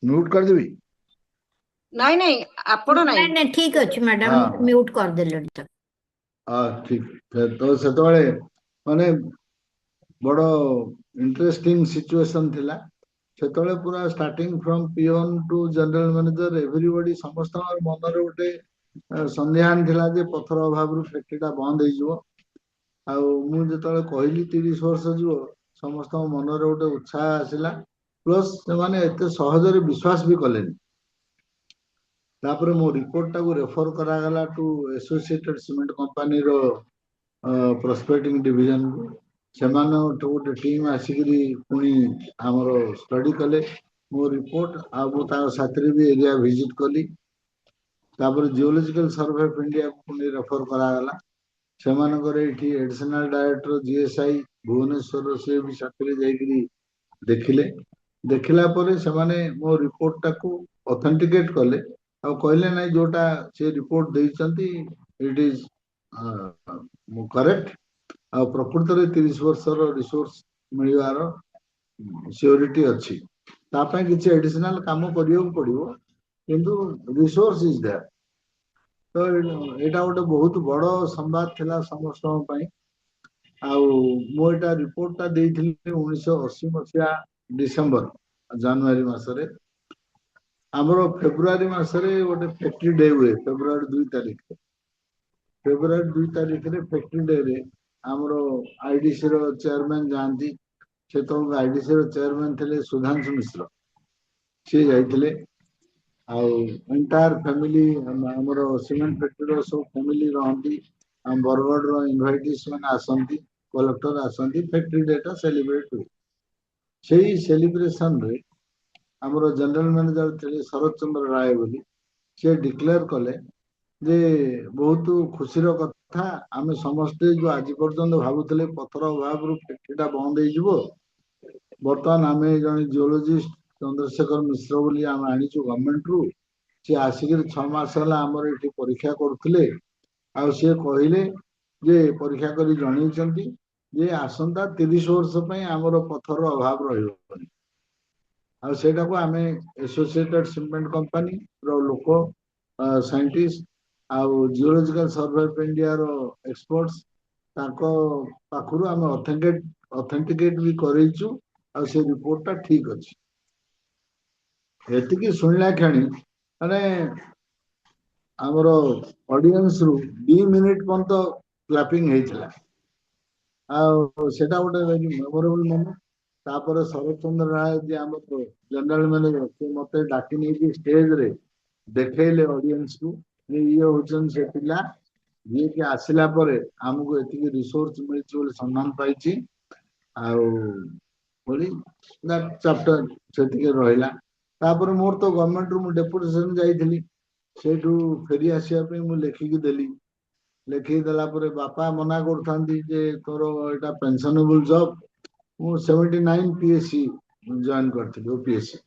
ମ୍ୟୁଟ କରିଦେବି? ନାଇଁ ନାଇଁ, ଆପଣ ନାଇଁ। ନାଇଁ ନାଇଁ ଠିକ ଅଛି ମ୍ୟାଡାମ, ହଁ ମ୍ୟୁଟ କରିଦେଲେଣି ତ। ଠିକ। ତ ସେତେବେଳେ ମାନେ बड़ इंटरेस्टिंग सिचुएशन थिला सेतले पूरा starting from peon to general manager everybody समस्त मन रे गोटे संध्यान थिला जे पथर अभाव रु फैक्ट्रीटा बंद हो जिवो आ मु जेतले कहली 30 वर्ष जीव समस्त मन रे गोटे उत्साह आसिला प्लस से माने एते सहजरे विश्वास भी कलेनी तापर मो रिपोर्ट टाको रेफर करा गला टू एसोसिएटेड सीमेंट कंपनी रो प्रोस्पेक्टिंग डिवीजन को सेमानो गोटे टीम आसिकरी पुणी आमर स्टडी कले मो रिपोर्ट आ मु साथी भी एरिया विजिट कली तापर जियोलॉजिकल सर्वे ऑफ इंडिया को पुणी रेफर करा गला सेमानकर एठी एडिशनल डायरेक्टर जीएसआई भुवनेश्वर से भी साथी जाइकरी देखिले देखिला परे सेमाने मो रिपोर्ट टाको ऑथेंटिकेट कले आ कहले नहीं जोटा से रिपोर्ट देइचंती इट इज करेक्ट आ प्रकृत रे 30 वर्षर रिसोर्स मिलिवार सियोरिटी अछि तापय किछि एडिशनल काम करियो पड़िबो किंतु रिसोर्स इज देयर तो एटा गोटे बहुत बड़ संवाद थिला समस्त पई आ मो एटा रिपोर्ट ता देइथिले 1980 मसिया डिसेंबर जनवरी मासरे आमर फेब्रुआरी मासरे गोटे फैक्ट्री डे हुए फेब्रुआरी 2 तारिख फेब्रुआरी 2 तारिख रे फैक्ट्री डे रे आमर आईडीसी रो चेयरमैन जानती से तो आईडीसी रो चेयरमैन थे सुधांशु मिश्र सी जाइए एंटायर फैमिली आमर सीमेंट फैक्ट्री रो सब फैमिली रहती बरगढ़ रो इनवाइटिस मैंने आसती कलेक्टर आसती फैक्ट्री डे टा सेलिब्रेट हुए से सेलिब्रेशन रे आमर जनरल मैनेजर थे शरद चंद्र राय बोली से डिक्लेयर कले जे बहुत खुशी कथा आम समस्ते जो आज पर्यंत भावुले पथर अभाव फैक्ट्रीटा बंद हो बर्तमान आम जन जियोलॉजिस्ट चंद्रशेखर मिश्र बोली आम आनीचु गवर्नमेंट रु सी आसिक 6 मास है आमर ये परीक्षा करुले सी कहले जे परीक्षा कर जनई जे आसंता 30 वर्ष आमर पथर अभाव रही आटा को आम एसोसिएटेड सीमेंट कंपनी रो लोक साइंटिस्ट आउ जियोलॉजिकल सर्वे ऑफ इंडिया रो एक्सपर्ट्स ताको पाखरु आम ऑथेंटिकेट भी करेचु आ से रिपोर्ट टा ठीक अछि एतिकी सुनला खणी माने हमरो ऑडियंस रु 2 मिनिट पर्यंत क्लैपिंग हेइतला आ सेटा गोटे वेरी मेमोरेबल मोमेंट तापर शरद चंद्र राय जी आम जनरल मैनेजर से मत डाकी नहीं स्टेज रे देखेले ऑडियंस को ये होचन से पिला ये कि आसिला परे हमको एतिकी रिसोर्स मिलछि बोली सम्मान पाइछि आ बोली दैट चैप्टर सेतिके रहिला तापर मोर तो गवर्नमेंट रु डेपुटेशन जाइथिली सेठू फेरी आसिया पे मु लेखि की देली लेखि देला परे बापा मना करथांती जे तोर एटा पेंशनेबल जॉब मु 79 पीएससी जॉइन करथि ओपीएससी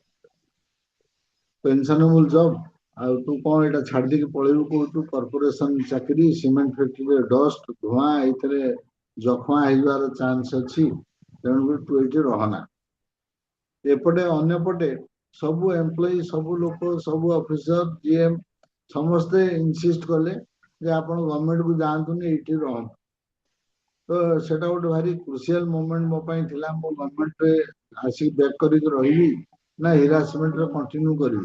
पेंशनेबल जॉब आ तू कौन एटा छाड़ दे के पळेबू को तू कॉर्पोरेशन चाकरी सीमेंट फैक्ट्री रे डस्ट धुआं एतरे जखमा हेबार चांस अछि तेणु तू एठी रहना एपटे अन्य पटे सब एम्प्लॉई सब लोक सब ऑफिसर जीएम समस्त इंसिस्ट कले जे आपण गवर्नमेंट को जानतुनी एठी रह तो सेटा गोटे भारी क्रुशियल मोमेंट मो पई थिला मो गवर्नमेंट रे आसी बैक करी के रहिबी ना हिरासमेंट रे कंटिन्यू करी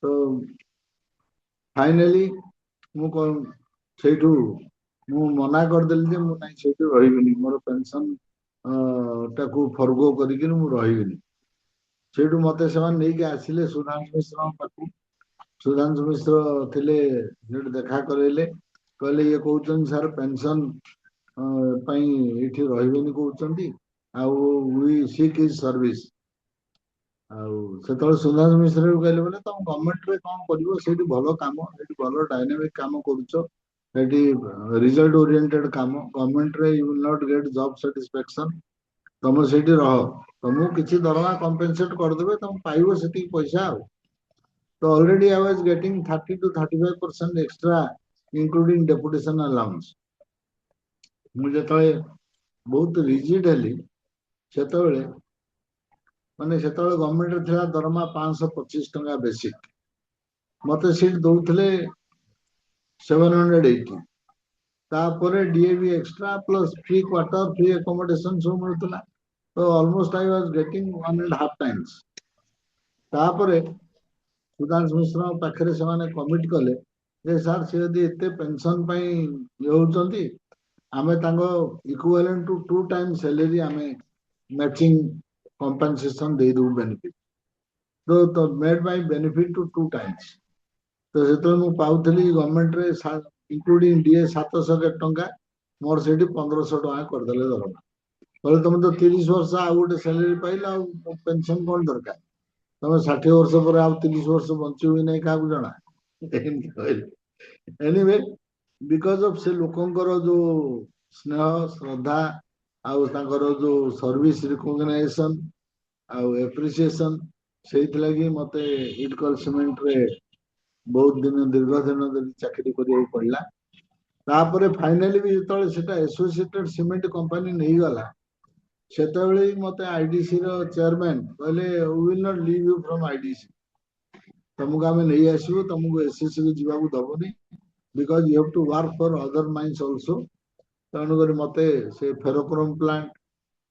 तो फाइनली मु सेठू मु मना कर देली जे मु नाही सेठू रहिबिनी मोर पेंशन टाकू फरगो करी के मु रहिबिनी सेठू मते समान नै के आसिले सुधांशु मिश्र पाकू सुधांशु मिश्र थिले जेड देखा करेले कहले ये कहउचन सर पेंशन पई एठी रहिबेनी कहउचंती आ वी सीक हिज सर्विस आ सेतल सुधांशु मिश्र कहले बोले तुम गवर्नमेंट रे कोन करिवो सेठी भलो काम सेठी भलो डायनामिक काम करूचो सेठी रिजल्ट ओरिएंटेड काम गवर्नमेंट रे you will not get job satisfaction तुम सेठी रह तुमको किसी दरमा कंपेंसेट कर देबे तुम पाइबो सेठी पैसा आ तो already I was getting 30 to 35% extra including deputation allowance मुझे बहुत रिजिड हेली सेतबेले माने सेतबेले गवर्नमेंट रे थिला दरमा 525 टका बेसिक मते सीट दउथले 780 तापर DAV extra plus free quarter free accommodation सब मिलता तो almost I was getting 1.5 times तापर सुधांशु मिश्र पाखे से कमिट कले जे सर से यदि एते पेंशन पई ये होचंती आमे तांगो इक्विवेलेंट टू 2 टाइम्स सैलरी आमे मैचिंग कंपनसेशन दे दू benefit to made my benefit to 2 times तो से मु पाउथली गवर्नमेंट रे इंक्लूडिंग डीए 700 के टंका मोर सेठी 1500 टंका कर देले दरमा बोले तुम तो 30 वर्ष आ गोटे सैलरी पाइला पेंशन कौन दरकार तुम 60 वर्ष पर आ 30 वर्ष बंचू भी नहीं क्या जना एनीवे बिकॉज ऑफ से लोकंकर जो स्नेह श्रद्धा आउ तांकर जो सर्विस रिकॉग्नाइजेशन आउ एप्रिसिएशन सेहित लगी मते इटकल सीमेंट रे बहुत दिन दीर्घ दिन चाकरी करिया पड़ला तापर फाइनली भी जतले सेटा एसोसिएटेड सीमेंट कंपनी नहीं गला सेतबेले मते आईडीसी रो चेयरमैन कहले we will not leave you from IDC तुमको आमे नहीं आसीबो तुमको एसएससी को जीवा को दबोनी because you have to work for other mines also तेणुकर मते से फेरोक्रोम प्लांट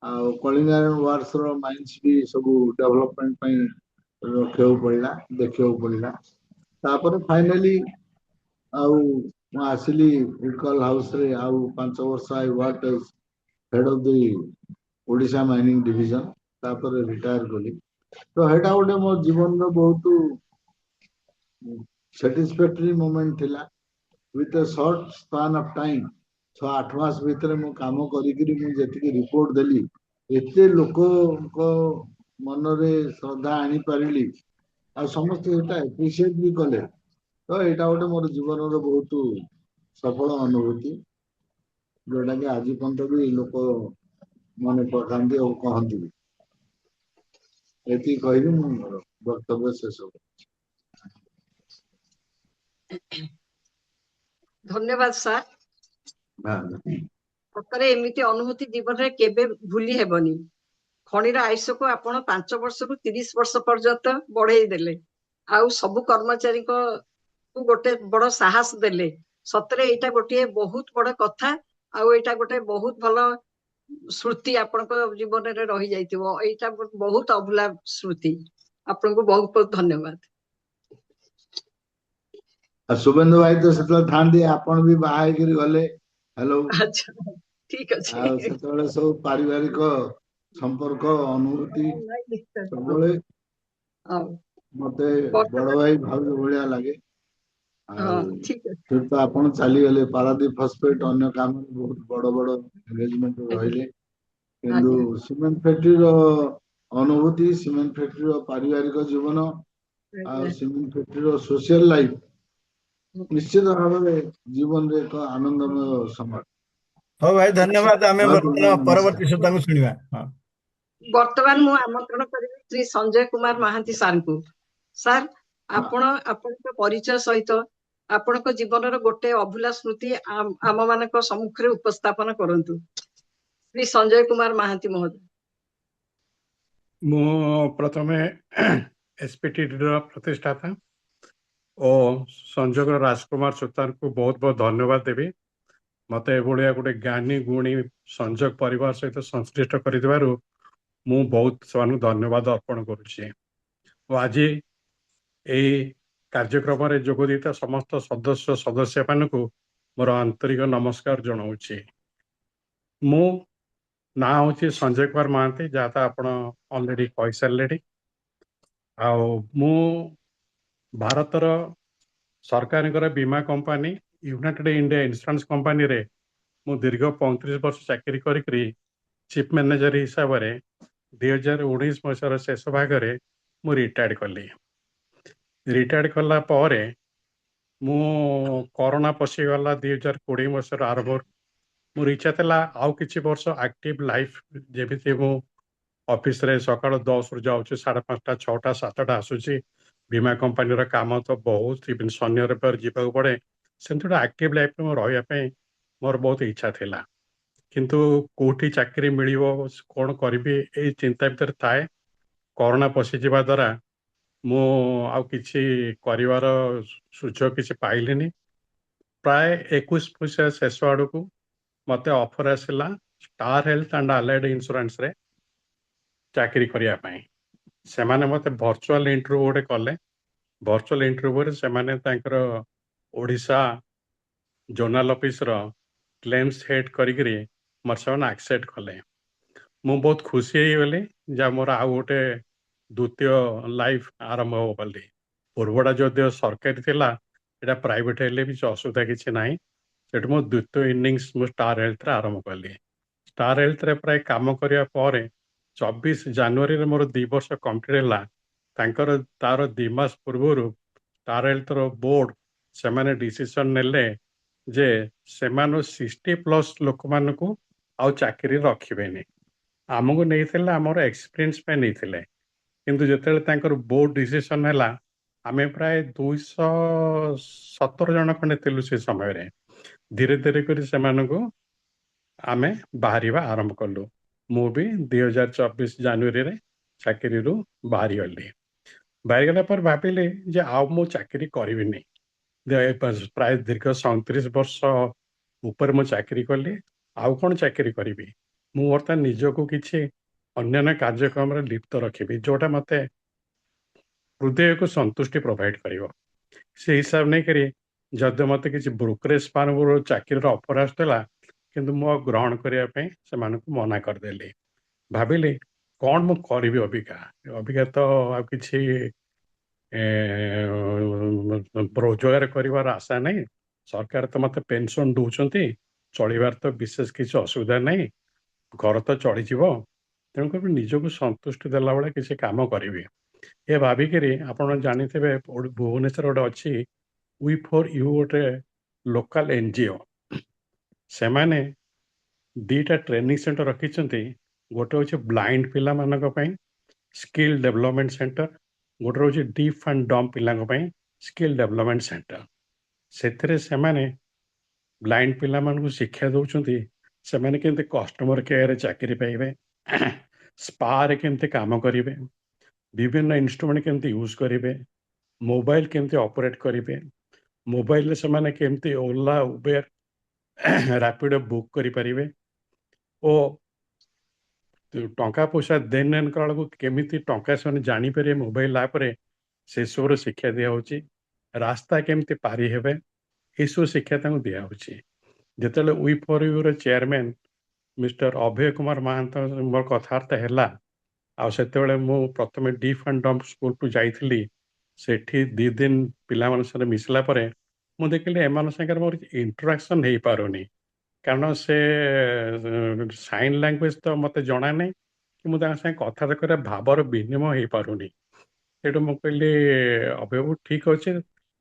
आ कलिंग आयरन वार्स रो माइंस भी सब डेवलपमेंट पई रखियो पड़ला देखियो पड़ला तापर फाइनली आउ आसिली इटकल हाउस रे आउ 5 वर्ष I work as head of the Odisha mining division तापर रिटायर कली तो हेटा गोटे मो जीवन रो बहुत satisfactory मोमेंट थिला with a short span of time 6-8 मास भीतर मु काम करिकरी मु जेतिकी रिपोर्ट देली एते लोक को मन रे श्रद्धा आनी पारिली आ समस्त एटा एप्रिशिएट भी कले तो एटा गोटे मोर जीवन रो बहुत सफल अनुभूति जोटा कि आज पर्यंत भी लोक मन पकांती और कहती भी एति कहली मु वक्तव्य शेष हो धन्यवाद सर सତରେ ଏମିତି ଅନୁଭୂତି ଜୀବନରେ କେବେ ଭୁଲି ହେବନି ଖଣିର ଆୟୁଷକୁ ଆପଣ 5 ବର୍ଷରୁ 30 ବର୍ଷ ପର୍ଯ୍ୟନ୍ତ ବଢେଇ ଦେଲେ ଆଉ ସବୁ କର୍ମଚାରୀଙ୍କୁ ଗୋଟେ ବଡ ସାହସ ଦେଲେ ସତରେ ଏଇଟା ଗୋଟିଏ ବହୁତ ବଡ କଥା ଆଉ ଏଇଟା ଗୋଟେ ବହୁତ ଭଲ ସ୍ମୃତି ଆପଣଙ୍କ ଜୀବନରେ ରହି ଯାଇଥିବ ଏଇଟା ବହୁତ ଅଭୁଲା ସ୍ମୃତି ଆପଣଙ୍କୁ ବହୁତ ବହୁତ ଧନ୍ୟବାଦ शुभेंदु भाई तो से थांदी आपण भी बाहर गिरी गले हेलो अच्छा ठीक ଅଛି आ सेतबेले सब पारिवारिक संपर्क अनुभूति सबले मते बड़ भाई भाव भलिया लागे ठीक है फिर तो आपण चली गले पारादीप फॉस्फेट अन्य काम बहुत बड़ बड़ एंगेजमेंट रहिले किंतु सीमेंट फैक्ट्री रो अनुभूति सीमेंट फैक्ट्री रो पारिवारिक जीवन आ सीमेंट फैक्ट्री रो सोशल लाइफ निश्चित भाव जीवन रे एक आनंदमय समय हो भाई धन्यवाद आमे वर्तमान परवर्ती श्रोता को सुनिबा हां ବର୍ତ୍ତମାନ ମୁଁ ଆମନ୍ତ୍ରଣ କରିବି ଶ୍ରୀ ସଞ୍ଜୟ କୁମାର ମହାନ୍ତି ସାରଙ୍କୁ ସାର୍ ଆପଣ ଆପଣଙ୍କ ପରିଚୟ ସହିତ ଆପଣଙ୍କ ଜୀବନର ଗୋଟେ ଅଭୁଲା ସ୍ମୃତି ଆମ ମାନଙ୍କ ସମ୍ମୁଖରେ ଉପସ୍ଥାପନ କରନ୍ତୁ ଶ୍ରୀ ସଞ୍ଜୟ କୁମାର ମହାନ୍ତି ମହୋଦୟ ମୁଁ ପ୍ରଥମେ ଏସପିଟିଡି ର ପ୍ରତିଷ୍ଠାତା ଓ ସଂଯୋଗ ରାଜକୁମାର ସୁତାରଙ୍କୁ ବହୁତ ବହୁତ ଧନ୍ୟବାଦ ଦେବି ମତେ ଏଭଳିଆ ଗୋଟେ ଜ୍ଞାନୀ ଗୁଣୀ ସଂଯୋଗ ପରିବାର ସହିତ ସଂଶ୍ଳିଷ୍ଟ କରିଥିବାରୁ ମୁଁ ବହୁତ ସେମାନଙ୍କୁ ଧନ୍ୟବାଦ ଅର୍ପଣ କରୁଛି ଓ ଆଜି ଏହି କାର୍ଯ୍ୟକ୍ରମରେ ଯୋଗ ଦେଇଥିବା ସମସ୍ତ ସଦସ୍ୟମାନଙ୍କୁ ମୋର ଆନ୍ତରିକ ନମସ୍କାର ଜଣାଉଛି ମୁଁ ନାଁ ହେଉଛି ସଞ୍ଜୟ କୁମାର ମହାନ୍ତି ଯାହା ତ ଆପଣ ଅଲରେଡି କହିସାରିଲେଣି ଆଉ ମୁଁ ଭାରତର ସରକାରଙ୍କର ବୀମା କମ୍ପାନୀ ୟୁନାଇଟେଡ୍ ଇଣ୍ଡିଆ ଇନ୍ସୁରାନ୍ସ କମ୍ପାନୀରେ ମୁଁ ଦୀର୍ଘ 35 ବର୍ଷ ଚାକିରି କରିକରି ଚିଫ୍ ମ୍ୟାନେଜର ହିସାବରେ 2019 ମସିହାର ଶେଷ ଭାଗରେ ମୁଁ ରିଟାୟାର୍ଡ କଲି ରିଟାୟାର୍ଡ କଲା ପରେ ମୁଁ କରୋନା ପଶିଗଲା 2020 ମସିହାର ଆରମ୍ଭରୁ ମୋର ଇଚ୍ଛା ଥିଲା ଆଉ କିଛି ବର୍ଷ ଆକ୍ଟିଭ ଲାଇଫ୍ ଯେମିତି ମୁଁ ଅଫିସରେ ସକାଳ 10ରୁ ଯାଉଛି 5:30 6ଟା 7ଟା ଆସୁଛି ବୀମା କମ୍ପାନୀର କାମ ତ ବହୁତ ଇଭିନ୍ ଶନି ରବିବାର ଯିବାକୁ ପଡ଼େ ସେମିତି ଗୋଟେ ଆକ୍ଟିଭ ଲାଇଫ୍ରେ ମୁଁ ରହିବା ପାଇଁ ମୋର ବହୁତ ଇଚ୍ଛା ଥିଲା କିନ୍ତୁ କୋଉଠି ଚାକିରି ମିଳିବ କ'ଣ କରିବି ଏଇ ଚିନ୍ତା ଭିତରେ ଥାଏ କରୋନା ପଶିଯିବା ଦ୍ୱାରା ମୁଁ ଆଉ କିଛି କରିବାର ସୁଯୋଗ କିଛି ପାଇଲିନି ପ୍ରାୟ 21 ମସିହା ଶେଷ ଆଡ଼କୁ ମୋତେ ଅଫର୍ ଆସିଲା ଷ୍ଟାର ହେଲ୍ଥ ଆଣ୍ଡ ଆଲାଏଡ୍ ଇନ୍ସୁରାନ୍ସରେ ଚାକିରି କରିବା ପାଇଁ। ସେମାନେ ମୋତେ ଭର୍ଚୁଆଲ ଇଣ୍ଟରଭ୍ୟୁ ଗୋଟେ କଲେ। ଭର୍ଚୁଆଲ ଇଣ୍ଟରଭ୍ୟୁରେ ସେମାନେ ତାଙ୍କର Odisha zonal officer claims head କରିକିରି ମୋତେ ସେମାନେ ଆକ୍ସେପ୍ଟ କଲେ। ମୁଁ ବହୁତ ଖୁସି ହେଇଗଲି ଯାହା ମୋର ଆଉ ଗୋଟେ ଦ୍ୱିତୀୟ ଲାଇଫ୍ ଆରମ୍ଭ ହେବ ବୋଲି। ପୂର୍ବଟା ଯଦିଓ ସରକାରୀ ଥିଲା, ଏଇଟା ପ୍ରାଇଭେଟ୍ ହେଲେ କିଛି ଅସୁବିଧା କିଛି ନାହିଁ। ସେଠୁ ମୋ ଦ୍ୱିତୀୟ ଇନିଂସ ମୁଁ ଷ୍ଟାର ହେଲ୍ଥରେ ଆରମ୍ଭ କଲି। ଷ୍ଟାର ହେଲ୍ଥରେ ପ୍ରାୟ କାମ କରିବା ପରେ 24 ଜାନୁଆରୀରେ ମୋର 2 ବର୍ଷ କମ୍ପ୍ଲିଟ୍ ହେଲା। ତାର 2 ମାସ ପୂର୍ବରୁ ଷ୍ଟାର ହେଲ୍ଥର ବୋର୍ଡ଼ ସେମାନେ ଡିସିସନ୍ ନେଲେ ଯେ ସେମାନେ 60+ ଲୋକମାନଙ୍କୁ ଆଉ ଚାକିରି ରଖିବେନି। ଆମକୁ ନେଇଥିଲେ ଆମର ଏକ୍ସପିରିଏନ୍ସ ପାଇଁ ନେଇଥିଲେ, କିନ୍ତୁ ଯେତେବେଳେ ତାଙ୍କର ବୋର୍ଡ଼ ଡିସିସନ୍ ହେଲା ଆମେ ପ୍ରାୟ 217 ଜଣ ଖଣ୍ଡେ ଥିଲୁ ସେ ସମୟରେ। ଧୀରେ ଧୀରେ କରି ସେମାନଙ୍କୁ ଆମେ ବାହାରିବା ଆରମ୍ଭ କଲୁ। ମୁଁ ବି 2024 ଜାନୁଆରୀରେ ଚାକିରିରୁ ବାହାରିଗଲି। ବାହାରିଗଲା ପରେ ଭାବିଲି ଯେ ଆଉ ମୁଁ ଚାକିରି କରିବିନି। ପ୍ରାୟ ଦୀର୍ଘ 37 ବର୍ଷ ଉପରେ ମୁଁ ଚାକିରି କଲି, ଆଉ କ'ଣ ଚାକିରି କରିବି। ମୁଁ ବର୍ତ୍ତମାନ ନିଜକୁ କିଛି ଅନ୍ୟାନ୍ୟ କାର୍ଯ୍ୟକ୍ରମରେ ଲିପ୍ତ ରଖିବି ଯେଉଁଟା ମୋତେ ହୃଦୟକୁ ସନ୍ତୁଷ୍ଟି ପ୍ରୋଭାଇଡ୍ କରିବ। ସେ ହିସାବ ନେଇକରି ଯଦି ମୋତେ କିଛି ବ୍ରୋକରେଜ ଫାର୍ମରୁ ଚାକିରିର ଅଫର୍ ଆସୁଥିଲା, କିନ୍ତୁ ମୁଁ ଆଉ ଗ୍ରହଣ କରିବା ପାଇଁ ସେମାନଙ୍କୁ ମନା କରିଦେଲି। ଭାବିଲି କ'ଣ ମୁଁ କରିବି ଅବିକା ତ ଆଉ କିଛି ରୋଜଗାର କରିବାର ଆଶା ନାହିଁ। ସରକାର ତ ମୋତେ ପେନସନ୍ ଦେଉଛନ୍ତି, ଚଳିବାର ତ ବିଶେଷ କିଛି ଅସୁବିଧା ନାହିଁ, ଘର ତ ଚଳିଯିବ। ତେଣୁକରି ନିଜକୁ ସନ୍ତୁଷ୍ଟି ଦେଲା ଭଳିଆ କିଛି କାମ କରିବି। ଏ ଭାବିକିରି ଆପଣ ଜାଣିଥିବେ ଭୁବନେଶ୍ୱର ଗୋଟେ ଅଛି ୱି ଫର୍ ୟୁ ଗୋଟେ ଲୋକାଲ NGO। ସେମାନେ 2ଟା ଟ୍ରେନିଂ ସେଣ୍ଟର ରଖିଛନ୍ତି। ଗୋଟେ ହେଉଛି ବ୍ଲାଇଣ୍ଡ ପିଲାମାନଙ୍କ ପାଇଁ ସ୍କିଲ୍ ଡେଭଲପମେଣ୍ଟ ସେଣ୍ଟର, ଗୋଟେ ହେଉଛି ଡିଫ୍ ଆଣ୍ଡ ଡମ୍ପ ପିଲାଙ୍କ ପାଇଁ ସ୍କିଲ୍ ଡେଭଲପମେଣ୍ଟ ସେଣ୍ଟର। ସେଥିରେ ସେମାନେ ବ୍ଲାଇଣ୍ଡ ପିଲାମାନଙ୍କୁ ଶିକ୍ଷା ଦେଉଛନ୍ତି ସେମାନେ କେମିତି କଷ୍ଟମର କେୟାରରେ ଚାକିରି ପାଇବେ, ସ୍ପାରେ କେମିତି କାମ କରିବେ, ବିଭିନ୍ନ ଇନଷ୍ଟ୍ରୁମେଣ୍ଟ କେମିତି ୟୁଜ୍ କରିବେ, ମୋବାଇଲ କେମିତି ଅପରେଟ୍ କରିବେ, ମୋବାଇଲରେ ସେମାନେ କେମିତି ଓଲା ଉବେର ରାପିଡୋ ବୁକ୍ କରିପାରିବେ ଓ ଟଙ୍କା ପଇସା ଦେନ ନେଣ କଲା ବେଳକୁ କେମିତି ଟଙ୍କା ସେମାନେ ଜାଣିପାରିବେ ମୋବାଇଲ ଆପ୍ରେ, ସେସବୁର ଶିକ୍ଷା ଦିଆହେଉଛି। ରାସ୍ତା କେମିତି ପାରି ହେବେ, ଏସବୁ ଶିକ୍ଷା ତାଙ୍କୁ ଦିଆହେଉଛି। ଯେତେବେଳେ we for your chairman mister Abhay Kumar Mahanta ମୋର କଥାବାର୍ତ୍ତା ହେଲା, ଆଉ ସେତେବେଳେ ମୁଁ ପ୍ରଥମେ ଡିଫ୍ ଆଣ୍ଡ ଡମ୍ପ ସ୍କୁଲକୁ ଯାଇଥିଲି। ସେଠି 2 ଦିନ ପିଲାମାନଙ୍କ ସାଙ୍ଗରେ ମିଶିଲା ପରେ ମୁଁ ଦେଖିଲି ଏମାନଙ୍କ ସାଙ୍ଗରେ ମୋର ଇଣ୍ଟରାକ୍ସନ୍ ହେଇପାରୁନି, କାରଣ ସେ ସାଇନ୍ ଲାଙ୍ଗୁଏଜ ତ ମୋତେ ଜଣା ନାହିଁ କି ମୁଁ ତାଙ୍କ ସାଙ୍ଗେ କଥାବାର୍ତ୍ତା କରିବା ଭାବର ବିନିମୟ ହେଇପାରୁନି। ସେଠୁ ମୁଁ କହିଲି ଅଭୟ ବାବୁ ଠିକ୍ ଅଛି,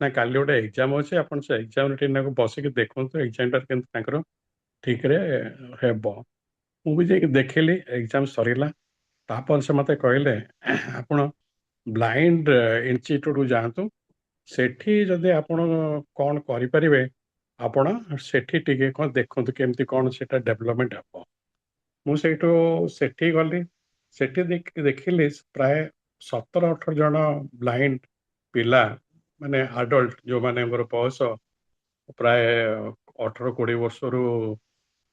ନା କାଲି ଗୋଟେ ଏକ୍ଜାମ୍ ଅଛି, ଆପଣ ସେ ଏକ୍ଜାମ୍ରେ ଟିକେ ନାକୁ ବସିକି ଦେଖନ୍ତୁ ଏକ୍ଜାମ୍ଟା କେମିତି ତାଙ୍କର ଠିକ୍ରେ ହେବ। ମୁଁ ବି ଯାଇକି ଦେଖିଲି, ଏକ୍ଜାମ୍ ସରିଲା। ତାପରେ ସେ ମୋତେ କହିଲେ ଆପଣ ବ୍ଲାଇଣ୍ଡ ଇନଷ୍ଟିଚ୍ୟୁଟକୁ ଯାଆନ୍ତୁ, ସେଠି ଯଦି ଆପଣ କ'ଣ କରିପାରିବେ ଆପଣ ସେଠି ଟିକେ କ'ଣ ଦେଖନ୍ତୁ କେମିତି କ'ଣ ସେଟା ଡେଭଲପମେଣ୍ଟ ହେବ। ମୁଁ ସେଠି ଗଲି, ସେଠି ଦେଖିଲି ପ୍ରାୟ 17-18 ଜଣ ବ୍ଲାଇଣ୍ଡ ପିଲା, ମାନେ ଆଡଲ୍ଟ, ଯେଉଁମାନଙ୍କର ବୟସ ପ୍ରାୟ 18-20 ବର୍ଷରୁ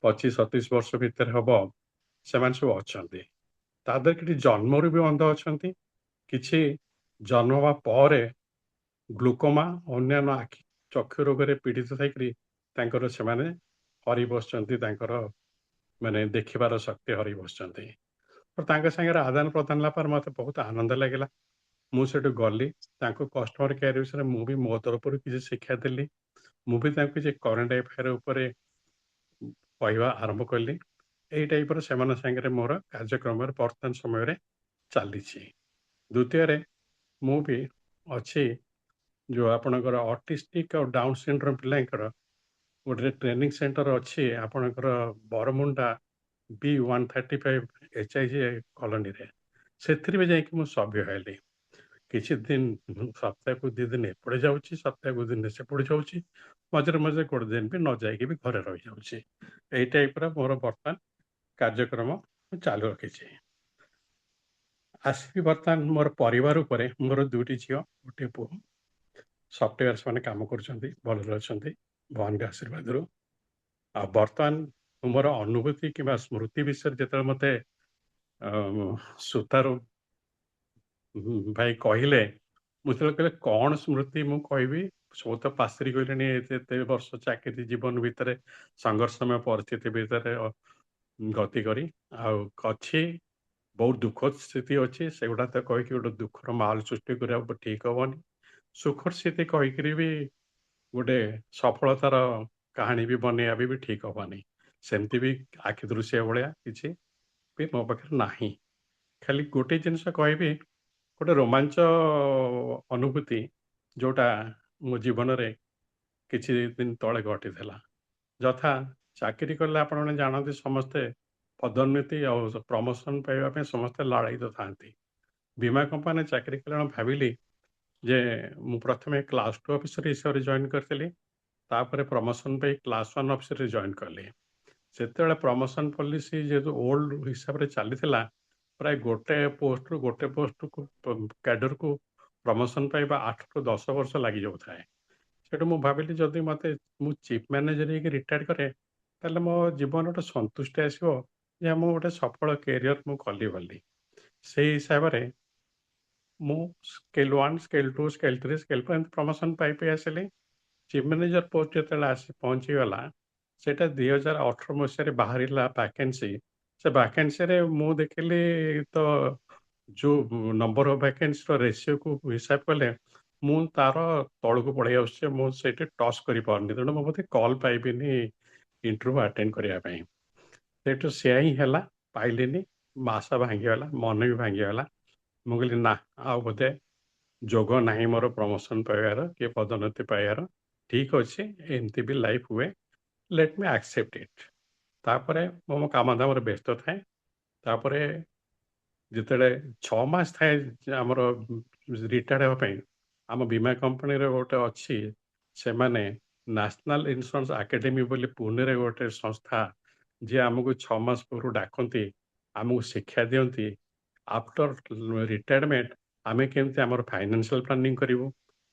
25-27 ବର୍ଷ ଭିତରେ ହେବ, ସେମାନେ ସବୁ ଅଛନ୍ତି। ତା ଦେହରେ କିଛି ଜନ୍ମରୁ ବି ଅନ୍ଧ ଅଛନ୍ତି, କିଛି ଜନ୍ମ ହେବା ପରେ ଗ୍ଲୁକୋମା ଅନ୍ୟାନ୍ୟ ଆଖି ଚକ୍ଷୁ ରୋଗରେ ପୀଡ଼ିତ ଥାଇକରି ତାଙ୍କର ସେମାନେ ହରି ବସିଛନ୍ତି, ତାଙ୍କର ମାନେ ଦେଖିବାର ଶକ୍ତି ହରି ବସିଛନ୍ତି। ତାଙ୍କ ସାଙ୍ଗରେ ଆଦାନ ପ୍ରଦାନ ହେଲା ପରେ ମୋତେ ବହୁତ ଆନନ୍ଦ ଲାଗିଲା। ମୁଁ ସେଠୁ ଗଲି, ତାଙ୍କୁ କଷ୍ଟମର କେୟାର ବିଷୟରେ ମୁଁ ବି ମୋ ତରଫରୁ କିଛି ଶିକ୍ଷା ଦେଲି। ମୁଁ ବି ତାଙ୍କୁ କିଛି କରେଣ୍ଟ ଆଫେୟାର ଉପରେ କହିବା ଆରମ୍ଭ କଲି। ଏଇ ଟାଇପ୍ର ସେମାନଙ୍କ ସାଙ୍ଗରେ ମୋର କାର୍ଯ୍ୟକ୍ରମରେ ବର୍ତ୍ତମାନ ସମୟରେ ଚାଲିଛି। ଦ୍ୱିତୀୟରେ ମୁଁ ବି ଅଛି ଯେଉଁ ଆପଣଙ୍କର ଅଟିଷ୍ଟିକ୍ ଆଉ ଡାଉନ୍ ସିଣ୍ଡ୍ରୋମ୍ ପିଲାଙ୍କର ଗୋଟେ ଟ୍ରେନିଂ ସେଣ୍ଟର ଅଛି ଆପଣଙ୍କର ବରମୁଣ୍ଡା B135 HIG କଲୋନୀରେ। ସେଥିରେ ବି ଯାଇକି ମୁଁ ସଭ୍ୟ ହେଲି। କିଛି ଦିନ ସପ୍ତାହକୁ 2 ଦିନ ଏପଟେ ଯାଉଛି, ସପ୍ତାହକୁ 2 ଦିନ ସେପଟେ ଯାଉଛି, ମଝିରେ ମଝିରେ 1 ଦିନ ବି ନ ଯାଇକି ବି ଘରେ ରହିଯାଉଛି। ଏଇ ଟାଇପ୍ର ମୋର ବର୍ତ୍ତମାନ କାର୍ଯ୍ୟକ୍ରମ ମୁଁ ଚାଲୁ ରଖିଛି। ଆସିବି ବର୍ତ୍ତମାନ ମୋର ପରିବାର ଉପରେ। ମୋର 2ଟି ଝିଅ, 1 ପୁଅ। ସଫ୍ଟୱେୟାର ସେମାନେ କାମ କରୁଛନ୍ତି, ଭଲରେ ଅଛନ୍ତି। ଭଗବାନଙ୍କ ଆଶୀର୍ବାଦରୁ। ଆଉ ବର୍ତ୍ତମାନ ମୋର ଅନୁଭୂତି କିମ୍ବା ସ୍ମୃତି ବିଷୟରେ ଯେତେବେଳେ ମୋତେ ସୁତାରୁ ଭାଇ କହିଲେ, ମୁଁ ଯେତେବେଳେ କହିଲେ କ'ଣ ସ୍ମୃତି ମୁଁ କହିବି, ସବୁ ତ ପାଶରି ଗଲେଣି ଏତେ ବର୍ଷ ଚାକିରି ଜୀବନ ଭିତରେ ସଂଘର୍ଷମୟ ପରିସ୍ଥିତି ଭିତରେ ଗତି କରି। ଆଉ ଅଛି ବହୁତ ଦୁଃଖ ସ୍ଥିତି ଅଛି, ସେଗୁଡ଼ା ତ କହିକି ଗୋଟେ ଦୁଃଖର ମାହୋଲ ସୃଷ୍ଟି କରିବା ଠିକ ହବନି। ସୁଖର ସ୍ଥିତି କହିକିରି ବି ଗୋଟେ ସଫଳତାର କାହାଣୀ ବି ବନେଇବା ବି ଠିକ ହବନି। ସେମିତି ବି ଆଖି ଦୃଶ୍ୟ ଭଳିଆ କିଛି ବି ମୋ ପାଖରେ ନାହିଁ। ଖାଲି ଗୋଟେ ଜିନିଷ କହିବି, ଗୋଟେ ରୋମାଞ୍ଚ ଅନୁଭୂତି ଯୋଉଟା ମୋ ଜୀବନରେ କିଛି ଦିନ ତଳେ ଘଟିଥିଲା। ଯଥା ଚାକିରି କଲେ ଆପଣମାନେ ଜାଣନ୍ତି ସମସ୍ତେ ପଦୋନ୍ନତି ଆଉ ପ୍ରମୋସନ ପାଇବା ପାଇଁ ସମସ୍ତେ ଲାଳାୟିତ ଥାନ୍ତି। ବୀମା କମ୍ପାନୀରେ ଚାକିରି କଲା ବେଳେ ଭାବିଲି ଯେ ମୁଁ ପ୍ରଥମେ କ୍ଲାସ୍ 2 ଅଫିସର ହିସାବରେ ଜଏନ୍ କରିଥିଲି, ତାପରେ ପ୍ରମୋସନ ପାଇ କ୍ଲାସ୍ 1 ଅଫିସରରେ ଜଏନ୍ କଲି। ସେତେବେଳେ ପ୍ରମୋସନ ପଲିସି ଯେହେତୁ ଓଲ୍ଡ ହିସାବରେ ଚାଲିଥିଲା, ପ୍ରାୟ ଗୋଟେ ପୋଷ୍ଟକୁ କ୍ୟାଡରକୁ ପ୍ରମୋସନ ପାଇବା 8ରୁ 10 ବର୍ଷ ଲାଗିଯାଉଥାଏ। ସେଠୁ ମୁଁ ଭାବିଲି ଯଦି ମୁଁ ଚିଫ୍ ମ୍ୟାନେଜର ହେଇକି ରିଟାୟାର୍ଡ କରେ, ତାହେଲେ ମୋ ଜୀବନ ଗୋଟେ ସନ୍ତୁଷ୍ଟି ଆସିବ ଯେ ମୁଁ ଗୋଟେ ସଫଳ କ୍ୟାରିୟର ମୁଁ କଲି ବୋଲି। ସେଇ ହିସାବରେ ମୁଁ ସ୍କେଲ୍ 1, ସ୍କେଲ୍ 2, ସ୍କେଲ୍ 3, ସ୍କେଲ୍ 4 ଏମିତି ପ୍ରମୋସନ ପାଇ ଆସିଲି। ଚିଫ୍ ମ୍ୟାନେଜର ପୋଷ୍ଟ ଯେତେବେଳେ ଆସି ପହଞ୍ଚିଗଲା, ସେଇଟା 2018 ମସିହାରେ ବାହାରିଲା ଭ୍ୟାକେନ୍ସି। ସେ ଭ୍ୟାକେନ୍ସିରେ ମୁଁ ଦେଖିଲି ତ ଯୋଉ ନମ୍ବର ଅଫ୍ ଭ୍ୟାକେନ୍ସିର ରେସିଓକୁ ହିସାବ କଲେ ମୁଁ ତାର ତଳକୁ ପଳେଇ ଆସୁଛି, ମୁଁ ସେଇଠି ଟଚ୍ କରିପାରୁନି। ତେଣୁ ମୁଁ ବୋଧେ କଲ୍ ପାଇବିନି ଇଣ୍ଟରଭ୍ୟୁ ଆଟେଣ୍ଡ କରିବା ପାଇଁ। ସେଇଠୁ ସେୟା ହିଁ ହେଲା, ପାଇଲିନି। ଆଶା ଭାଙ୍ଗିଗଲା, ମନ ବି ଭାଙ୍ଗିଗଲା। ମୁଁ କହିଲି ନା, ଆଉ ବୋଧେ ଯୋଗ ନାହିଁ ମୋର ପ୍ରମୋସନ ପାଇବାର କି ପଦୋନ୍ନତି ପାଇବାର। ଠିକ ଅଛି, ଏମିତି ବି ଲାଇଫ ହୁଏ, ଲେଟ୍ ମି ଆକ୍ସେପ୍ଟ ଇଟ୍। ତାପରେ ମୁଁ ମୋ କାମଧାମରେ ବ୍ୟସ୍ତ ଥାଏ। ତାପରେ ଯେତେବେଳେ 6 ମାସ ଥାଏ ଆମର ରିଟାୟାର୍ଡ ହେବା ପାଇଁ, ଆମ ବୀମା କମ୍ପାନୀର ଗୋଟେ ଅଛି, ସେମାନେ ନ୍ୟାସନାଲ ଇନ୍ସୁରାନ୍ସ ଏକାଡେମୀ ବୋଲି ପୁନେରେ ଗୋଟେ ସଂସ୍ଥା, ଯିଏ ଆମକୁ 6 ମାସ ପୂର୍ବରୁ ଡାକନ୍ତି, ଆମକୁ ଶିକ୍ଷା ଦିଅନ୍ତି ଆଫ୍ଟର ରିଟାୟାରମେଣ୍ଟ ଆମେ କେମିତି ଆମର ଫାଇନାନ୍ସିଆଲ ପ୍ଲାନିଂ କରିବୁ,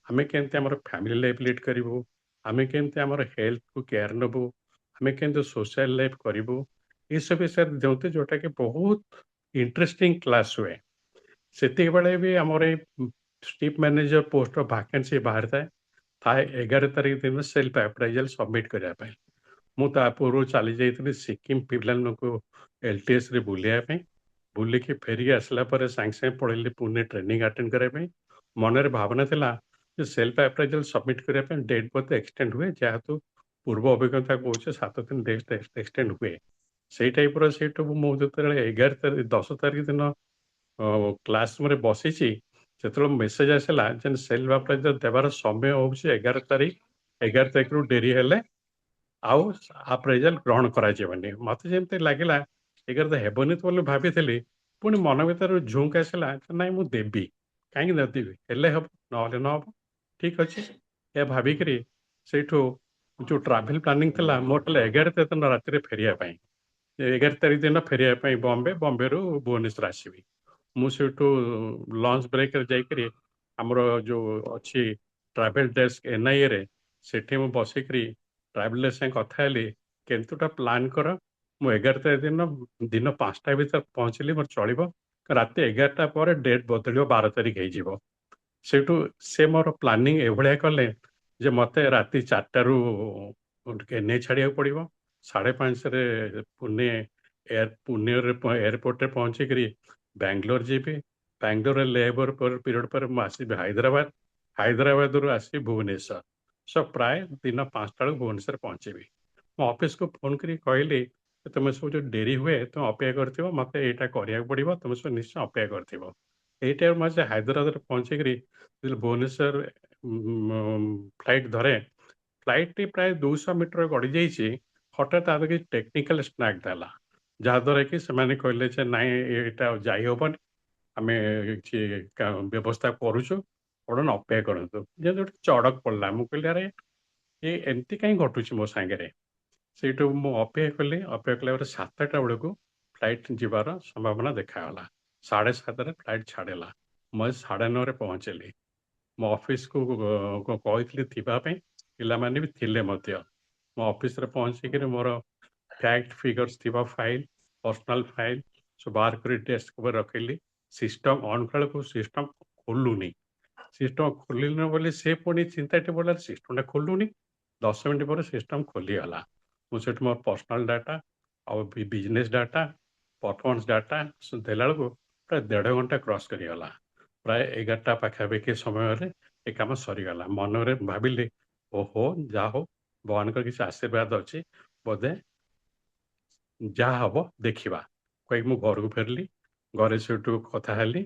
ଆମେ କେମିତି ଆମର ଫ୍ୟାମିଲି ଲାଇଫ୍ ଲିଡ୍ କରିବୁ, ଆମେ କେମିତି ଆମର ହେଲ୍ଥକୁ କେୟାର ନେବୁ, ଆମେ କେମିତି ସୋସିଆଲ ଲାଇଫ୍ କରିବୁ, ଏସବୁ ବିଷୟରେ ଦିଅନ୍ତି, ଯୋଉଟାକି ବହୁତ ଇଣ୍ଟରେଷ୍ଟିଂ କ୍ଲାସ୍ ହୁଏ। ସେତିକିବେଳେ ବି ଆମର ଏଇ ଚିଫ୍ ମ୍ୟାନେଜର ପୋଷ୍ଟର ଭ୍ୟାକେନ୍ସି ବାହାରିଥାଏ। 11 ତାରିଖ ଦିନ ସେଲ୍ଫ ଆପ୍ରାଇଜାଲ ସବମିଟ୍ କରିବା ପାଇଁ। ମୁଁ ତା ପୂର୍ବରୁ ଚାଲି ଯାଇଥିଲି ସିକିମ୍ ପିଲାମାନଙ୍କୁ LTSରେ ବୁଲିବା ପାଇଁ। ବୁଲିକି ଫେରିକି ଆସିଲା ପରେ ସାଙ୍ଗେ ସାଙ୍ଗେ ପଳେଇଲି ପୁନେ ଟ୍ରେନିଂ ଆଟେଣ୍ଡ କରିବା ପାଇଁ। ମନରେ ଭାବନା ଥିଲା ଯେ ସେଲ୍ଫ ଆପ୍ରାଇଜାଲ ସବମିଟ୍ କରିବା ପାଇଁ ଡେଟ୍ ବୋଧେ ଏକ୍ସଟେଣ୍ଡ ହୁଏ, ଯେହେତୁ ପୂର୍ବ ଅଭିଜ୍ଞତା କହୁଛି 7 ଦିନ ଡେଟ୍ ଏକ୍ସଟେଣ୍ଡ ହୁଏ। ସେଇ ଟାଇପ୍ର ସେଇଠୁ ମୁଁ ଯେତେବେଳେ 10 ତାରିଖ ଦିନ କ୍ଲାସ୍ ରୁମ୍ରେ ବସିଛି, ସେତେବେଳେ ମେସେଜ ଆସିଲା ଯେ ସେଲ୍ଫ ଆପ୍ରାଇଜାଲ ଦେବାର ସମୟ ହେଉଛି 11 ତାରିଖ। 11 ତାରିଖରୁ ଡେରି ହେଲେ ଆଉ ଆପ୍ରାଇଜାଲ ଗ୍ରହଣ କରାଯିବନି। ମୋତେ ଯେମିତି ଲାଗିଲା 11 ତ ହେବନି ତ ବୋଲି ଭାବିଥିଲି, ପୁଣି ମନ ଭିତରେ ଝୁଙ୍କ ଆସିଲା ନାଇଁ ମୁଁ ଦେବି, କାହିଁକି ନ ଦେବି, ହେଲେ ହେବ ନହେଲେ ନ ହେବ, ଠିକ ଅଛି। ଏହା ଭାବିକିରି ସେଇଠୁ ଯୋଉ ଟ୍ରାଭେଲ ପ୍ଲାନିଂ ଥିଲା ମୋର ଥିଲା 11 ତାରିଖ ଦିନ ରାତିରେ ଫେରିବା ପାଇଁ। 11 ତାରିଖ ଦିନ ଫେରିବା ପାଇଁ ବମ୍ବେରୁ ଭୁବନେଶ୍ୱର ଆସିବି। ମୁଁ ସେଇଠୁ ଲଞ୍ଚ ବ୍ରେକ୍ରେ ଯାଇକରି ଆମର ଯୋଉ ଅଛି ଟ୍ରାଭେଲ ଡେସ୍କ NIAରେ, ସେଠି ମୁଁ ବସିକରି ଟ୍ରାଭେଲର ସାଙ୍ଗେ କଥା ହେଲି, କେମିତି ଗୋଟେ ପ୍ଲାନ୍ କର, ମୁଁ 11 ତାରିଖ ଦିନ 5ଟା ଭିତରେ ପହଞ୍ଚିଲି ମୋର ଚଳିବ, ରାତି 11ଟା ପରେ ଡେଟ୍ ବଦଳିବ, 12 ତାରିଖ ହେଇଯିବ। ସେଇଠୁ ସେ ମୋର ପ୍ଲାନିଂ ଏଭଳିଆ କଲେ ଯେ ମୋତେ ରାତି 4ଟାରୁ NIA ଛାଡ଼ିବାକୁ ପଡ଼ିବ, 5:30ରେ ପୁନେରେ ଏୟାରପୋର୍ଟରେ ପହଞ୍ଚିକରି ବାଙ୍ଗାଲୋର ଯିବି, ବାଙ୍ଗାଲୋରରେ ଲେବର ପିରିୟଡ଼ ପରେ ମୁଁ ଆସିବି ହାଇଦ୍ରାବାଦ, ହାଇଦ୍ରାବାଦରୁ ଆସିବି ଭୁବନେଶ୍ୱର। ପ୍ରାୟ ଦିନ 5ଟା ବେଳକୁ ଭୁବନେଶ୍ୱର ପହଞ୍ଚିବି। ମୁଁ ଅଫିସକୁ ଫୋନ୍ କରି କହିଲି ତୁମେ ସବୁ ଯେଉଁ ଡେରି ହୁଏ ତୁମେ ଅପେକ୍ଷା କରିଥିବ, ମୋତେ ଏଇଟା କରିବାକୁ ପଡ଼ିବ, ତୁମେ ସବୁ ନିଶ୍ଚୟ ଅପେକ୍ଷା କରିଥିବ। ଏଇଟା ମୁଁ ଆସି ହାଇଦ୍ରାବାଦରେ ପହଞ୍ଚିକରି ଭୁବନେଶ୍ୱର ଫ୍ଲାଇଟ୍ ଧରେ। ଫ୍ଲାଇଟ୍ଟି ପ୍ରାୟ 200 ମିଟର ଗଡ଼ି ଯାଇଛି, ହଠାତ୍ ତା କିଛି ଟେକ୍ନିକାଲ ସ୍ନାକ୍ ଦେଲା, ଯାହାଦ୍ୱାରା କି ସେମାନେ କହିଲେ ଯେ ନାଇଁ ଏଇଟା ଯାଇ ହେବନି, ଆମେ କିଛି ବ୍ୟବସ୍ଥା କରୁଛୁ, ଆପଣ ଅପେକ୍ଷା କରନ୍ତୁ। ଯେହେତୁ ଗୋଟେ ଚଡ଼କ ପଡ଼ିଲା, ମୁଁ କହିଲି ଆରେ ଏମିତି କାହିଁ ଘଟୁଛି ମୋ ସାଙ୍ଗରେ। ସେଇଠୁ ମୁଁ ଅପେକ୍ଷା କଲି, ଅପେକ୍ଷା କଲା ପରେ 7ଟା ବେଳକୁ ଫ୍ଲାଇଟ୍ ଯିବାର ସମ୍ଭାବନା ଦେଖାଗଲା। 7:30ରେ ଫ୍ଲାଇଟ୍ ଛାଡ଼ିଲା, ମୁଁ 9:30ରେ ପହଞ୍ଚିଲି। ମୋ ଅଫିସକୁ କହିଥିଲି ଥିବା ପାଇଁ, ପିଲାମାନେ ବି ଥିଲେ ମଧ୍ୟ। ମୋ ଅଫିସରେ ପହଞ୍ଚିକିରି ମୋର ଫ୍ୟାକ୍ଟ ଫିଗର୍ସ ଥିବା ଫାଇଲ, ପର୍ସନାଲ ଫାଇଲ ସବୁ ବାହାର କରି ଡେସ୍କ ଉପରେ ରଖିଲି। ସିଷ୍ଟମ ଅନ୍ କଲାକୁ ସିଷ୍ଟମ ଖୋଲୁନି। ସିଷ୍ଟମ ଖୋଲିନି ବୋଲି ସେ ପୁଣି ଚିନ୍ତାଟି ପଡ଼ିଲା, ସିଷ୍ଟମଟା ଖୋଲୁନି। 10 ମିନିଟ୍ ପରେ ସିଷ୍ଟମ ଖୋଲିଗଲା। ମୁଁ ସେଠି ମୋର ପର୍ସନାଲ ଡାଟା ଆଉ ବିଜନେସ୍ ଡାଟା, ପରଫର୍ମାନ୍ସ ଡାଟା ଦେଲା ବେଳକୁ ପ୍ରାୟ 1.5 ଘଣ୍ଟା କ୍ରସ୍ କରିଗଲା। ପ୍ରାୟ 11ଟା ପାଖାପାଖି ସମୟରେ ଏ କାମ ସରିଗଲା। ମନରେ ଭାବିଲି, ଓହୋ ଯାହା ହଉ ଭଗବାନଙ୍କର କିଛି ଆଶୀର୍ବାଦ ଅଛି, ବୋଧେ ଯାହା ହବ ଦେଖିବା କହିକି ମୁଁ ଘରକୁ ଫେରିଲି। ଘରେ ସେଠୁ କଥା ହେଲି।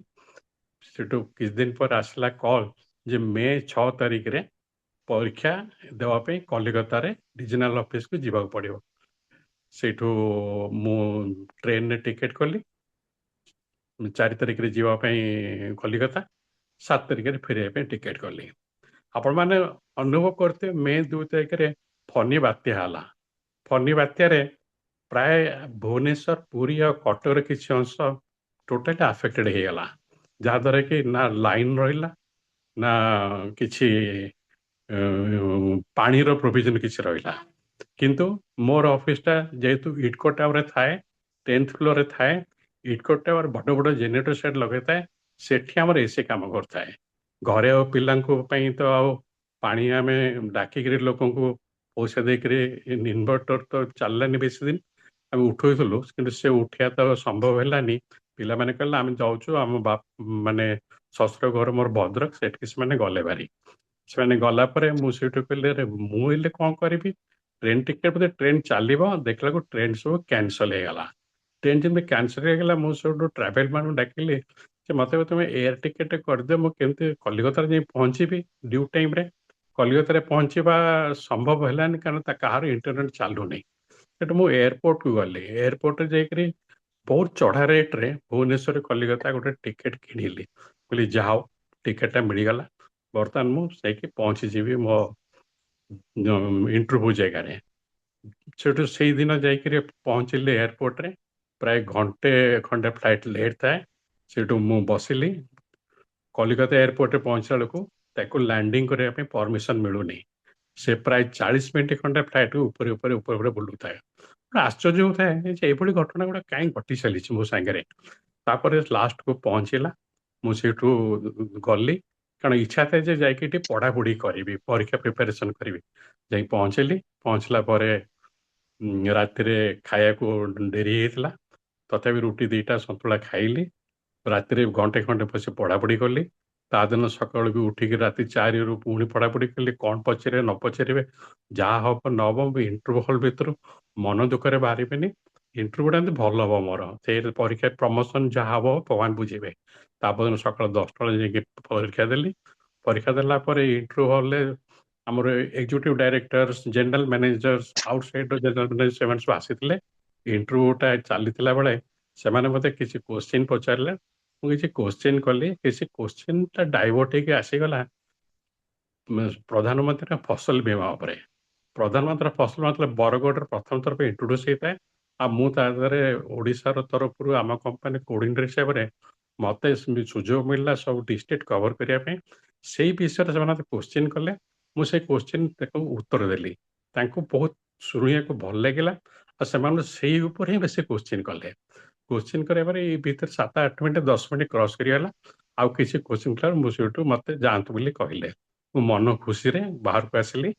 ସେଠୁ କିଛି ଦିନ ପରେ ଆସିଲା କଲ୍ ଯେ ମେ 6 ତାରିଖରେ ପରୀକ୍ଷା ଦେବା ପାଇଁ କଲିକତାରେ ରିଜନାଲ ଅଫିସକୁ ଯିବାକୁ ପଡ଼ିବ। ସେଇଠୁ ମୁଁ ଟ୍ରେନରେ ଟିକେଟ କଲି। 4 ତାରିଖରେ ଯିବା ପାଇଁ କଲିକତା, 7 ତାରିଖରେ ଫେରିବା ପାଇଁ ଟିକେଟ କଲି। ଆପଣମାନେ ଅନୁଭବ କରିଥିବେ ମେ 2 ତାରିଖରେ ଫନି ବାତ୍ୟା ହେଲା। ଫନି ବାତ୍ୟାରେ ପ୍ରାୟ ଭୁବନେଶ୍ୱର, ପୁରୀ ଆଉ କଟକର କିଛି ଅଂଶ ଟୋଟାଲି ଆଫେକ୍ଟେଡ୍ ହେଇଗଲା, ଯାହାଦ୍ୱାରା କି ନା ଲାଇନ୍ ରହିଲା, ନା କିଛି ପାଣିର ପ୍ରୋଭିଜନ କିଛି ରହିଲା। କିନ୍ତୁ ମୋର ଅଫିସଟା ଯେହେତୁ ଇଟକୋ ଟାୱାରରେ ଥାଏ, 10th ଫ୍ଲୋରରେ ଥାଏ, ଇଟକୋ ଟାୱାର ବଡ଼ ବଡ଼ ଜେନେରେଟର ସେଟ୍ ଲଗାଇଥାଏ। ସେଠି ଆମର ଏସି କାମ କରିଥାଏ। ଘରେ ଆଉ ପିଲାଙ୍କ ପାଇଁ ତ ଆଉ ପାଣି ଆମେ ଡାକିକିରି ଲୋକଙ୍କୁ ପଇସା ଦେଇକିରି ଇନଭର୍ଟର ତ ଚାଲିଲାନି ବେଶୀ ଦିନ। ଆମେ ଉଠଉଥିଲୁ, କିନ୍ତୁ ସେ ଉଠିବା ତ ସମ୍ଭବ ହେଲାନି। ପିଲାମାନେ କହିଲେ ଆମେ ଯାଉଛୁ, ଆମ ମାନେ ଶ୍ୱଶୁର ଘର ମୋର ଭଦ୍ରକ, ସେଠିକି ସେମାନେ ଗଲେ ଭାରି। ସେମାନେ ଗଲା ପରେ ମୁଁ ସେଇଠୁ କହିଲି, ଆରେ ମୁଁ ହେଲେ କ'ଣ କରିବି? ଟ୍ରେନ୍ ଟିକେଟ୍ ବୋଧେ ଟ୍ରେନ୍ ଚାଲିବ, ଦେଖିଲାକୁ ଟ୍ରେନ୍ ସବୁ କ୍ୟାନସଲ ହେଇଗଲା। ଟ୍ରେନ୍ ଯେମିତି କ୍ୟାନସଲ ହେଇଗଲା, ମୁଁ ସେଇଠୁ ଟ୍ରାଭେଲ ମାନଙ୍କୁ ଡାକିଲି ଯେ ମୋତେ ତୁମେ ଏୟାର ଟିକେଟ୍ କରିଦିଅ, ମୁଁ କେମିତି କଲିକତାରେ ଯାଇ ପହଞ୍ଚିବି ଡ୍ୟୁ ଟାଇମ୍ରେ। କଲିକତାରେ ପହଞ୍ଚିବା ସମ୍ଭବ ହେଲାନି, କାରଣ କାହାର ଇଣ୍ଟରନେଟ୍ ଚାଲୁନି। ସେଠୁ ମୁଁ ଏୟାରପୋର୍ଟକୁ ଗଲି। ଏୟାରପୋର୍ଟରେ ଯାଇକରି ବହୁତ ଚଢ଼ା ରେଟ୍ରେ ଭୁବନେଶ୍ୱର କଲିକତା ଗୋଟେ ଟିକେଟ୍ କିଣିଲି। କହିଲି ଯାହା ହଉ ଟିକେଟ୍ଟା ମିଳିଗଲା, ବର୍ତ୍ତମାନ ମୁଁ ଯାଇକି ପହଞ୍ଚିଯିବି ମୋ ଇଣ୍ଟରଭ୍ୟୁ ଜାଗାରେ। ସେଠୁ ସେଇଦିନ ଯାଇକରି ପହଞ୍ଚିଲି ଏୟାରପୋର୍ଟରେ। ପ୍ରାୟ ଘଣ୍ଟେ ଖଣ୍ଡେ ଫ୍ଲାଇଟ୍ ଲେଟ୍ ଥାଏ। ସେଠୁ ମୁଁ ବସିଲି। କଲିକତା ଏୟାରପୋର୍ଟରେ ପହଞ୍ଚିଲା ବେଳକୁ ତାକୁ ଲ୍ୟାଣ୍ଡିଂ କରିବା ପାଇଁ ପରମିଶନ ମିଳୁନି। ସେ ପ୍ରାୟ 40 ମିନିଟ୍ ଖଣ୍ଡେ ଫ୍ଲାଇଟ୍କୁ ଉପରେ ବୁଲୁଥାଏ। ଆଶ୍ଚର୍ଯ୍ୟ ହେଉଥାଏ ଯେ ଏଇଭଳି ଘଟଣା ଗୁଡ଼ା କାହିଁ ଘଟି ଚାଲିଛି ମୋ ସାଙ୍ଗରେ। ତାପରେ ଲାଷ୍ଟକୁ ପହଞ୍ଚିଲା। ମୁଁ ସେଇଠୁ ଗଲି, କାରଣ ଇଚ୍ଛା ଥାଏ ଯେ ଯାଇକି ଏଠି ପଢ଼ାପଢ଼ି କରିବି, ପରୀକ୍ଷା ପ୍ରିପାରେସନ୍ କରିବି। ଯାଇ ପହଞ୍ଚିଲି। ପହଞ୍ଚିଲା ପରେ ରାତିରେ ଖାଇବାକୁ ଡେରି ହେଇଥିଲା, ତଥାପି ରୁଟି 2ଟା ସନ୍ତୁଳା ଖାଇଲି। ରାତିରେ ଘଣ୍ଟେ ଖଣ୍ଡେ ବସି ପଢ଼ାପଢ଼ି କଲି। ତା ଦିନ ସକାଳକୁ ଉଠିକି ରାତି 4ରୁ ପୁଣି ପଢ଼ାପଢ଼ି କଲି। କ'ଣ ପଚାରିବେ ନ ପଚାରିବେ, ଯାହା ହବ ନ ହବ, ମୁଁ ଇଣ୍ଟରଭ୍ୟୁ ହଲ୍ ଭିତରୁ ମନ ଦୁଃଖରେ ବାହାରିବିନି। ଇଣ୍ଟରଭ୍ୟୁଟା ଏମିତି ଭଲ ହବ ମୋର। ସେଇ ପରୀକ୍ଷା ପ୍ରମୋସନ ଯାହା ହବ ଭଗବାନ ବୁଝିବେ। ତାପରଦିନ ସକାଳ 10ଟା ବେଳେ ଯାଇକି ପରୀକ୍ଷା ଦେଲି। ପରୀକ୍ଷା ଦେଲା ପରେ ଇଣ୍ଟରଭ୍ୟୁ ହଲ୍ରେ ଆମର executive directors, general managers, outsider general manager ସେମାନେ ସବୁ ଆସିଥିଲେ। ଇଣ୍ଟରଭ୍ୟୁଟା ଚାଲିଥିଲା ବେଳେ ସେମାନେ ମୋତେ କିଛି କୋଶ୍ଚିନ୍ ପଚାରିଲେ। ମୁଁ କିଛି କୋଶ୍ଚିନ୍ କଲି। କିଛି କୋଶ୍ଚିନ୍ଟା ଡାଇଭର୍ଟ ହେଇକି ଆସିଗଲା ପ୍ରଧାନମନ୍ତ୍ରୀ ଫସଲ ବୀମା ଉପରେ। ପ୍ରଧାନମନ୍ତ୍ରୀ ଫସଲ ବୀମା ବରଗଡ଼ରେ ପ୍ରଥମ ଥର ପାଇଁ ଇଣ୍ଟ୍ରୋଡ୍ୟୁସ୍ ହେଇଥାଏ। ଆଉ ମୁଁ ତା ଦେହରେ ଓଡ଼ିଶାର ତରଫରୁ ଆମ କମ୍ପାନୀ କୋଡ଼ିନେଟର ହିସାବରେ ମୋତେ ସୁଯୋଗ ମିଳିଲା ସବୁ ଡିଷ୍ଟ୍ରିକ୍ଟ କଭର କରିବା ପାଇଁ। ସେଇ ବିଷୟରେ ସେମାନେ ମୋତେ କୋଶ୍ଚିନ୍ କଲେ। ମୁଁ ସେଇ କୋଶ୍ଚିନ୍ ତାକୁ ଉତ୍ତର ଦେଲି। ତାଙ୍କୁ ବହୁତ ଶୁଣିବାକୁ ଭଲ ଲାଗିଲା, ଆଉ ସେମାନେ ସେଇ ଉପରେ ହିଁ ବେଶୀ କୋଶ୍ଚିନ୍ କଲେ। କୋଶ୍ଚିନ୍ କରିବା ପରେ ଏଇ ଭିତରେ 7-8 ମିନିଟ୍ 10 ମିନିଟ୍ କ୍ରସ୍ କରିଗଲା। ଆଉ କିଛି କୋଶ୍ଚିନ୍ ଥିଲା, ମୁଁ ସେଇଠୁ ମୋତେ ଯାଆନ୍ତୁ ବୋଲି କହିଲେ। ମୁଁ ମନ ଖୁସିରେ ବାହାରକୁ ଆସିଲି।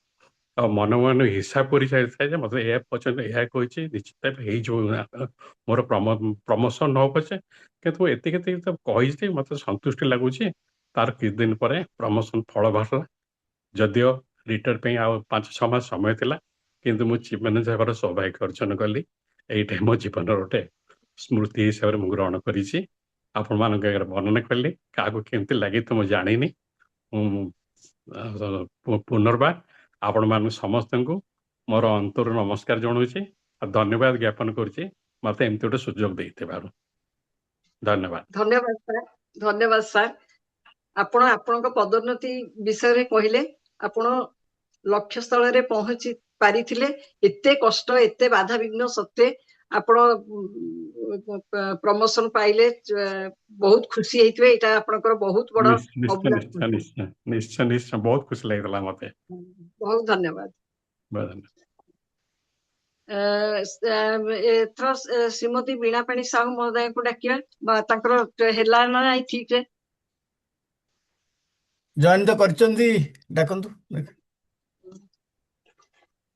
ଆଉ ମନ ହିସାବ କରି ଯାଇଥାଏ ଯେ ମୋତେ ଏହା ପର୍ଯ୍ୟନ୍ତ ଏହା କହିଛି, ନିଶ୍ଚିତ ହେଇଯିବ ମୋର ପ୍ରମୋସନ ନ ପଛେ, କିନ୍ତୁ ଏତିକି ତ କହିଛି, ମୋତେ ସନ୍ତୁଷ୍ଟି ଲାଗୁଛି। ତାର କିଛି ଦିନ ପରେ ପ୍ରମୋସନ ଫଳ ବାହାରିଲା। ଯଦିଓ ରିଟାୟାର ପାଇଁ ଆଉ 5-6 ମାସ ସମୟ ଥିଲା, କିନ୍ତୁ ମୁଁ ଚିଫ୍ ମ୍ୟାନେଜର ହେବାର ସୌଭାଗ୍ୟ ଅର୍ଜନ କଲି। ଏଇଟା ମୋ ଜୀବନର ଗୋଟେ ସ୍ମୃତି ହିସାବରେ ମୁଁ ଗ୍ରହଣ କରିଛି। ଆପଣମାନଙ୍କ ଆଗରେ ବର୍ଣ୍ଣନା କଲି। କାହାକୁ କେମିତି ଲାଗି ତ ମୁଁ ଜାଣିନି। ମୁଁ ପୁନର୍ବାର ଆପଣମାନଙ୍କୁ ସମସ୍ତଙ୍କୁ ମୋର ଅନ୍ତରରୁ ନମସ୍କାର ଜଣାଉଛି ଆଉ ଧନ୍ୟବାଦ ଜ୍ଞାପନ କରୁଛି ମୋତେ ଏମିତି ଗୋଟେ ସୁଯୋଗ ଦେଇଥିବାରୁ। ଧନ୍ୟବାଦ। ଧନ୍ୟବାଦ ସାର୍। ଧନ୍ୟବାଦ ସାର୍। ଆପଣ ଆପଣଙ୍କ ପଦୋନ୍ନତି ବିଷୟରେ କହିଲେ। ଆପଣ ଲକ୍ଷ୍ୟସ୍ଥଳରେ ପହଞ୍ଚି ପାରିଥିଲେ। ଏତେ କଷ୍ଟ, ଏତେ ବାଧାବିଘ୍ନ ସତ୍ତ୍ୱେ ଆପଣ ପ୍ରମୋସନ ପାଇଲେ ବହୁତ ଖୁସି ହେଇଥିବେ। ଏଇଟା ଆପଣଙ୍କର ବହୁତ ବଡ ନିଶ୍ଚୟ ଅଭୁଲା ନିଶ୍ଚୟ ସ୍ମୃତି। ନିଶ୍ଚୟ ନିଶ୍ଚୟ ନିଶ୍ଚୟ ବହୁତ ଖୁସି ଲାଗିଥିଲା ମତେ। ବହୁତ ଧନ୍ୟବାଦ। ବହୁତ ଧନ୍ୟବାଦ। ଏଥର ଶ୍ରୀମତୀ ବୀଣାପାଣି ସାହୁ ମହୋଦୟଙ୍କୁ ଡାକିବା ବା ତାଙ୍କର ହେଲା ନା ନାଇଁ ଠିକ ରେ ଜଏନ୍ ତ କରିଛନ୍ତି, ଡାକନ୍ତୁ।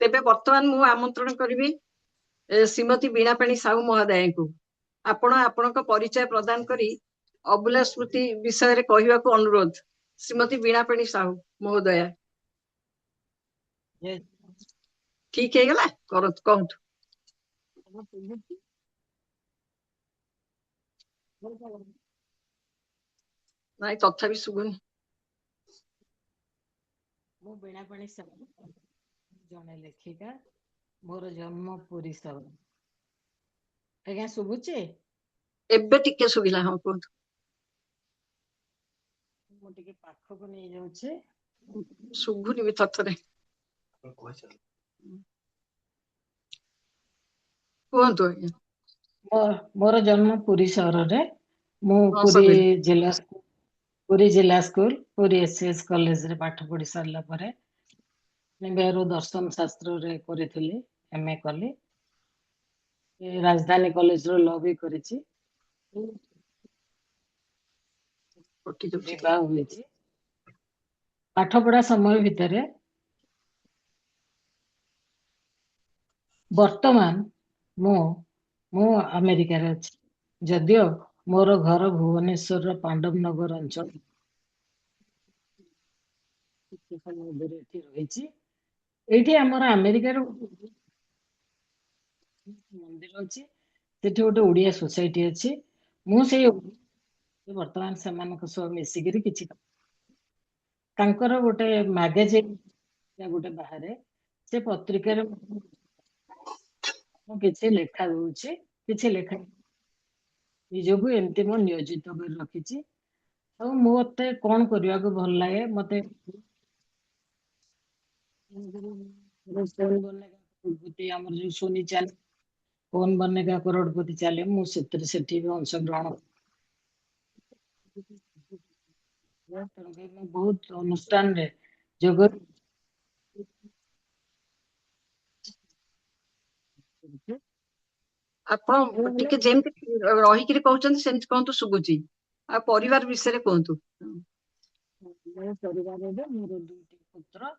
ତେବେ ବର୍ତ୍ତମାନ ମୁଁ ଆମନ୍ତ୍ରଣ କରିବି ଶ୍ରୀମତୀ ବୀଣାପାଣି ସାହୁ ମହୋଦୟଙ୍କୁ। ଆପଣ ଆପଣଙ୍କ ପରିଚୟ ପ୍ରଦାନ କରି ଅଭୁଲା ସ୍ମୃତି ବିଷୟରେ କହିବାକୁ ଅନୁରୋଧ। ଶ୍ରୀମତୀ ବୀଣାପାଣି ସାହୁ ମହୋଦୟା, ଠିକ ହେଇଗଲା? କହନ୍ତୁ। ନାଇଁ ତଥାପି ଶୁଭୁନି। ମୁଁ ବୀଣାପାଣି ସାହୁ, ଜଣେ ଲେଖିକା। ମୋର ଜନ୍ମ ପୁରୀ ସହର। ଆଜ୍ଞା ଶୁଭୁଛି? ଏବେ ଟିକେ ଶୁଭିଲା, ହଁ କୁହନ୍ତୁ। ମୁଁ ଟିକେ ପାଖକୁ ନେଇଯାଉଛି। ଶୁଭୁନି ବି ଥରେ କୁହନ୍ତୁ ଆଜ୍ଞା। ମୋର ଜନ୍ମ ପୁରୀ ସହରରେ। ମୁଁ ହଁ ପୁରୀ ଶୁଭିଲା। ଜିଲ୍ଲା ସ୍କୁଲ, ପୁରୀ ଏସଏସ୍ କଲେଜରେ ପାଠ ପଢି ସାରିଲା ପରେ ନିମ୍ବାରୁ ଦର୍ଶନ ଶାସ୍ତ୍ରରେ କରିଥିଲି, MA କଲି। ରାଜଧାନୀ କଲେଜରୁ ଲ ବି କରିଛି। ବିବାହ ହୋଇଛି। ପାଠ ପଢା ସମୟ ଭିତରେ ବର୍ତ୍ତମାନ ମୁଁ ଆମେରିକାରେ ଅଛି। ଯଦିଓ ମୋର ଘର ଭୁବନେଶ୍ୱରର ପାଣ୍ଡବ ନଗର ଅଞ୍ଚଳ। କିଛି ସମୟ ଦୂରେ ଏଠି ରହିଛି। ଏଇଠି ଆମର ଆମେରିକାର ମନ୍ଦିର ଅଛି, ସେଠି ଗୋଟେ ଓଡିଆ ସୋସାଇଟି ଅଛି। ମୁଁ ସେଇ ବର୍ତ୍ତମାନ ସେମାନଙ୍କ ସହ ମିଶିକିରି କିଛି ତାଙ୍କର ଗୋଟେ ମ୍ୟାଗାଜିନ୍ ଗୋଟେ ବାହାରେ, ସେ ପତ୍ରିକାରେ ମୁଁ କିଛି ଲେଖା ଦଉଛି, କିଛି ଲେଖା ନିଜକୁ ଏମିତି ମୁଁ ନିୟୋଜିତ କରି ରଖିଛି। ଆଉ ମତେ କଣ କରିବାକୁ ଭଲ ଲାଗେ? ମତେ ଆମର ଯୋଉ ସୋନି ଚାଲେ, କୌନ ବନେଗା କରୋଡପତି ଚାଲେ, ମୁଁ ସେଠି ବି ଅଂଶଗ୍ରହଣ। ମୁଁ ବହୁତ ଅନୁଷ୍ଠାନରେ ଯୋଗ ଆପଣ ଟିକେ ଯେମିତି ରହିକିରି କହୁଛନ୍ତି ସେମିତି କୁହନ୍ତୁ, ଶୁଭୁଛି। ଆଉ ପରିବାର ବିଷୟରେ କୁହନ୍ତୁ। ମୋ ପରିବାରରେ ମୋର 2ଟି ପୁତ୍ର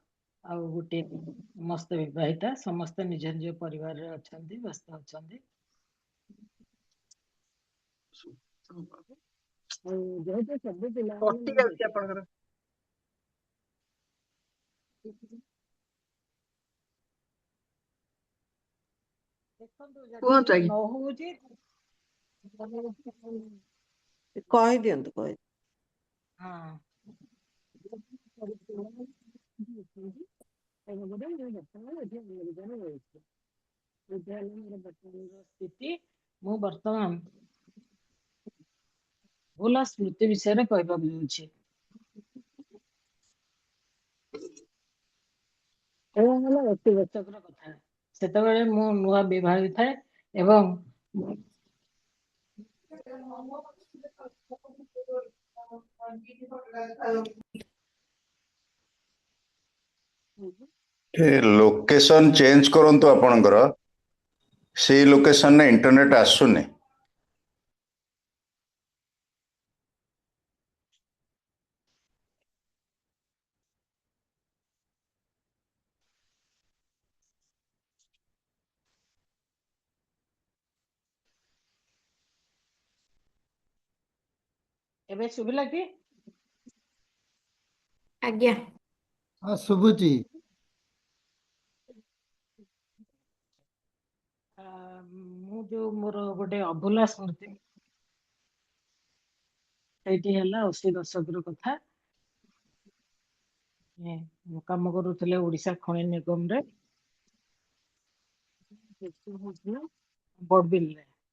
ଆଉ ଗୋଟିଏ ସମସ୍ତେ ବିବାହିତା, ସମସ୍ତେ ନିଜ ନିଜ ପରିବାରରେ ଅଛନ୍ତି, ବ୍ୟସ୍ତ ଅଛନ୍ତି। ଆଉ ଯେହେତୁ ସବୁ ପିଲାମାନେ କଟି ଯାଉଛି ଆପଣଙ୍କର। ଦେଖନ୍ତୁ, ଯଦି କୁହନ୍ତୁ ଆଜ୍ଞା। ନ ହଉଛି କହିଦିଅନ୍ତୁ। ହଁ। ସ୍ଥିତି ମୁଁ ବର୍ତ୍ତମାନ ଭୁଲା ସ୍ମୃତି ବିଷୟରେ କହିବାକୁ ଯାଉଛି। ଏହା ହେଲା ଅତି ରୋଚକର କଥା। ସେତେବେଳେ ମୁଁ ନୂଆ ବିବାହିତ ଥାଏ ଏବଂ ଲୋକେସନ ଚେଞ୍ଜ କରନ୍ତୁ ଆପଣଙ୍କର, ସେଇ ଲୋକେସନରେ ଇଣ୍ଟରନେଟ ଆସୁନି। ଏବେ ଶୁଭିଲା କି? ଆଜ୍ଞା। ହଁ ଶୁଭୁଛି। ମୁଁ ଯୋଉ ମୋର ଗୋଟେ ଅଭୁଲା ସ୍ମୃତି, ସେଇଠି ହେଲା 80 ଦଶକର କଥା। ମୁଁ କାମ କରୁଥିଲେ ଓଡିଶା ଖଣି ନିଗମରେ,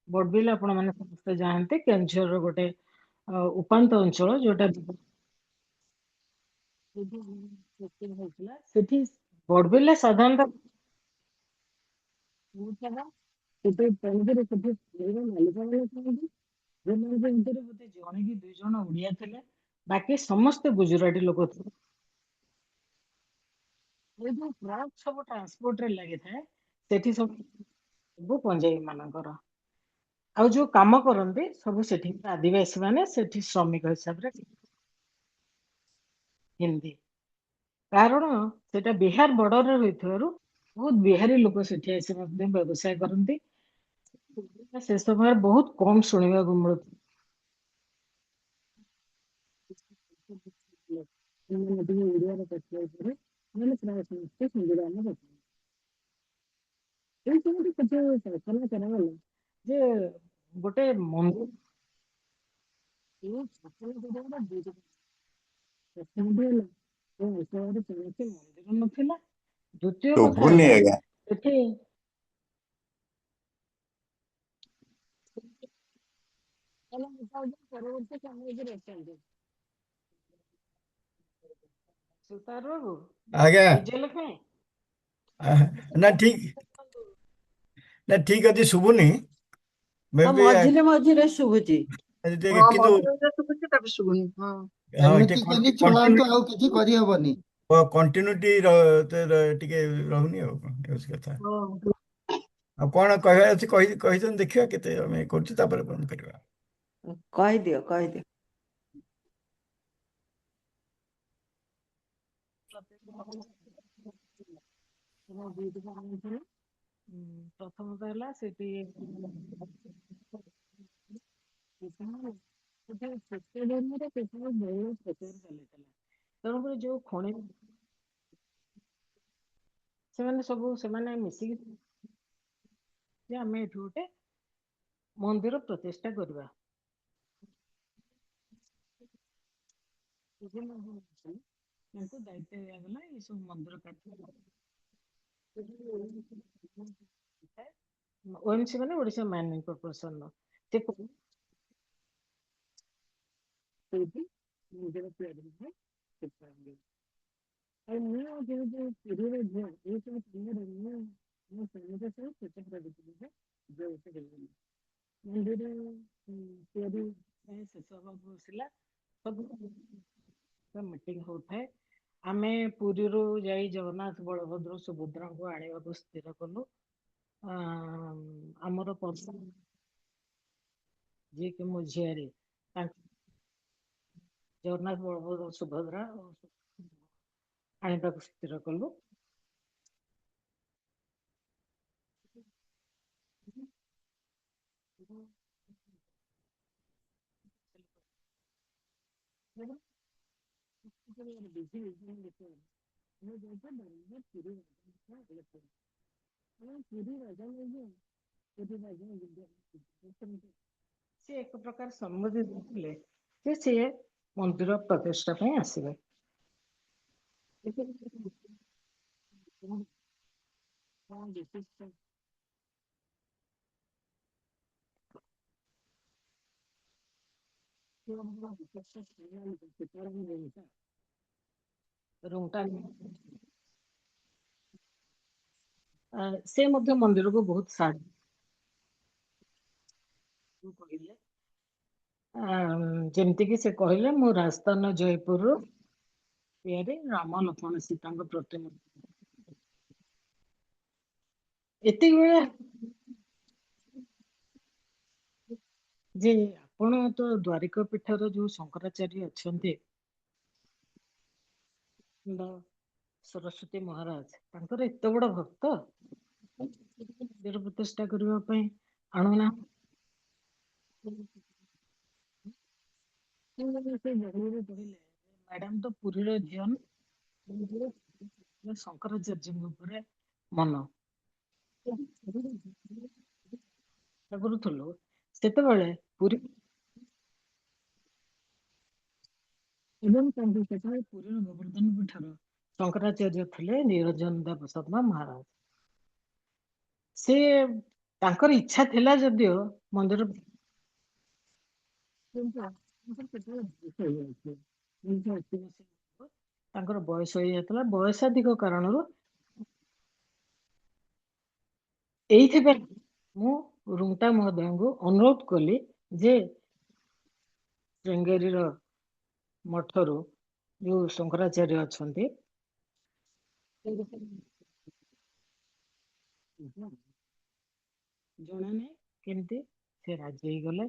ବଡବିଲ ଆପଣ ମାନେ ସମସ୍ତେ ଜାଣନ୍ତି, କେନ୍ଦୁଝରର ଗୋଟେ ଉପାନ୍ତ ଅଞ୍ଚଳ, ଯୋଉଟା ସେଠି ବଡବିଲରେ ସାଧାରଣତଃ ସେଠି ତେଣୁକରି ସେଠି ସ୍ତ୍ରୀର ମାଲିକମାନେ ଥାନ୍ତି, ଯେଉଁମାନଙ୍କ ଭିତରେ ବୋଧେ ଜଣେ କି 2 ଜଣ ଓଡ଼ିଆ ଥିଲେ, ବାକି ସମସ୍ତେ ଗୁଜୁରାଟୀ ଲୋକ ଥିଲେ। ଏ ଯୋଉ ଟ୍ରକ୍ ସବୁ ଟ୍ରାନ୍ସପୋର୍ଟରେ ଲାଗିଥାଏ, ସେଠି ସବୁ ପଞ୍ଜାବୀ ମାନଙ୍କର। ଆଉ ଯୋଉ କାମ କରନ୍ତି ସବୁ ସେଠି ଆଦିବାସୀ ମାନେ ସେଠି ଶ୍ରମିକ ହିସାବରେ ହିନ୍ଦୀ, କାରଣ ସେଟା ବିହାର ବର୍ଡରରେ ହୋଇଥିବାରୁ ବହୁତ ବିହାରୀ ଲୋକ ସେଠି ଆସି ମଧ୍ୟ ବ୍ୟବସାୟ କରନ୍ତି। ସେ ସମୟରେ ବହୁତ କମ ଶୁଣିବାକୁ ମିଳୁଥିଲା। ସେମାନେ ଟିକେ ଓଡ଼ିଆରେ କଥା ହେଇଥିଲେ, ନହେଲେ ପ୍ରାୟ ସମସ୍ତେ ହିନ୍ଦୀରେ ଆମେ କଥା ହଉ। ଏଇ ସମୟରେ କିଛି ଶାସନ କରାଗଲା ଯେ ଗୋଟେ ମନ୍ଦିର ଶାସନ କରାଗଲା ଦୁଇଟି ପ୍ରଥମଟି ହେଲା ଏ ଅଞ୍ଚଳରେ କୌଣସି ମନ୍ଦିର ନଥିଲା। ଦ୍ୱିତୀୟ କଥା ଶୁଭୁନି ହେଲା ଆଜ୍ଞା। ସେଠି ପରବର୍ତ୍ତୀ ସମୟରେ ଅଛନ୍ତି ସୁତାର ବାବୁ ଆଜ୍ଞା ନିଜେ ଲେଖାଏଁ ନା ଠିକ ଅଛି ଶୁଭୁନି ମେ ହଁ ବି ମଝିରେ ମଝିରେ ଶୁଭୁଛି। ହଁ କିନ୍ତୁ ମଝିରେ ଶୁଭୁଛି ତାପରେ ଶୁଭୁନି। ହଁ ହଁ ଏମିତି କରି ଚଳାନ୍ତୁ, ଆଉ କିଛି କରିହବନି। କଣ୍ଟିନ୍ୟୁଟି ଟିକେ ରହୁନି ଆଉ କଣ ଏ ହଉଛି କଥା। ହଁ ଆଉ କଣ କହିବାର ଅଛି କହିଛନ୍ତି, ଦେଖିବା କେତେ ଆମେ କରୁଛୁ ତାପରେ ବନ୍ଦ କରିବା। କହିଦିଅ କହିଦିଅ। ପ୍ରଥମତଃ ହେଲା ସେଠି ତେଣୁକରି ଯୋଉ ଖଣି ସେମାନେ ମିଶିକି ଯେ ଆମେ ଏଠୁ ଗୋଟେ ମନ୍ଦିର ପ୍ରତିଷ୍ଠା କରିବା। ତାଙ୍କୁ ଦାୟିତ୍ୱ ଦିଆଗଲା ଏସବୁ ମନ୍ଦିର OMC ମାନେ ଓଡ଼ିଶା ମାଇନିଂ କର୍ପୋରେସନ ସେଇଠି ମନ୍ଦିର ତିଆରି ହୁଏ। ଆଉ ମୁଁ ଯେହେତୁ ପୁରୀର ଝିଅ ଏଇସବୁ କାମରେ ମୋ ସ୍ୱାମୀଙ୍କ ସହ ଛୋଟ ପ୍ରଗତି ମନ୍ଦିର ତିଆରି ଶେଷ ହବାକୁ ବସିଲା, ସବୁ ମିଟିଂ ହଉଥାଏ। ଆମେ ପୁରୀରୁ ଯାଇ ଜଗନ୍ନାଥ, ବଳଭଦ୍ର, ସୁଭଦ୍ରାଙ୍କୁ ଆଣିବାକୁ ସ୍ଥିର କଲୁ। ଆମର ଯିଏକି ମୋ ଝିଆରୀ ଜଗନ୍ନାଥ, ବଳଭଦ୍ର, ସୁଭଦ୍ରା ଆଣିବାକୁ ସ୍ଥିର କଲୁ। ସେ ଏକ ପ୍ରକାର ସମ୍ମତି ଦେଇଥିଲେ ଯେ ସିଏ ମନ୍ଦିର ପ୍ରତିଷ୍ଠା ପାଇଁ ଆସିବେ। ସେ ମଧ୍ୟ ମନ୍ଦିରକୁ ବହୁତ ସାହାଯ୍ୟ କହିଲେ। ଯେମିତିକି ସେ କହିଲେ ମୁଁ ରାଜସ୍ଥାନ ଜୟପୁରରୁ ତିଆରି ରାମ, ଲକ୍ଷ୍ମଣ, ସୀତାଙ୍କ ପ୍ରତିମୂର୍ତ୍ତି ଏତିକି ବେଳେ ଯେ ଆପଣ ତ ଦ୍ୱାରିକା ପୀଠର ଯୋଉ ଶଙ୍କରାଚାର୍ଯ୍ୟ ଅଛନ୍ତି ସରସ୍ୱତୀ ମହାରାଜ, ତାଙ୍କର ଏତେ ବଡ ଭକ୍ତ ମନ୍ଦିର ପ୍ରତିଷ୍ଠା କରିବା ପାଇଁ ଆଣୁନା ମ୍ୟାଡାମ ତ ପୁରୀର ଝିଅ ଶଙ୍କରାଚାର୍ଯ୍ୟଙ୍କ ଉପରେ ମନ କରୁଥିଲୁ। ସେତେବେଳେ ପୁରୀ ଏବଂ ସେତେବେଳେ ପୁରୀର ଗୋବର୍ଦ୍ଧନ ପୀଠର ଶଙ୍କରାଚାର୍ଯ୍ୟ ଥିଲେ ନିରଞ୍ଜନ ଦେବ ଶର୍ମା ମହାରାଜ। ସେ ତାଙ୍କର ଇଚ୍ଛା ଥିଲା ଯଦିଓ ମନ୍ଦିର ତାଙ୍କର ବୟସ ହେଇଯାଇଥିଲା, ବୟସାଧିକ କାରଣରୁ ଏଇଥିପାଇଁ ମୁଁ ରୁଙ୍ଗଟା ମହୋଦୟଙ୍କୁ ଅନୁରୋଧ କଲି ଯେ ଶ୍ରୀଙ୍ଗେରୀର ମଠରୁ ଯୋଉ ଶଙ୍କରାଚାର୍ଯ୍ୟ ଅଛନ୍ତି ଜଣା ନାହିଁ କେମିତି ସେ ରାଜି ହେଇଗଲେ।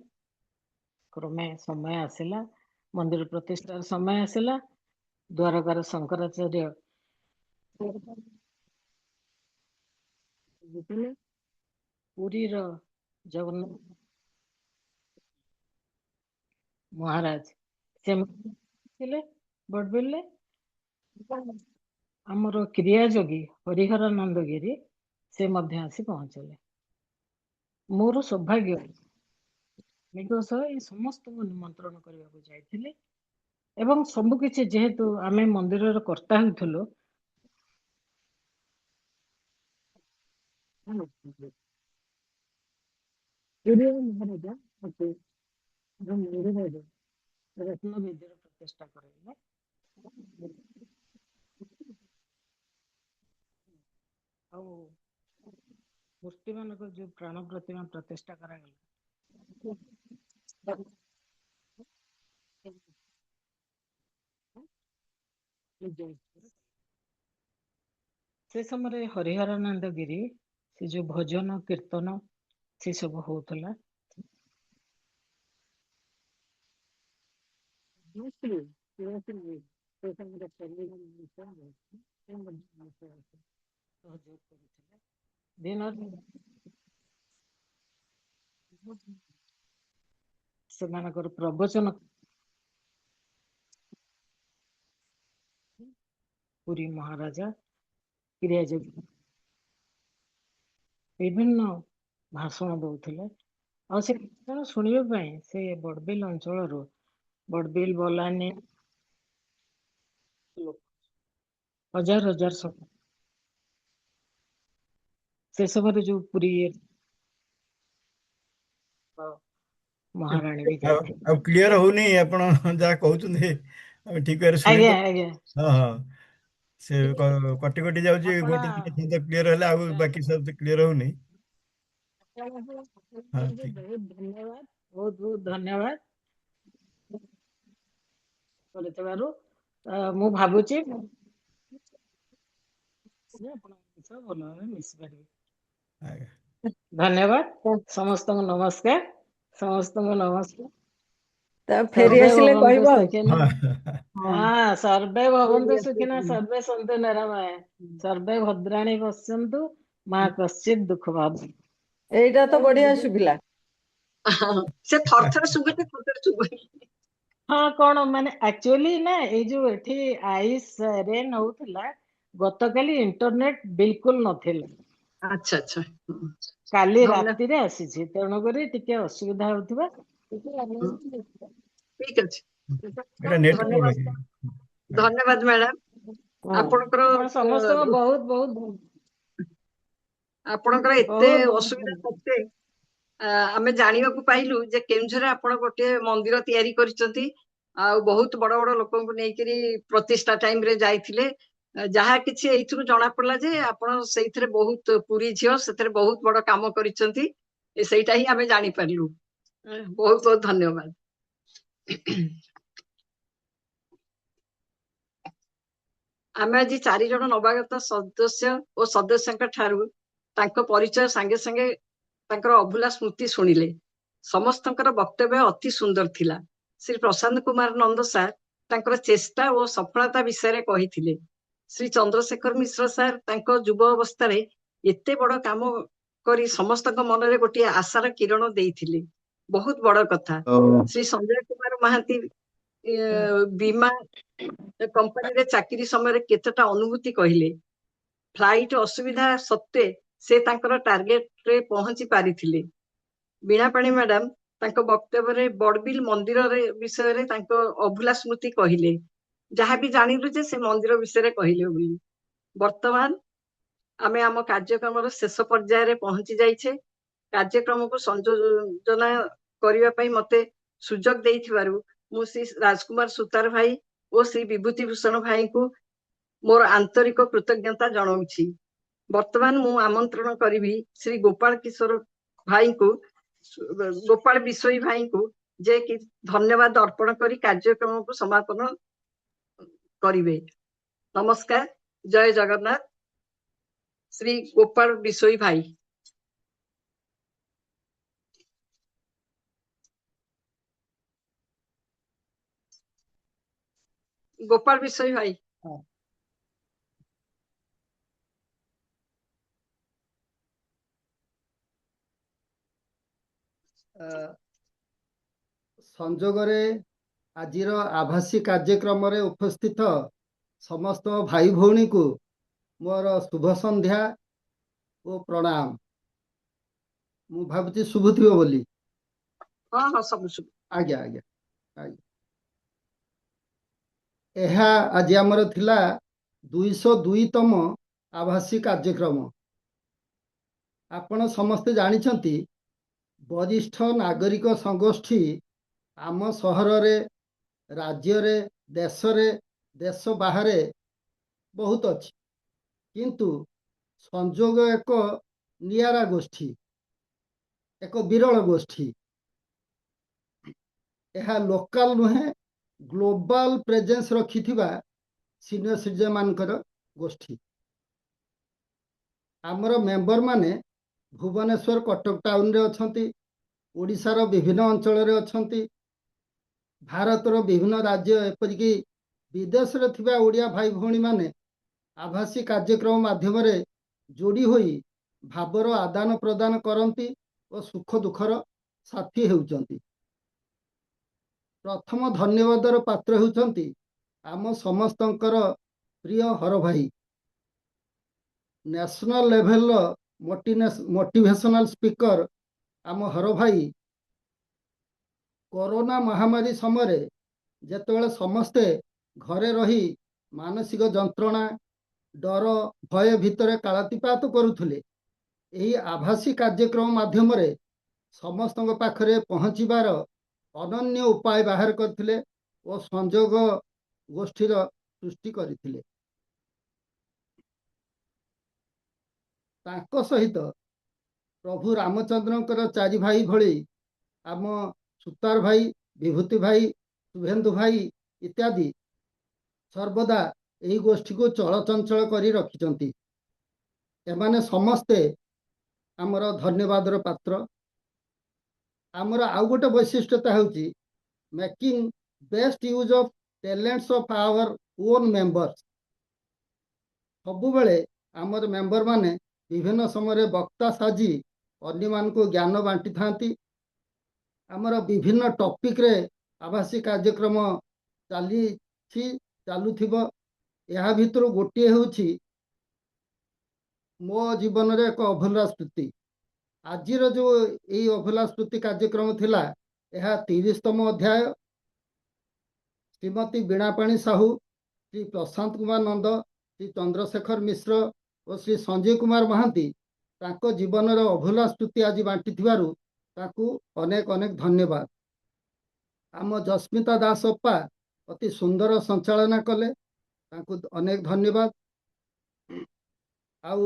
କ୍ରମେ ସମୟ ଆସିଲା, ମନ୍ଦିର ପ୍ରତିଷ୍ଠାର ସମୟ ଆସିଲା, ଦ୍ୱାରକାର ଶଙ୍କରାଚାର୍ଯ୍ୟ ବୁଝିଲେ ପୁରୀର ଜଗନ୍ନାଥ ମହାରାଜ ସେ ଥିଲେ ବଡ଼ବିଲରେ। ଆମର କ୍ରିୟା ଯୋଗୀ ହରିହରାନନ୍ଦ ଗିରି ସେ ମଧ୍ୟ ଆସି ପହଞ୍ଚିଲେ। ମୋର ସୌଭାଗ୍ୟ ସହ ଏ ସମସ୍ତଙ୍କୁ ନିମନ୍ତ୍ରଣ କରିବାକୁ ଯାଇଥିଲି ଏବଂ ସବୁ କିଛି ଯେହେତୁ ଆମେ ମନ୍ଦିରର କର୍ତ୍ତା ହେଉଥିଲୁ ମହାରାଜା ମନ୍ଦିରରେ ରତ୍ନବେଦୀର ପ୍ରତିଷ୍ଠା କରାଇଲେ। ଆଉ ମୂର୍ତ୍ତି ମାନଙ୍କର ଯୋଉ ପ୍ରାଣ ପ୍ରତିମା ପ୍ରତିଷ୍ଠା କରାଗଲା ସେ ସମୟରେ ହରିହରାନନ୍ଦ ଗିରି ସେ ଯୋଉ ଭଜନ କୀର୍ତ୍ତନ ସେ ସବୁ ହଉଥିଲା। ସେମାନଙ୍କର ପ୍ରବଚନ ପୁରୀ ମହାରାଜା କ୍ରିୟାଯୋଗୀ ବିଭିନ୍ନ ଭାଷଣ ଦଉଥିଲେ ଆଉ ସେ ଭାଷଣ ଶୁଣିବା ପାଇଁ ସେ ବଡ଼ବିଲ ଅଞ୍ଚଳରୁ ବଡ଼ବିଲ ବଲାନୀ ହଜାର ହଜାର ସେ ସମୟରେ ଯୋଉ ପୁରୀ ମହାରାଣୀ ବି ଯାଇଥିଲେ। ଆଉ କ୍ଲିୟର ହଉନି ଆପଣ ଯାହା କହୁଛନ୍ତି ଆମେ ଠିକ ଭାବରେ ଶୁଣି ଆଜ୍ଞା ଆଜ୍ଞା ହଁ ହଁ ସେ କଟି କଟି ଯାଉଛି ଆପଣ ଗୋଟେ ଦିଟା କ୍ଲିୟର ହେଲେ ଆଉ ବାକି ସବୁ କ୍ଲିୟର ହଉନି। ହଁ ଠିକ ଧନ୍ୟବାଦ, ବହୁତ ବହୁତ ଧନ୍ୟବାଦ କରିଥିବାରୁ। ମୁଁ ଭାବୁଛି ଆପଣଙ୍କ ସହ ଭଲ ଭାବେ ମିଶି ପାରିବି। ଆଜ୍ଞା। ଧନ୍ୟବାଦ, ସମସ୍ତଙ୍କୁ ନମସ୍କାର, ସମସ୍ତଙ୍କୁ ନମସ୍କାର। ତା ଫେରି ସର୍ବେ ଆସିଲେ ଭବନ୍ତୁ କହିବ ଆଉ। ସୁଖିନଃ। ହଁ। ହଁ ସର୍ବେ ଭବନ୍ତୁ ସୁଖିନଃ, ସର୍ବେ ସନ୍ତୁ ନିରାମୟ, ସର୍ବେ ଭଦ୍ରାଣୀ ପଶ୍ୟନ୍ତୁ, ମା କଶ୍ଚିତ୍ ଦୁଃଖ ଭାଗ। ଏଇଟା ତ ବଢିଆ ଶୁଭିଲା। ସେ ଥରଥର ଶୁଭୁଛି, ଥରଥର ଶୁଭୁନି। ହଁ କଣ ମାନେ ଆକ୍ଚୁଆଲି ନା ଏଇ ଯୋଉ ଏଠି ଆଇସ୍ ରେନ୍ ହଉଥିଲା, ଗତକାଲି ଇଣ୍ଟରନେଟ ବିଲକୁଲ ନଥିଲା। ଆଚ୍ଛା ଆଚ୍ଛା କାଲି ଧନ୍ୟ ରାତିରେ ଆସିଛି, ତେଣୁକରି ଟିକେ ଅସୁବିଧା ହଉଥିବା। ଠିକ ଅଛି, ଏଇଟା ନେଟ୍ ଧନ୍ୟବାଦ ପ୍ରୋବ୍ଲେମ୍। ଧନ୍ୟବାଦ ମ୍ୟାଡାମ। ଆପଣଙ୍କର ସମସ୍ତଙ୍କୁ ବହୁତ ବହୁତ ଆପଣଙ୍କର ଏତେ ବହୁତ ବହୁତ ଅସୁବିଧା ସତ୍ତ୍ୱେ ଆମେ ଜାଣିବାକୁ ପାଇଲୁ ଯେ କେଉଁଝରରେ ଆପଣ ଗୋଟିଏ ମନ୍ଦିର ତିଆରି କରିଛନ୍ତି ଆଉ ବହୁତ ବଡ ବଡ ଲୋକଙ୍କୁ ନେଇକିରି ପ୍ରତିଷ୍ଠା ଟାଇମ ରେ ଯାଇଥିଲେ। ଯାହା କିଛି ଏଇଥିରୁ ଜଣା ପଡିଲା ଯେ ଆପଣ ସେଇଥିରେ ବହୁତ ପୁରୀ ଝିଅ ସେଥିରେ ବହୁତ ବଡ କାମ କରିଛନ୍ତି, ସେଇଟା ହିଁ ଆମେ ଜାଣିପାରିଲୁ। ବହୁତ ବହୁତ ଧନ୍ୟବାଦ। ଆମେ ଆଜି 4 ଜଣ ନବାଗତ ସଦସ୍ୟ ଓ ସଦସ୍ୟଙ୍କ ଠାରୁ ତାଙ୍କ ପରିଚୟ ସାଙ୍ଗେ ସାଙ୍ଗେ ତାଙ୍କର ଅଭୁଲା ସ୍ମୃତି ଶୁଣିଲେ। ସମସ୍ତଙ୍କର ବକ୍ତବ୍ୟ ଅତି ସୁନ୍ଦର ଥିଲା। ଶ୍ରୀ ପ୍ରଶାନ୍ତ କୁମାର ନନ୍ଦ ସାର୍ ତାଙ୍କର ଚେଷ୍ଟା ଓ ସଫଳତା ବିଷୟରେ କହିଥିଲେ। ଶ୍ରୀ ଚନ୍ଦ୍ରଶେଖର ମିଶ୍ର ସାର୍ ତାଙ୍କ ଯୁବ ଅବସ୍ଥାରେ ଏତେ ବଡ କାମ କରି ସମସ୍ତଙ୍କ ମନରେ ଗୋଟିଏ ଆଶାର କିରଣ ଦେଇଥିଲେ, ବହୁତ ବଡ କଥା। ଶ୍ରୀ ସଞ୍ଜୟ କୁମାର ମହାନ୍ତି ବୀମା କମ୍ପାନୀରେ ଚାକିରି ସମୟରେ କେତେଟା ଅନୁଭୂତି କହିଲେ। ଫ୍ଲାଇଟ୍ ଅସୁବିଧା ସତ୍ତ୍ୱେ ସେ ତାଙ୍କର ଟାର୍ଗେଟରେ ପହଞ୍ଚି ପାରିଥିଲେ। ବୀଣାପାଣି ମ୍ୟାଡାମ ତାଙ୍କ ବକ୍ତବ୍ୟରେ ବଡ଼ବିଲ ମନ୍ଦିର ବିଷୟରେ ତାଙ୍କ ଅଭୁଲା ସ୍ମୃତି କହିଲେ। ଯାହା ବି ଜାଣିଲୁ ଯେ ସେ ମନ୍ଦିର ବିଷୟରେ କହିଲେ ବୋଲି। ବର୍ତ୍ତମାନ ଆମେ ଆମ କାର୍ଯ୍ୟକ୍ରମର ଶେଷ ପର୍ଯ୍ୟାୟରେ ପହଞ୍ଚି ଯାଇଛେ। କାର୍ଯ୍ୟକ୍ରମକୁ ସଂଯୋଜନା କରିବା ପାଇଁ ମତେ ସୁଯୋଗ ଦେଇଥିବାରୁ ମୁଁ ଶ୍ରୀ ରାଜକୁମାର ସୁତାର ଭାଇ ଓ ଶ୍ରୀ ବିଭୂତି ଭୂଷଣ ଭାଇଙ୍କୁ ମୋର ଆନ୍ତରିକ କୃତଜ୍ଞତା ଜଣାଉଛି। ବର୍ତ୍ତମାନ ମୁଁ ଆମନ୍ତ୍ରଣ କରିବି ଶ୍ରୀ ଗୋପାଳ କିଶୋର भाई को गोपाल बिशोई भाई को जे कि धन्यवाद अर्पण करी कार्यक्रम को समापन करिवे। नमस्कार, जय जगन्नाथ। श्री गोपाल बिशोई भाई। गोपाल बिशोई भाई। ସଂଯୋଗରେ ଆଜିର ଆଭାସୀ କାର୍ଯ୍ୟକ୍ରମରେ ଉପସ୍ଥିତ ସମସ୍ତ ଭାଇ ଭଉଣୀଙ୍କୁ ମୋର ଶୁଭ ସନ୍ଧ୍ୟା ଓ ପ୍ରଣାମ। ମୁଁ ଭାବୁଛି ଶୁଭୁଥିବ ବୋଲି। हाँ हाँ सब शुभ। ଆଜ୍ଞା ଆଜ୍ଞା ଆଜ୍ଞା। ଏହା ଆଜି ଆମର ଥିଲା 202ତମ ଆଭାସୀ କାର୍ଯ୍ୟକ୍ରମ। ଆପଣ ସମସ୍ତେ ଜାଣିଛନ୍ତି ବରିଷ୍ଠ ନାଗରିକ ସଂଗୋଷ୍ଠୀ ଆମ ସହରରେ, ରାଜ୍ୟରେ, ଦେଶରେ, ଦେଶ ବାହାରେ ବହୁତ ଅଛି, କିନ୍ତୁ ସଂଯୋଗ ଏକ ନିଆରା ଗୋଷ୍ଠୀ, ଏକ ବିରଳ ଗୋଷ୍ଠୀ। ଏହା ଲୋକାଲ ନୁହେଁ, ଗ୍ଲୋବାଲ ପ୍ରେଜେନ୍ସ ରଖିଥିବା ସିନିୟର ସିଟିଜେନ୍ ମାନଙ୍କର ଗୋଷ୍ଠୀ। ଆମର ମେମ୍ବର ମାନେ ଭୁବନେଶ୍ୱର, କଟକ ଟାଉନରେ ଅଛନ୍ତି, ଓଡ଼ିଶାର ବିଭିନ୍ନ ଅଞ୍ଚଳରେ ଅଛନ୍ତି, ଭାରତର ବିଭିନ୍ନ ରାଜ୍ୟ, ଏପରିକି ବିଦେଶରେ ଥିବା ଓଡ଼ିଆ ଭାଇ ଭଉଣୀମାନେ ଆଭାସୀ କାର୍ଯ୍ୟକ୍ରମ ମାଧ୍ୟମରେ ଯୋଡ଼ି ହୋଇ ଭାବର ଆଦାନ ପ୍ରଦାନ କରନ୍ତି ଓ ସୁଖ ଦୁଃଖର ସାଥୀ ହେଉଛନ୍ତି। ପ୍ରଥମ ଧନ୍ୟବାଦର ପାତ୍ର ହେଉଛନ୍ତି ଆମ ସମସ୍ତଙ୍କର ପ୍ରିୟ ହର ଭାଇ, ନ୍ୟାସନାଲ ଲେଭେଲର ମୋଟିଭେସନାଲ ସ୍ପିକର ଆମ ହର ଭାଇ। କରୋନା ମହାମାରୀ ସମୟରେ ଯେତେବେଳେ ସମସ୍ତେ ଘରେ ରହି ମାନସିକ ଯନ୍ତ୍ରଣା, ଡର, ଭୟ ଭିତରେ କାଳାତିପାତ କରୁଥିଲେ, ଏହି ଆଭାସୀ କାର୍ଯ୍ୟକ୍ରମ ମାଧ୍ୟମରେ ସମସ୍ତଙ୍କ ପାଖରେ ପହଞ୍ଚିବାର ଅନନ୍ୟ ଉପାୟ ବାହାର କରିଥିଲେ ଓ ସଂଯୋଗ ଗୋଷ୍ଠୀର ସୃଷ୍ଟି କରିଥିଲେ। ତାଙ୍କ ସହିତ ପ୍ରଭୁ ରାମଚନ୍ଦ୍ରଙ୍କର 4 ଭାଇ ଭଳି ଆମ ସୁତାର ଭାଇ, ବିଭୂତି ଭାଇ, ଶୁଭେନ୍ଦୁ ଭାଇ ଇତ୍ୟାଦି ସର୍ବଦା ଏହି ଗୋଷ୍ଠୀକୁ ଚଳଚଞ୍ଚଳ କରି ରଖିଛନ୍ତି। ଏମାନେ ସମସ୍ତେ ଆମର ଧନ୍ୟବାଦର ପାତ୍ର। ଆମର ଆଉ ଗୋଟେ ବୈଶିଷ୍ଟ୍ୟତା ହେଉଛି making best use of talents of our own members. ସବୁବେଳେ ଆମର ମେମ୍ବର ମାନେ ବିଭିନ୍ନ ସମୟରେ ବକ୍ତା ସାଜି ଅନ୍ୟମାନଙ୍କୁ ଜ୍ଞାନ ବାଣ୍ଟିଥାନ୍ତି। ଆମର ବିଭିନ୍ନ ଟପିକରେ ଆଭାସୀ କାର୍ଯ୍ୟକ୍ରମ ଚାଲିଛି, ଚାଲୁଥିବ। ଏହା ଭିତରୁ ଗୋଟିଏ ହେଉଛି ମୋ ଜୀବନରେ ଏକ ଅଭୁଲା ସ୍ମୃତି। ଆଜିର ଯେଉଁ ଏଇ ଅଭୁଲା ସ୍ମୃତି କାର୍ଯ୍ୟକ୍ରମ ଥିଲା, ଏହା 30ତମ ଅଧ୍ୟାୟ। ଶ୍ରୀମତୀ ବୀଣାପାଣି ସାହୁ, ଶ୍ରୀ ପ୍ରଶାନ୍ତ କୁମାର ନନ୍ଦ, ଶ୍ରୀ ଚନ୍ଦ୍ରଶେଖର ମିଶ୍ର ଓ ଶ୍ରୀ ସଞ୍ଜୟ କୁମାର ମହାନ୍ତି ତାଙ୍କ ଜୀବନର ଅଭୁଲା ସ୍ମୃତି ଆଜି ବାଣ୍ଟିଥିବାରୁ ତାଙ୍କୁ ଅନେକ ଅନେକ ଧନ୍ୟବାଦ। ଆମ ଜସ୍ମିତା ଦାସ ଅପା ଅତି ସୁନ୍ଦର ସଞ୍ଚାଳନା କଲେ, ତାଙ୍କୁ ଅନେକ ଧନ୍ୟବାଦ। ଆଉ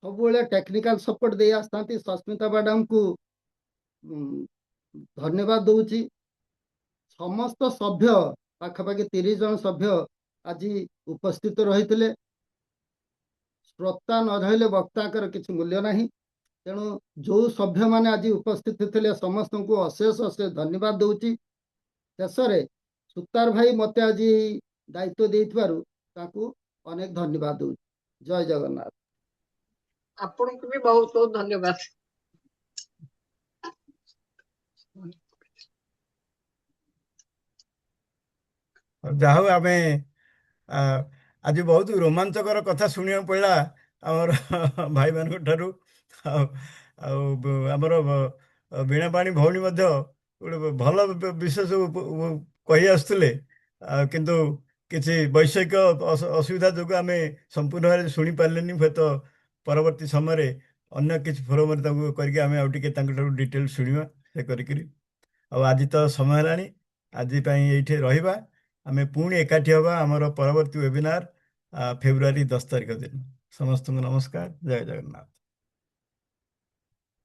ସବୁବେଳେ ଟେକ୍ନିକାଲ ସପୋର୍ଟ ଦେଇ ଆସିଥାନ୍ତି ସସ୍ମିତା ମ୍ୟାଡାମଙ୍କୁ ଧନ୍ୟବାଦ ଦଉଛି। ସମସ୍ତ ସଭ୍ୟ, ପାଖାପାଖି 30 ଜଣ ସଭ୍ୟ ଆଜି ଉପସ୍ଥିତ ରହିଥିଲେ। ଶ୍ରୋତା ନ ରହିଲେ ବକ୍ତାଙ୍କର କିଛି ମୂଲ୍ୟ ନାହିଁ। ତେଣୁ ଯେଉଁ ସଭ୍ୟମାନେ ଆଜି ଉପସ୍ଥିତ ଥିଲେ ସମସ୍ତଙ୍କୁ ଅଶେଷ ଅଶେଷ ଧନ୍ୟବାଦ ଦଉଛି। ଶେଷରେ ସୁତାର ଭାଇ ମୋତେ ଆଜି ଦାୟିତ୍ୱ ଦେଇଥିବାରୁ ତାଙ୍କୁ ଅନେକ ଧନ୍ୟବାଦ ଦଉଛି। ଜୟ ଜଗନ୍ନାଥ। ଆପଣଙ୍କୁ ବି ବହୁତ ବହୁତ ଧନ୍ୟବାଦ। ଯାହା ହଉ ଆମେ ଆଜି ବହୁତ ରୋମାଞ୍ଚକର କଥା ଶୁଣିବାକୁ ପଡ଼ିଲା ଆମର ଭାଇମାନଙ୍କ ଠାରୁ। ଆଉ ଆଉ ଆମର ବୀଣାପାଣି ଭଉଣୀ ମଧ୍ୟ ଗୋଟେ ଭଲ ବିଶେଷ କହି ଆସୁଥିଲେ, କିନ୍ତୁ କିଛି ବୈଷୟିକ ଅସୁବିଧା ଯୋଗୁଁ ଆମେ ସମ୍ପୂର୍ଣ୍ଣ ଭାବରେ ଶୁଣିପାରିଲେନି। ହୁଏତ ପରବର୍ତ୍ତୀ ସମୟରେ ଅନ୍ୟ କିଛି ଫୋରମରେ ତାଙ୍କୁ କରିକି ଆମେ ଆଉ ଟିକେ ତାଙ୍କଠାରୁ ଡିଟେଲ ଶୁଣିବା ସେ କରିକିରି। ଆଉ ଆଜି ତ ସମୟ ହେଲାଣି, ଆଜି ପାଇଁ ଏଇଠି ରହିବା। ଆମେ ପୁଣି ଏକାଠି ହେବା ଆମର ପରବର୍ତ୍ତୀ ୱେବିନାର ଫେବୃଆରୀ 10 ତାରିଖ ଦିନ। ସମସ୍ତଙ୍କୁ ନମସ୍କାର, ଜୟ ଜଗନ୍ନାଥ।